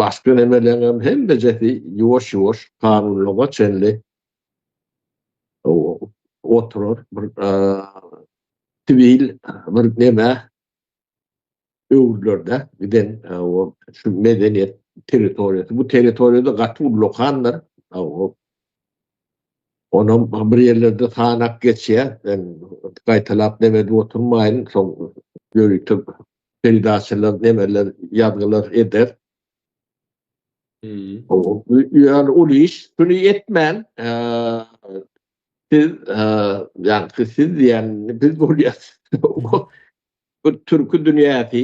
başka nemelerim hem de jeti yuvaş kanunluğa çenli oturur bir sivil bir neme öwürlerde giden o şu medeniyet teritoriyası bu teritoriyada gatı lokanlar o onun bir yerlerde sağanak geçiyor. Ben kaytalap demedi oturmayın. Son görüntü peridaşlar demeler yazgılar eder. Yani o iş şunu etmen siz yani siz yani biz burayız. Bu Türk'ü dünyası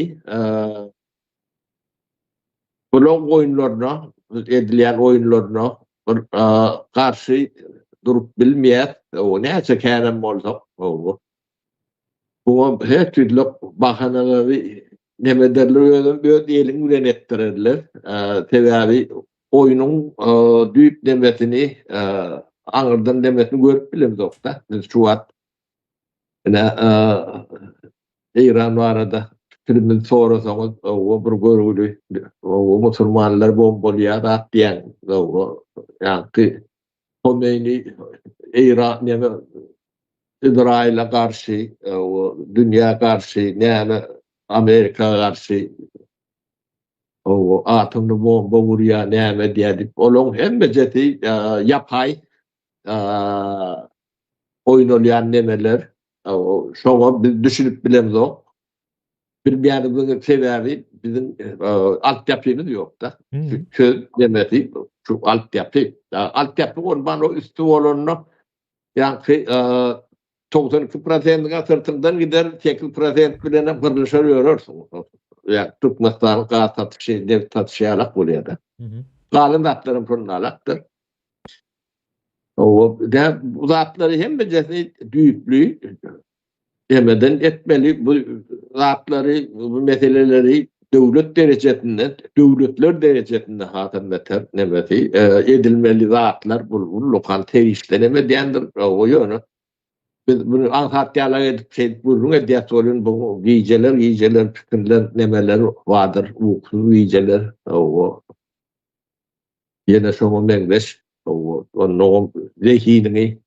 blok oyunlarına edilen oyunlarına karşı durup bilmeyen o ne çekenem olsa o bu her türlü bahanaları ne derler böyle elin gülen ettirirler. Tevavi oyunun düyüp demesini anırdan demesini görüp biliriz da. Biz şu an İran var arada filmin sonrasında o bir görüldü. O Müslümanlar bombalıyor da diyen o yani Khomeini İran yani İsrail'e karşı, o dünya karşı, yani Amerika karşı o atomlu bomba vuruyor ne diye onun hem beceti yapay oyun olayan nemeler o şova biz düşünüp bilemiz o. Bir yani bunun sebebi bizim altyapımız yok da. Şu demesi şu altyapı ondan o üstü olanı yani 92%'ına sırtından gider 8% bilene pırlaşıyorsun. Yani Türkmenistan'ın gaz satışı, devlet satışı alak buraya da. Kalın zatların fırını alaktır. Bu zatları hem becesi düyüplüğü demeden etmeli. Bu zatları, bu meseleleri devlet derecesinde, devletler derecesinde hatamleter nemesi edilmeli zatlar bu lokal terişleneme diyendir. O yönü. Biz bunu anhatyalar edip burun ediyat olun bu giyceler fikirler nemeler vardır uksuz giyceler o yine şomun mengleş o onun zehinini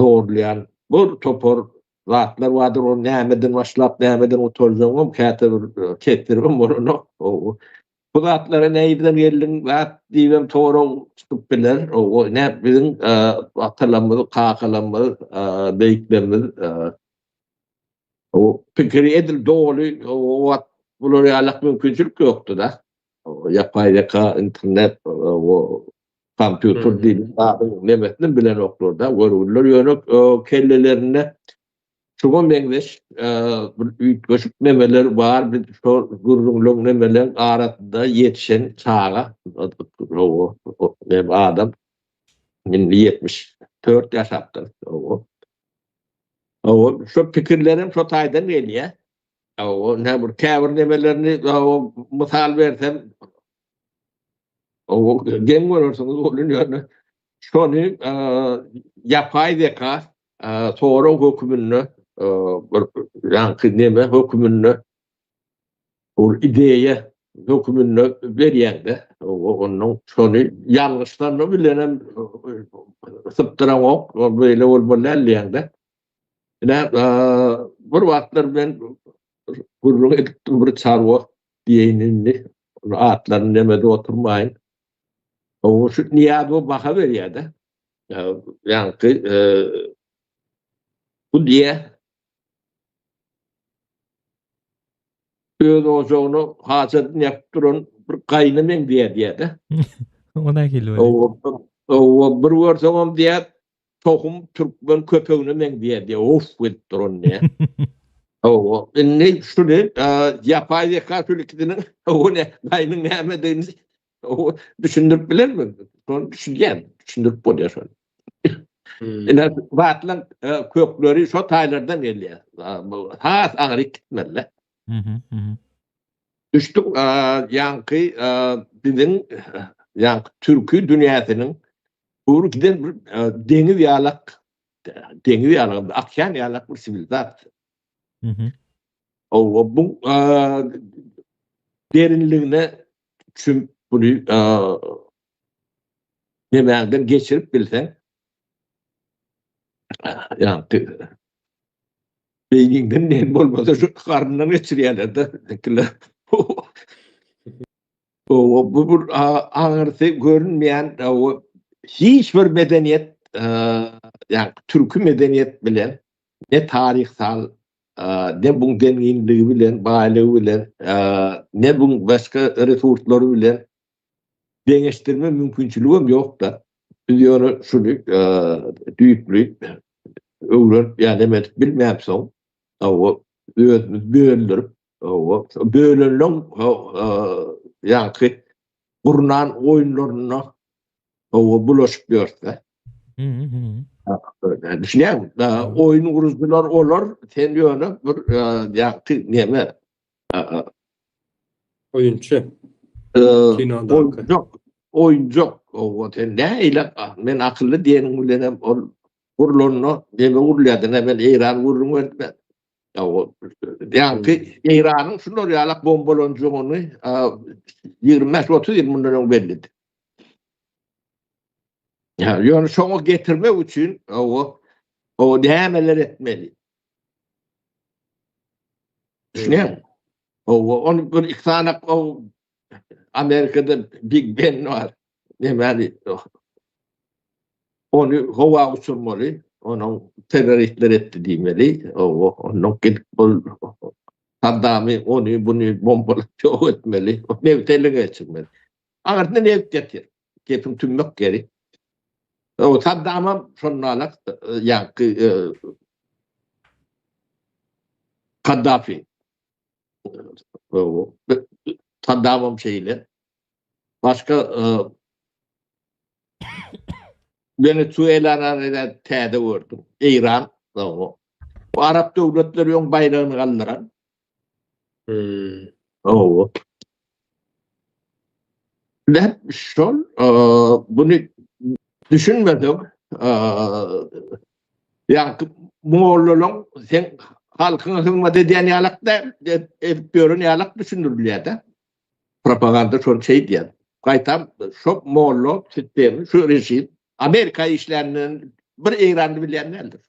doğrulayan bu topor zatlar vardır o nemeden başlap nemeden oturduğum kettirim onu o bu zatlara neyden gelin zat diyem toru tutup bilir o ne bizim atalarımız kakalarımız beyiklerimiz o fikri edil doğru o bunları alak mümkünçülük yoktu da o yapay zeka internet o kompüter değil nemesini bilen oklarda görürler yönük kellelerine Şuman Bengleş göçük nemeler var bir gururluk nemeler arasında yetişen çağa o adam 74 yaşaptır o şu fikirlerim şu taydan geliyor o ne bu kavr nemelerini o misal versem o gen görürsünüz oluyor şunu yapay zeka sonra hükmünü yani neme hükmünü o ideye hükmünü veriyen de onun şunu yanlışlarını bilenem sıptıran o böyle olmalı de ne bir vaktlar ben gururun ettim bir çarva diyenini atların nemede oturmayın o şu niyad o baka veriyor da yani bu diye öz oğuzunu hasadın yaptırın bir kaynının diye de. O ne geliyor? O bir varsam diye tohum Türkmen köpeğini men diye of vitron diye. O ne şu ne yapay zeka türlükünün o ne kaynın ne demediğini o düşündürüp bilir mi? Son düşündürüp bu diye şu. Yani vatlan kökleri şu taylardan geliyor. Ha ağrık gitmeli. Düştük yankı bizim yani Türk'ü dünyasının uğru giden bir deniz yalak akşam yalak bir sivilizasyon. O bu derinliğine çüm bunu demenden geçirip bilsen yani beyninden ne olmasa şu karnından geçiriyorlar da. Bu ağırtı görünmeyen o hiçbir medeniyet yani Türk'ü medeniyet bilen ne tarihsal ne bunun denginliği bilen, bağlığı bilen ne bunun başka resursları bilen dengeştirme mümkünçülüğüm yok da biz onu şunu büyüklük öğren yani demek bilmem son o bölünür o bölünün yani kurulan oyunlarına o bulaşıp görse Hı hı hı. düşünüyorum oyun kurucular olur sen diyorsun bir yani neme Oyuncu. Kinoda. oyuncak o ne ile men akıllı diyenin bilenem kurulunu deme urladı ne ben İran vururum etmez. Ya o yani İran'ın şunlar yalak bombaloncuğunu 25-30 yıl bundan bellidir. Yani şunu getirme için o denemeler etmeli. Düşünüyor musun? Onu bir iki tane Amerika'da Big Ben var. Yani onu hava uçurmalı. Onun teröristler etti demeli. Onun gidip Saddam'ı onu bunu bombalatıyor etmeli. O nevteyle geçirmeli. Ardından nev getir. Gepim tüm yok geri. O Saddam'a sonralar yani Kaddafi. Saddam'ın şeyle. Başka Venezuela'na täze vurdum. İran. O Arap devletleri yon bayrağını kaldıran. O. Ben şol bunu düşünmedim. Yani Moğolluğun sen halkın hizmet diyen yalak da yapıyorsun yalak düşünürlüyor da. Propaganda şol şey diyen. Kaytam şu Moğollu sistemi, şu rejim Amerika işlerinin bir İranlı bilenlerdir.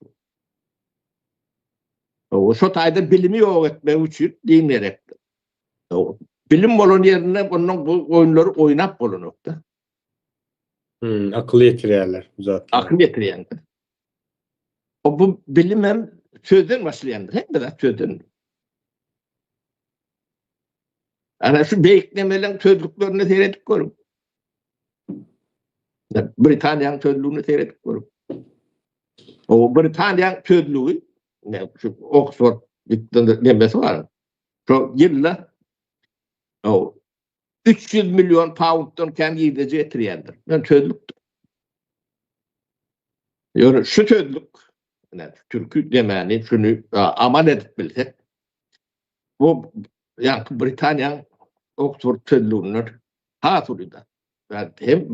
O şu tayda bilimi yok etmek için dinleyerektir. Bilim bolun yerine bunun bu oyunları oynap bulunukta. Akıllı yetiriyorlar zaten. Akıl getiriyendir. O bu bilim hem sözden başlayandır. Hem de sözden. Yani şu beklemelerin sözlüklerini seyredip görün. Britanya'nın sözlüğünü seyredip görün. O Britanya'nın sözlüğü şu Oxford demesi var. Şu yılla o 300 milyon pound'dan kendi gideceği getiriyendir. Ben sözlüktür. Yani şu sözlük Türk'ü demeni şunu aman edip bilsek bu yani Britanya Oxford sözlüğünün hatırında yani hem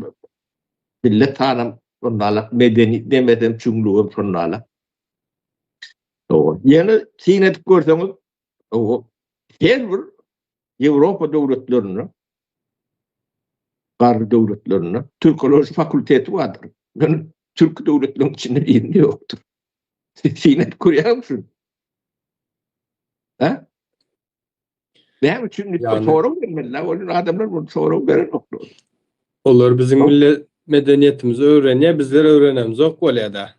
millet tanım onlarla medeni demeden çünlüğüm sonlarla yeni sinet görseniz o her bir Avrupa devletlerinin Garı devletlerinin Türkoloji fakülteti vardır. Yani Türk devletlerinin içinde yerinde yoktur. Sinet kuruyor musun? Ha? Benim için Yani- soru vermeliler. Onun adamlar bunu soru verir. Olur bizim millet medeniyetimizi öğreniyor, bizler öğrenemiz. Ok öyle da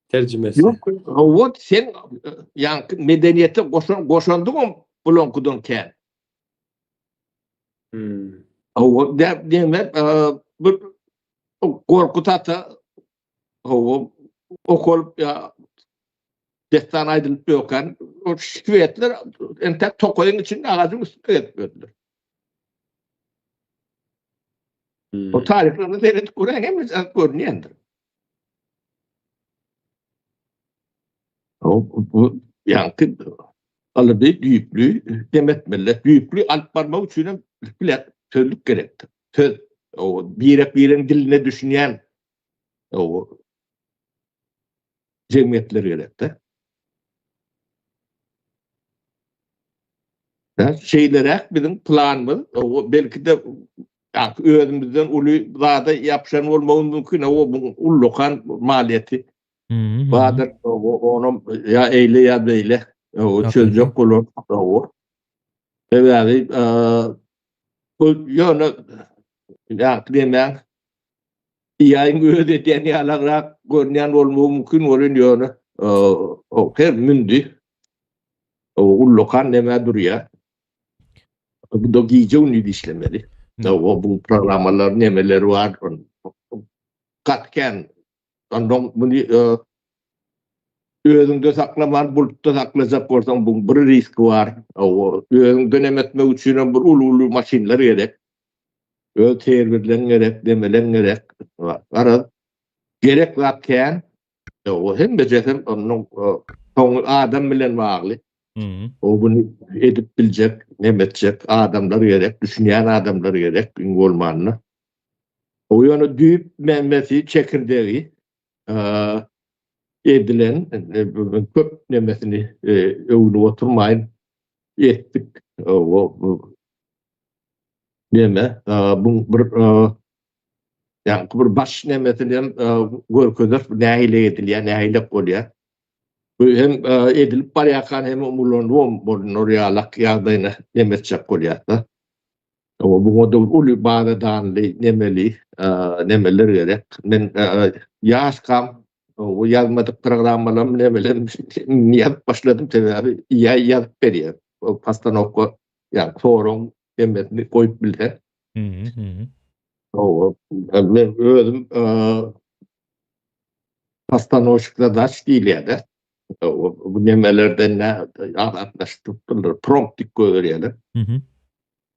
tercümesi. Yok. O sen yani medeniyete koşandın mı bulon ken? O demek bir korkutata o okul ya destan aydınlık yokken o şikayetler entek tokoyun içinde ağacın üstüne etmiyorlar. O tarihlerini seyredip kuran hem görünüyordur. Bu yankı alıbı büyüklüğü demet millet büyüklüğü alt parmağı için bile sözlük gerektir. Söz o birin diline düşünen o cemiyetler gerektir. Şeylere bizim planımız o belki de özümizden uly zada yapşan bolmagy mümkin. O bu ullukan maliyeti. Bahadır onu ya eyle ya beyle o Hakiki. çözecek olur o. Evet bu yönü ya demen yayın ödeten yalanrak görünen olmağı mümkün olan yönü o her mündü o ullokan neme duruyor. Bu da giyce onu işlemeli. O bu programalar nemeleri var. Katken ondan bunu özüňde saklaman, bulutda saklajak bolsaň bu bir riski var. O özüňden emetmek üçin bir ulu maşinler gerek. Öz serverler gerek, demeler gerek. Ara gerek zatken o hem bejetem onun soň adam bilen bagly. O bunu edip biljek, nemetjek adamlar gerek, düşünýän adamlar gerek bolmanyny. O ýöne düýüp memesi çekirdegi edilen köp nemesini öwünü oturmayın ettik. O neme bu bir yani bir baş nemesini görkezler nähile edilýär, nähile bolýar. Bu hem edilip barýakan hem umulanyp bolýar ýalak ýagdaýyna nemetjek bolýar. O bu moda uly badadanly nemeli nemeler gerek. Men ýaşkam o yazmadık programlarım ne bileyim niyet başladım tabii yazıp veriyor. O pastanoko yani forum emretini koyup bildi. O ben özüm pastanoşukla daş değil ya da bu nemelerden ne anlaştıkları promptik koyuyorlar.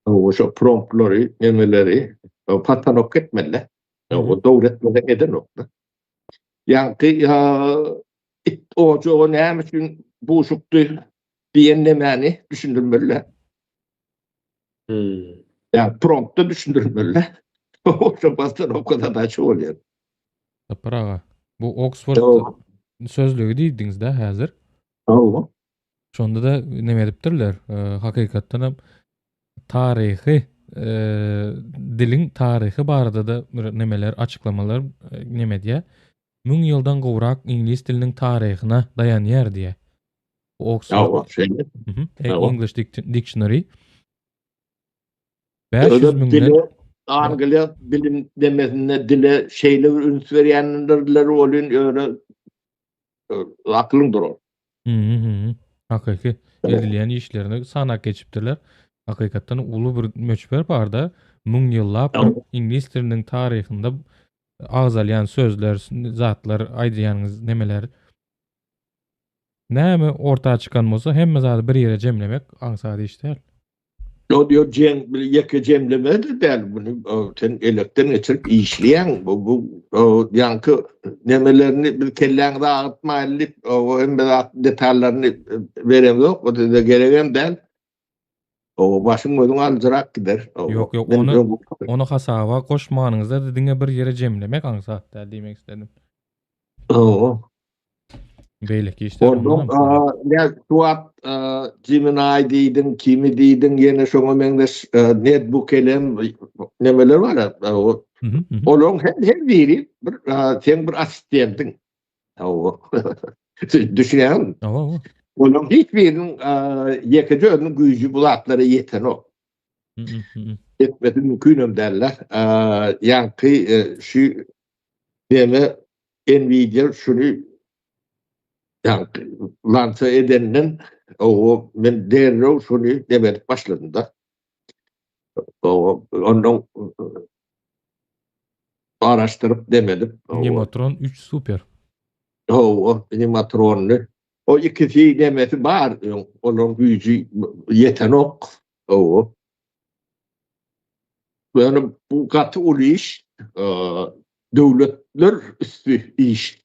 O şu promptları nemeleri pastanok etmeli. O doğru etmeden eden nokta. Yani o näme üçin buşukdy diýen nemeni düşündirmeli. Yani promptda düşündirmeli. O şopastan o kadar da çok oluyor. Taparaga. Bu Oxford sözlüğü diýdiňiz de häzir. O. Şonda da neme edipdirler? Hakykatdan hem tarihi dilin tarihi barada da nemeler açıklamalar neme diýe. 1000 ýyldan gowrak ingliz diliniň taryhyna dayanýar diýe. Oxford English Dictionary 500 000 Anglya bilim demesine dile şeyle üns berýänler bolýan ýöne aklym durur. Hakyky edilýän işlerini sanak geçipdirler. Hakykatdan uly bir möçber barda 1000 ýyllap ingliz diliniň taryhynda agzalýan sözler, zatlar, aýdýanyňyz nemeler näme ortağa çykan bolsa hemme zady bir ýere jemlemek aňsady iş däl. O diyor yeke cemlemedi der bunu sen elekten geçirip işleyen bu yankı nemelerini bir kelleğine dağıtmayıp o hem detaylarını verem yok o da gereken del o başın gözün alcırak gider. Yok onu hasaba koşmanızda dediğine bir yere cemlemek aňsady däl diýmek istedim. Beýleki işler ondan ne tuat Gemini diýdin, kimi diýdin, ýene şoňa meňdeş netbook elem nemeler var. Olaň her biri bir sen bir assistentin. Düşünýän. Olaň hiç biriniň ýekeje özüniň güýji bulatlara ýeten ok. Etmedi mümkün derler. Ýanky şu deme Nvidia şunu yani lanse edenin o men derro şunu demek başladım da o ondan araştırıp demedim. Nematron 3 super. O Nematron'u o ikisi demesi var onun gücü yeten ok o yani bu katı ulu iş devletler üstü iş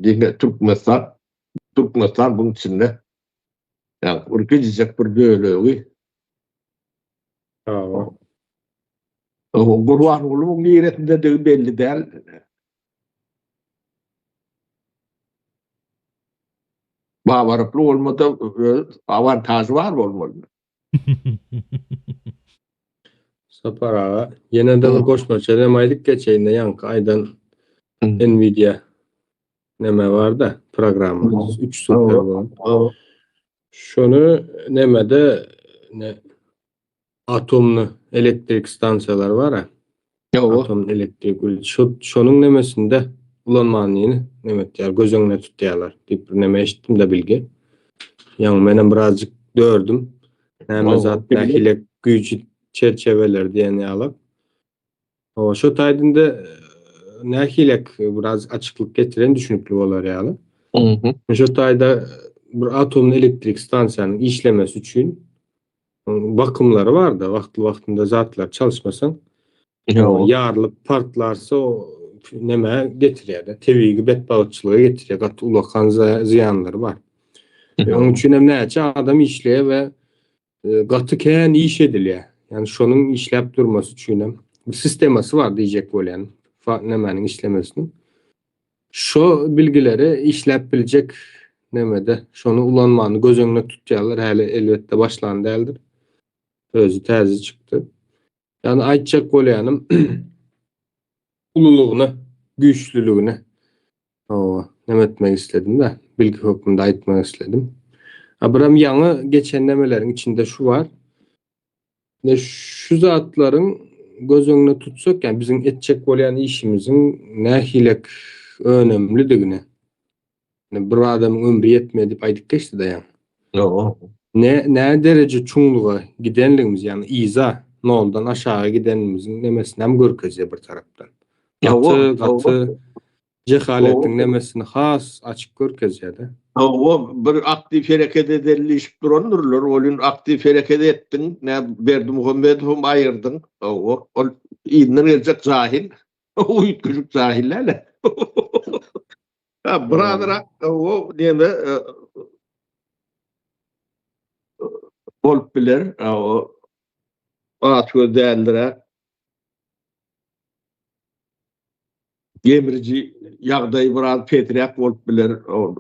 diye Türkmenistan bunun içinde yani ürkecek bir döwlegi o Gurban uluň niýetinde de belli däl. Bawaraply bolmada avantaj var bolmaly. Sapar ağa. Yine de bir koşmaça demaydık geçeyinde yankı aydan Nvidia neme var da programı. 3 super bu. Şunu nemede ne atomlu elektrik stansiyalar var ya. Atom elektrik şonun nemesinde ulanmanlığını nemet ya göz önüne tutuyorlar. Dip neme eşittim de bilgi. Yani menen birazcık gördüm. Neme zat dahile gücü çerçeveler diye ne alıp. O şu taydında nahilek biraz açıklık getiren düşünüklü olar yani. Şu tayda bir atom elektrik stansiyanın işlemesi için bakımları var da vaktinde zatlar çalışmasan yarılıp partlarsa o neme getiriyor da teviği bet balıkçılığı getiriyor. Kat ulakan ziyanları var. Onun için ne yapacak? Adam işleye ve katı keyen iş ediliyor. Yani şunun işlep durması için bir sisteması var diyecek böyle yani. Nemenin işlemesinin. Şu bilgileri işlep bilecek nemede şunu ulanmanı göz önüne tutuyorlar. Hele elbette başlandı eldir. Özü terzi çıktı. Yani aytacak böyle yani ululuğunu, güçlülüğünü nem etmek istedim de bilgi hükmünde aytmak istedim. Abram yanı geçen nemelerin içinde şu var. Ne şu zatların göz önüne tutsak yani bizim etçek olan işimizin ne hilek önemli düğüne. Bir adamın ömrü yetmedi aydık geçti de yani. Ne derece çoğunluğa gidenliğimiz yani noldan aşağı gidenimizin nemesini hem görkez bir taraftan. Katı cehaletin nemesini has açık görkez ya da. O bir aktif hareket edilmiş dururlar. Olun aktif hareket ettin. Ne Berdi Muhammed'im ayırdın. O iğne verecek zahil. O küçük zahillerle. Brother o diyeme Volpiler o atıyor değerlere gemirci yağdayı biraz petrek Volpiler o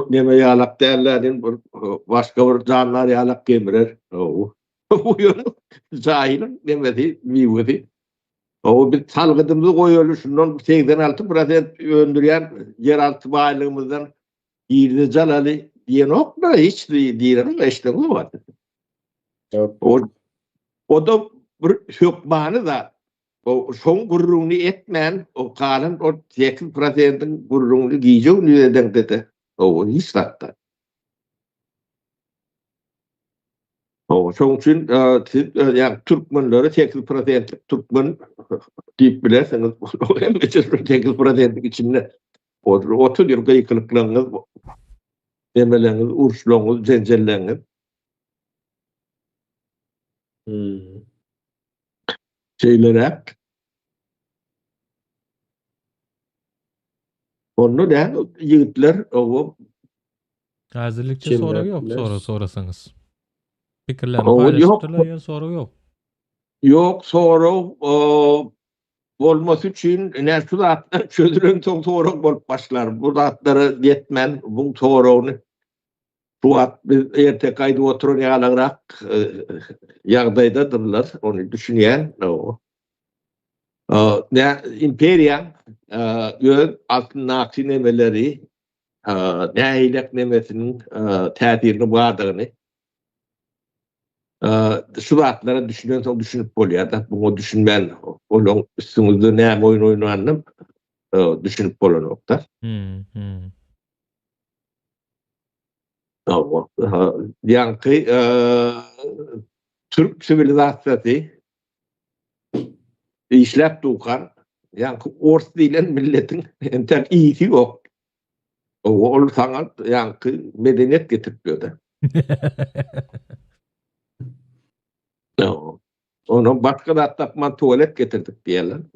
neme yalak değerlerin başka bir canlar yalak gemirer o bu yönü zahilin demedi miydi o bir salgıdımızı koyuyorlar şundan 86% öndüren yeraltı baylığımızdan İrde Calali diye nokta hiç diyelim işte bu var. O da bir hükmanı da o son gururunu etmeyen o kalan o 8%'ın gururunu giyeceği neden dedi. O hiç hatta. O son için yani Türkmenleri 8% Türkmen deyip bilerseniz o hem 8%'ın içinde otur yıl kayıklıklarınız demeleriniz, urşluğunuz, zencelleriniz. Şeylere onu da yiğitler o Hazırlıkça Kimler soru yok. bilir? Sorasanız. Fikirlerini yok. paylaştırlar yani soru yok. Yok soru olması için ne şu zatlar çözülen soru olup başlar. Bu zatları yetmen bu sorunu şu at biz erte kaydı oturun yalarak yağdaydadırlar onu düşünen o. Ne imperial yön altına aksinemeleri ne hilek nemesinin təsirini vardığını şu zatlara düşünen sonra düşünüp oluyor da bunu düşünmen onun üstümüzde ne oyun oynanım düşünüp olan nokta. Yankı Türk sivilizasyonu işlep tuğan yankı Ors dilen milletin enten iyisi yok. O sanat yankı medeniyet getiriyor da. Onu başka da tapman tuvalet getirdik diyelim.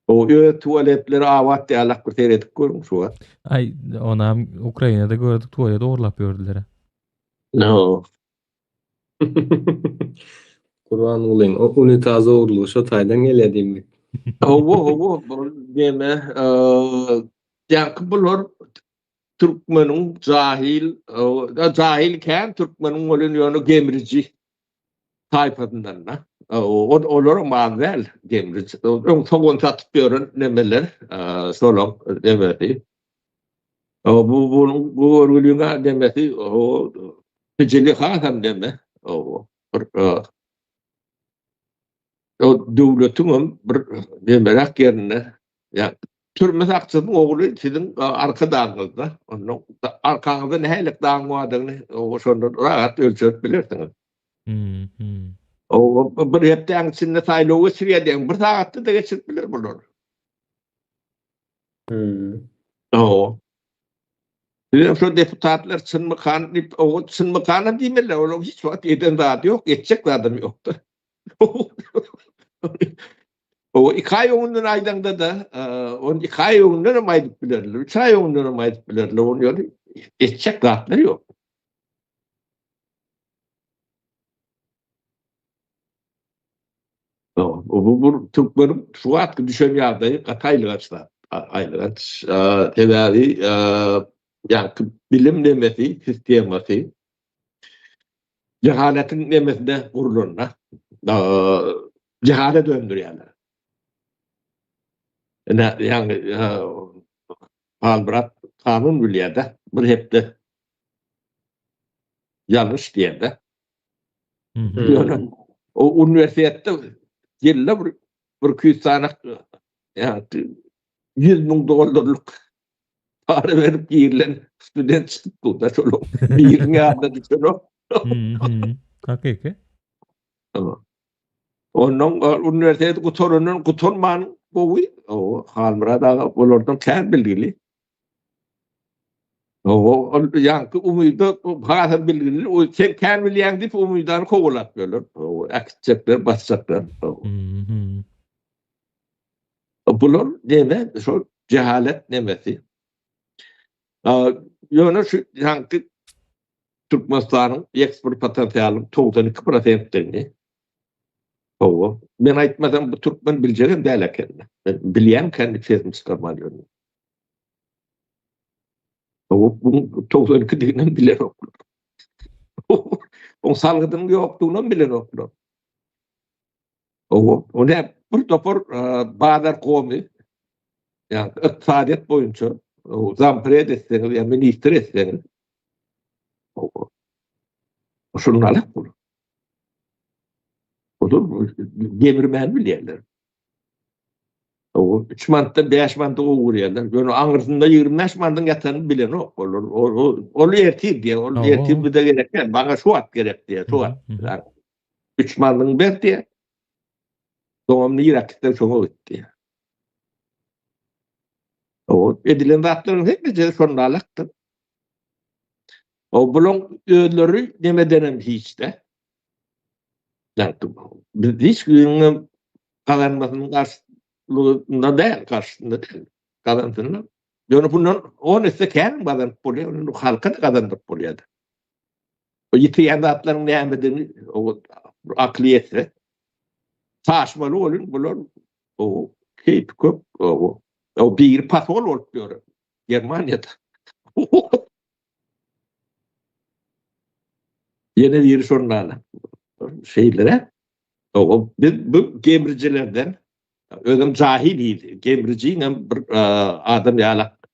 O tuvaletleri avat diye alak bir seyredip görmüş o. Ay ona Ukrayna'da gördük tuvalete uğurlap gördüler. No. Kurban olayım. O unitaza uğurluğu şu taydan gelediğim. O deme yankı bulur Türkmen'in cahil ken Türkmen'in olun yönü gemirici tayfasından da. Oların mazel gemirici. Soğun satıp görün nemeler. Solon demesi. Bu örgülüğüne demesi. Ticili hakan deme. O devletin bir demerak yerine ya türme saksının oğlu sizin arkadağınızda. Onun arkanızda nehelik dağın vadığını o sonra rahat ölçüp bilirsiniz. O bir hepten içinde sayılığı sürüyeden bir saatte de geçirip bilir bunlar. O. Bizim şu deputatlar Çınmıkan'a demirler. Onun hiç vakit eden zaten yok. Geçecek zaten yoktu. O 2 ay onundan aydanda da on 2 ay onundan maydık bilirler. 3 ay onundan maydık bilirler. Onun yolu geçecek zaten yok. Bu Türklerin şu atkı düşen yağdayı kataylı açlar. Aylıgaç. Tedavi yani bilim demesi, sistemasi cehaletin demesinde kurulurlar. Cehale döndürüyorlar. Yani Albert kanun biliyede bir hep de yanlış diyede. Yani o üniversitede yılda bir 200 tane yani $100,000 para verip girilen student çıktı da şöyle bir yerde düşüyor. Hakiki. Onun üniversitede kutorman bu o halmırada bulurdum kâr bilgili. O yankı umudu hazır bilgili o kâr bilyen dip umuddan kovulat böyle. O akçaklar basacaklar. Bunlar deme şu cehalet nemesi. Yani şu yankı Türkmenistan'ın eksport potansiyeli 92%'ni. Ben aytmasam bu Türkmen bileceğim değil kendine. Ben bileyim kendi sesimi çıkarmalıyım. Bu 92 dilinden bilen okulur. O salgının yokluğundan bilen okulur. O ne? Bir topar Bağdar Komi yani iktisadiyet boyunca zampret etseniz ya minister etseniz şunlarla olur. Olur. Gemirmen bilirler. O 3 mantta 5 mantta uğrayanlar. Yani Anırsında 25 mantın yatanı bilen o. Onu ertiyip diye. Onu ertiyip bir de gerek değil. Bana şu at gerek diye. Şu at. 3 mantın ver diye. Doğumlu Irak'tan sonra gitti. O edilen zatların hepsi sonralıktır. O bulun ölüleri demeden hiç de. Yani hiç günün kazanmasının karşılığında değil, karşısında değil. Kazansınlar. Yani bunun onu ise kendi kazanıp oluyor, onu halka da kazanıp oluyordu. O yitiyen zatların neyemediğini o akliyetse saçmalı olun, bunun o keyif köp, o bir patol olup diyor Germanya'da. Yine bir sorunlarla şeylere o bu Cambridge'lerden ödüm cahiliydi. Cambridge'nin bir adam yalak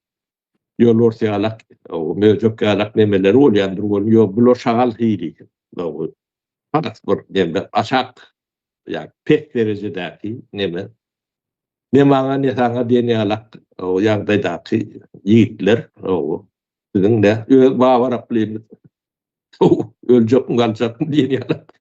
yol orta yalak o mevcut yalak nemeleri olayandır oluyor. Bu şagal hili. O fakat bir demde aşak yani pek derecedeki neme ne sana diye yalak o yandaki yiğitler o sizin de bağır aplayımız ölecek mi kalacak mı diye yalak.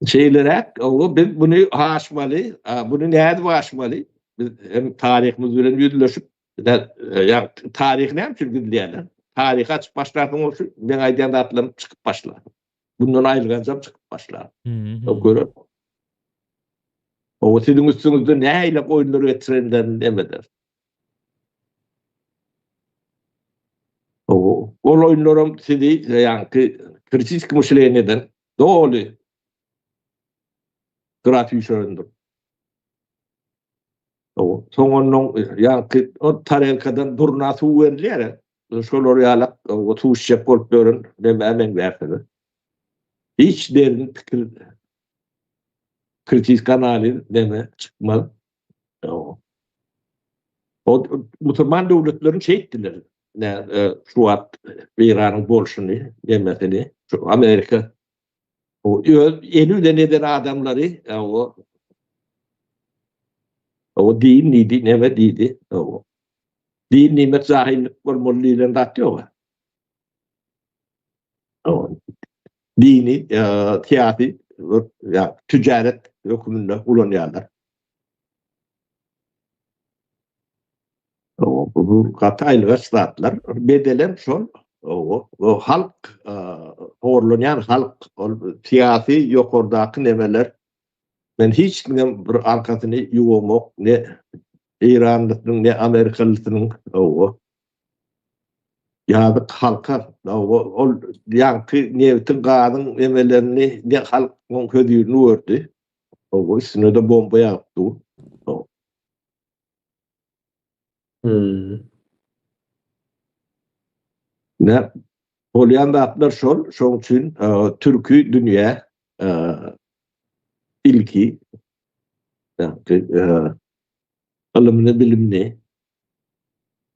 Şeylere biz bunu aşmalı, bunu nerede aşmalı? Biz hem tarihimiz bilen yüzleşip yani tarih ne çünkü diyorlar. Tarih açıp başlardım olsun. Ben aydan da atlanıp çıkıp başlar. Bundan ayrılacağım çıkıp başlar. O göre. O sizin üstünüzde neyle oyunları getirenlerini demeder. O oyunlarım sizi yani kritik müşkile neden doğru grafişöndür. O sonunun yani o tarihkadan durna su verirler. şol ýalap o tuşjak bolup görün demämen bärsini. Hiç derin pikir kritik kanaly deme çıkmaz. O Müslüman devletlerin şey ettiler. Şu an İran'ın bolşunu demesini. Şu Amerika o elüde neden adamları o din neydi neme deydi o din nimet zahirlik bolmalylygyny datýar. O dini siyasi ya ticaret hükümünde ulanýarlar. Bu Kataylı statlar bedelem şol o halk horlanyan halk siyasi yokordaky nemeler men hiç kim bir arkasyny ýuwamok ne İranlysynyň ne Amerikalysynyň o ýadyk halka ol ýanky newtin gadyň nemelerini ne halkyň ködüýüni ördü. O üstüne de bomba ýapdy. Ne bolýan zatlar şol, şoň üçin türkü dünýä ilki ilmini, bilimini,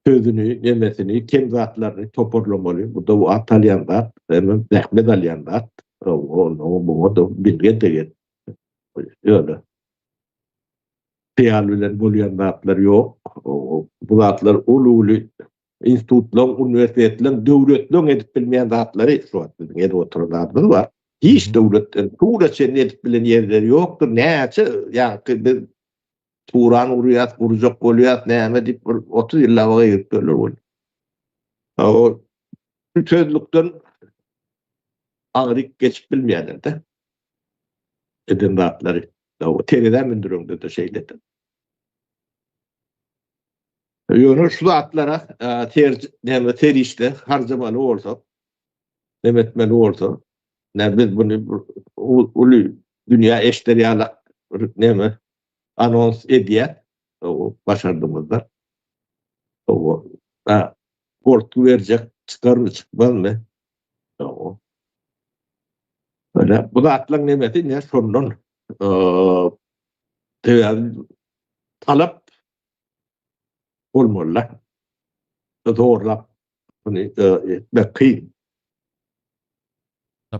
sözünü, nemesini, kem zatlaryny toparlamaly. Bu da o atalýan zat, hem zähmet alýan zat. O da bilge degen. Öyle. Hayal bilen bolýan zatlar ýok. Bu zatlar ululy institutlar, üniversitetler, döwletler edip bilmeýän zatlary şu an bizden edip oturanlar var. Hiç döwletden tuğraçen edip bilen ýerleri ýokdur. Näçe ýa Turan uruyat, kuracak bolýat, näme dip 30 ýylla waga ýetdiler bol. O sözlükden agryk geçip bilmeýärler de. Eden zatlary. O tereden mindiröňde de şeýledi. Ýöne şu zatlara terişde harjamaly bolsa, demetmeli bolsa, biz bunu uly dünýä eşderýala näme anons edýär. O başardymyzlar. O portu berjek çıkarmy çıkmazmy? O. Öyle bu zatlar nemeti ne sondan talap olmalılar. Zorlap bunu etmek kıyın.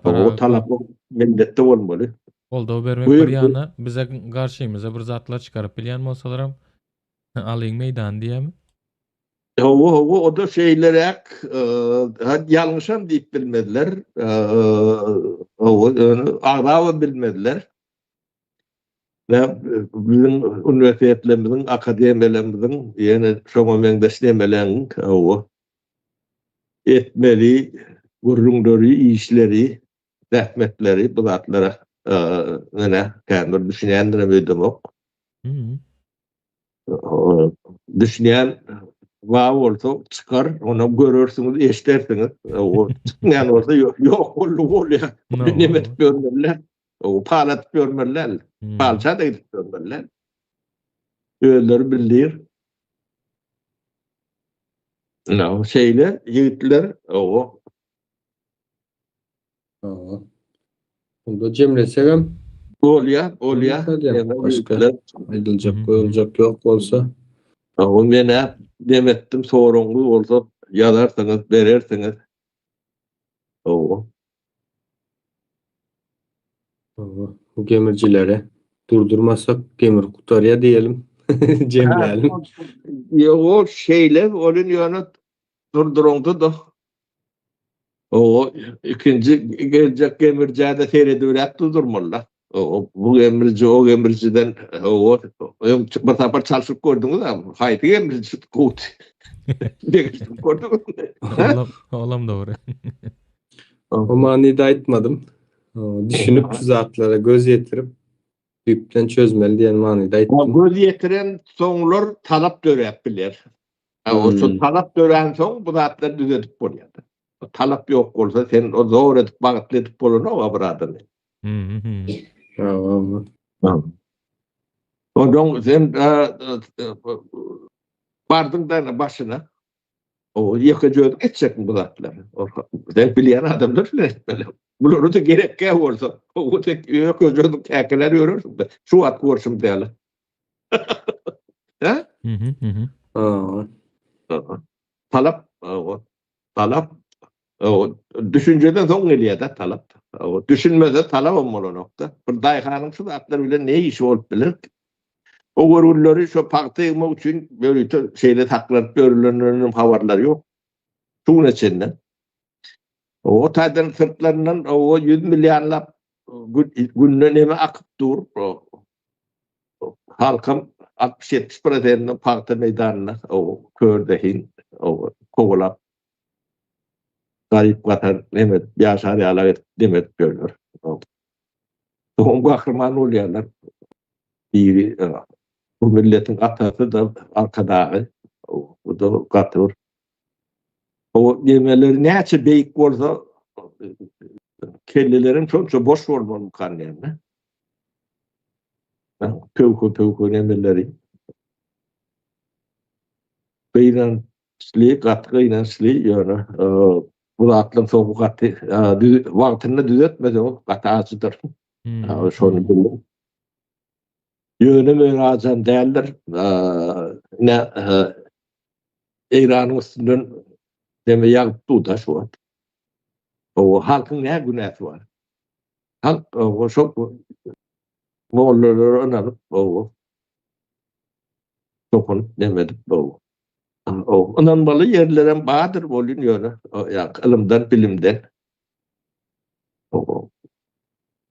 O talap millette olmalı. Olda bermek Buyur, bir ýana bize garşymyza bir zatlar çıkaryp bilýän bolsalaram alyň meýdan diýemi? O da şeylerek yanlışan deyip bilmediler. Ağrava bilmediler. Ve bizim üniversitelerimizin, akademilerimizin yani şoma mendeşlemelerin etmeli, gurrunları, işleri, zahmetleri bu zatlara kendileri düşünenlere ödemok. Düşünen var olsa çıkar, ona görürsünüz, eşitersiniz. O çıkmayan olsa yok oluyor. Nimet görmeliler. O palat görmeliler. Palça da gidip görmeliler. Öyleleri bilir. Şeyler, yiğitler o. Bunda cemlesem Olya. Başka ayrılacak, koyulacak yok olsa. O bana demettim sorumlu olsa yazarsanız, verersiniz. O. Bu gemircilere durdurmazsak gemir kutarya diyelim. Cemleyelim. O şeyle onun yönü durduruldu da o ikinci gelecek gemirciye seyredüret durdurmalılar. Bu gemirci o gemirciden o bir sefer çalışıp gördünüz ama haydi gemirci kut. Olam doğru. O manida etmedim. Düşünüp zatlara göz yetirip büyükten çözmeli diyen manida ettim. Göz yetiren soňlar talap döräpdiler. O talap dören soň bu zatlar düzelip bolýar. Talap ýok bolsa sen o zor edip bagytly edip bolan o bir adam. Ondan sen bardyň da başyna O yakıcı geçecek mi bu zatlar? Ben bilen adamlar böyle. Bunları da gerekke olsa. O tek yakıcı kekeler yorursun da. Şu at korsum derler. Ha? Hı hı hı hı. Talap, talap, düşünceden son geliyor da talap. Düşünmede talap olmalı nokta. Bir dayıkanın şu atlar bile ne iş olup bilir. O görürleri şu parti etmek için böyle şeyle taklanıp görülenlerinin havarları yok. Şunun içinden. O taydan sırtlarından o 100 milyarlap günlüğüne neme akıp dur. Halkım 60-70% parti meydanına o kördehin o kovalap garip vatan demet yaşarı alavet demet görülür. Doğum kahraman oluyorlar. Biri bu milletin atası da arkadağı o da katır. O yemeleri neçe beyik olsa kellelerin çok boş olmalı kanlarına. Pövkü yemeleri. Beynensli, katkıyla yani bu aklın soğuk katı vaktinde düzeltmedi o katı ağzıdır. Şunu bildim. Yönü müracan değerler ne İran'ın üstünden deme yaptı da şu an. O halkın ne günahı var? Halk o çok Moğolları önerip o sokun demedik o. O önemli yerlerin bağdır bulunuyor. Ya ilimden, bilimden.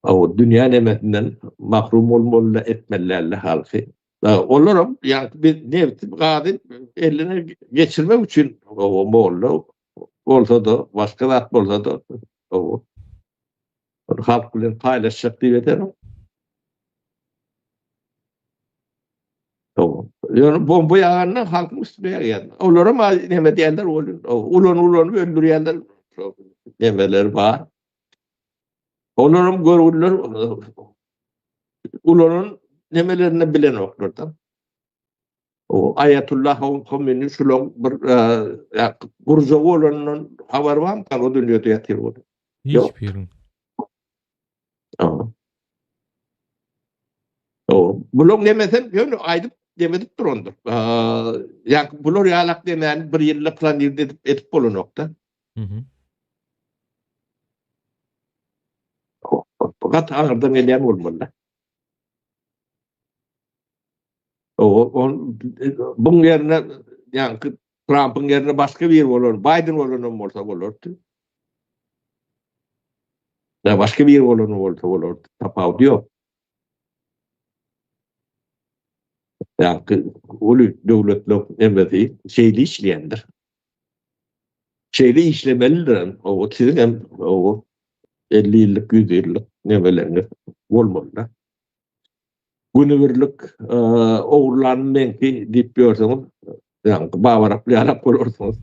O dünya nimetinden mahrum olmalı etmelerle halkı. Olurum yani bir nevti kadın eline geçirmek için o Moğol'la olsa da başka da olsa da o halk bilen paylaşacak diye ederim. Yani bomba yağanlar halkın üstüne geldi. Olurum neme diyenler olur. Ulan öldürüyenler demeler var. Olurum görürler ulanın nemelerini bilen oklardan. O Ayetullah Khomeini şulon bir burjuva olanın haber var mı? O dünyada yatıyor. Yok. Hiçbirin. Bulon demesen yani aydıp demedik durandır. Yani bulor yalak demeyen bir yılla plan edip bolu nokta. Hı hı. Fakat ağırdan elem olmalı. Bunun yerine yani Trump'ın yerine başka bir olur. Biden olanı olsa olurdu. Ya başka bir olanı olsa olurdu. Tapav diyor. Yani ölü devletli emreti şeyli işleyendir. Şeyli işlemelidir. O sizin hem o 50 yıllık, 100 yıllık nemelerini olmalı. Günübirlik oğurlanın menki deyip görürseniz yani bağırıp yarak olursunuz.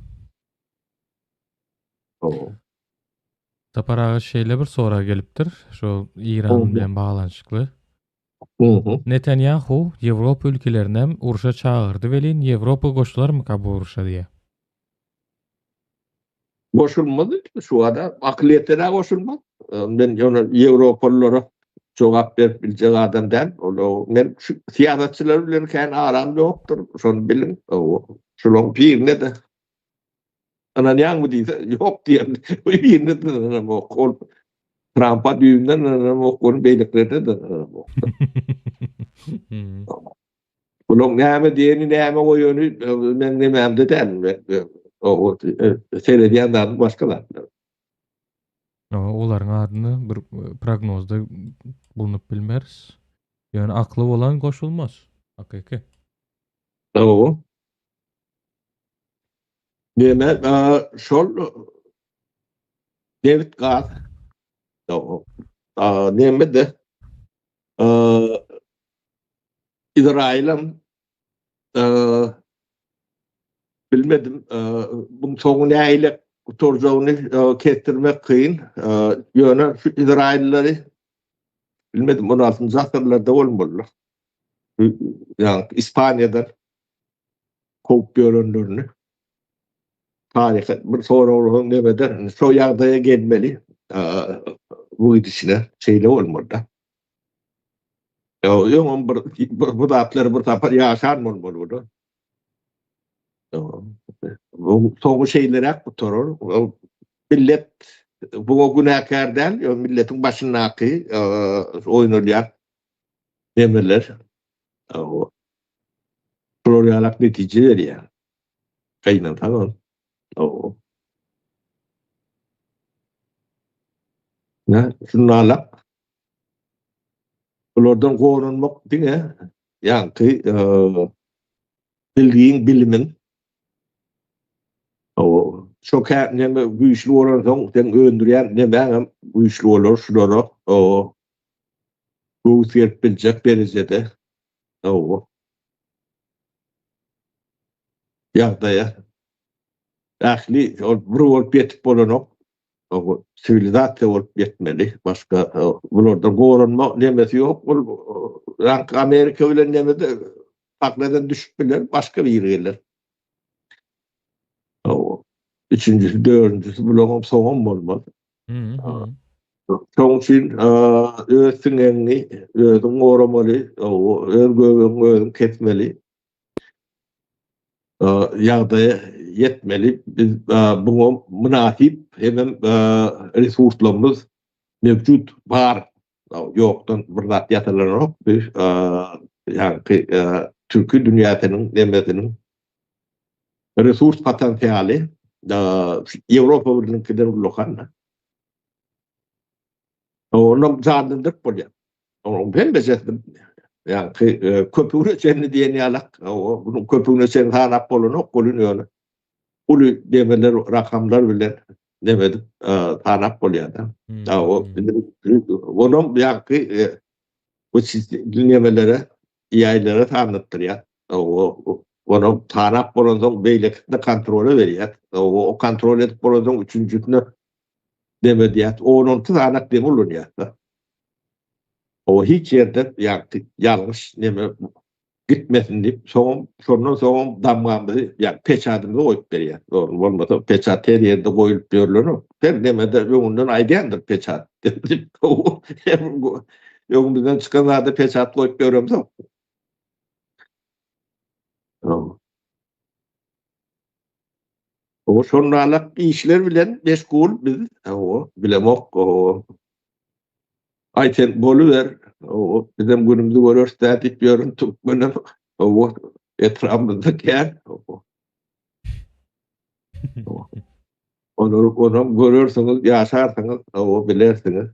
Taparağı şeyle bir soru gelipdir. Şu İran bilen bağlanışıklı. Netanyahu Avrupa ülkelerine uruşa çağırdı velin Avrupa koşular mı bu uruşa diye. Koşulmadı şu anda akliyetlere koşulmadı. Ben Avrupalılara cevap verebilecek adam değil. Ben siyasetçiler bilirken aram yoktur. Şunu bilin. Şunun birine de anan yan mı diyse yok diyen birine de Trump'a düğümden onun beyliklerine de bunun neyme diyeni neyme o yönü ben nemem de değil. O seyrediyenler başkalar. Oların adını bir prognozda bulunup bilmeriz. Yani aklı olan koşulmaz. Hakiki. O. Neme şol David Gard. Neme de İsrail'in bilmedim bunun sonu neyle kurtulacağını kestirmek kıyın. Yani şu İsrailleri bilmedim 16. asırlarda olmalı. Yani İspanya'dan kovup görenlerini tarih bir sorulğun demeden şu ýagdaýa gelmeli. Bu gidişine şeyle olmadı. Ýöňem bu zatlar bir tapar ýaşar bolmaly. Bu soňky şeýlerek bu torur. Millet bu günäkärden, milletiň başyndaky oýnalýar demeler. Şolary netije berýär. Gaýnan tamam. Şunu alak. Bulardan gorunmak diňe, ýa-ni bilgiň, bilimin şo näme güýçli bolansoň sen öndürýän näme güýçli bolar şulara bu serpiljek derecede ýagdaýa ähli bir bolup ýetip bolanok sivilizatsiýa bolup ýetmeli. Başga bularda gorunma nemesi ýok. Amerika bilen nemede akladan düşüp bilen başga bir ýere gelir. Üçüncüsü, dördüncüsü bulan soňam bolmaz. Şoň üçin öz siňeňi özüň goramaly, öz göbüň özüň kesmeli. Ýagdaýa yetmeli. Biz buňa münasip hemem resurslarymyz mevcut bar. Ýokdan bir zat ýatylanok. Biz ýa-ni türkü dünýäsiniň demesiniň resurs potensiali Ýewropa bilenkiler ulanlar. Onu zandyryp bolýar. Onu ben bejerdim. Yani köpüğüne çenli diyen yalak. Bunun köpüğüne çenli hanap bolunok, bolunyor. Ulu demeler, rakamlar bile demedik. Hanap boluyor da. Onun yankı bu dinlemelere, yaylara tanıttır ya. Onun hanap bolundan beylekinde kontrolü veriyor. O kontrol edip bolundan üçüncüsünü demedi ya. Onun hanap demi olur ya. O hiç yerde yanlış neme gitmesin deyip sonra damgamızı yani peçatımızı koyup veriyor. Doğru olmasa peçat her yerde koyup veriyor. Her demede yolundan aydandır peçat. Yolumuzdan çıkanlarda peçat koyup veriyoruz. O sonralık işler bilen meşgul biz. Bilemok Ayten boluver, bizim günümüzü görür, statik görün, Türkmenin etrafımızda yer. Onu görürsünüz, yaşarsınız, bilirsiniz.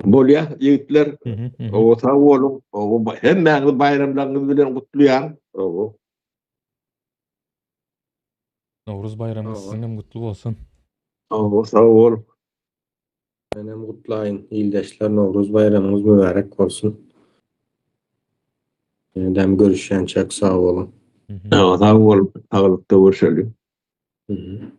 Bolya, yiğitler, sağ olun, hemen bayramlarınızı bilen kutlayan. Nowruz bayramınız siziň kutlu bolsun. Sağ olun. Benim kutlayın. İldeşler Novruz bayramınız mübarek olsun. Yeniden görüşen çok sağ olun. Sağ olun. Sağlıkta görüşelim. Hı hı.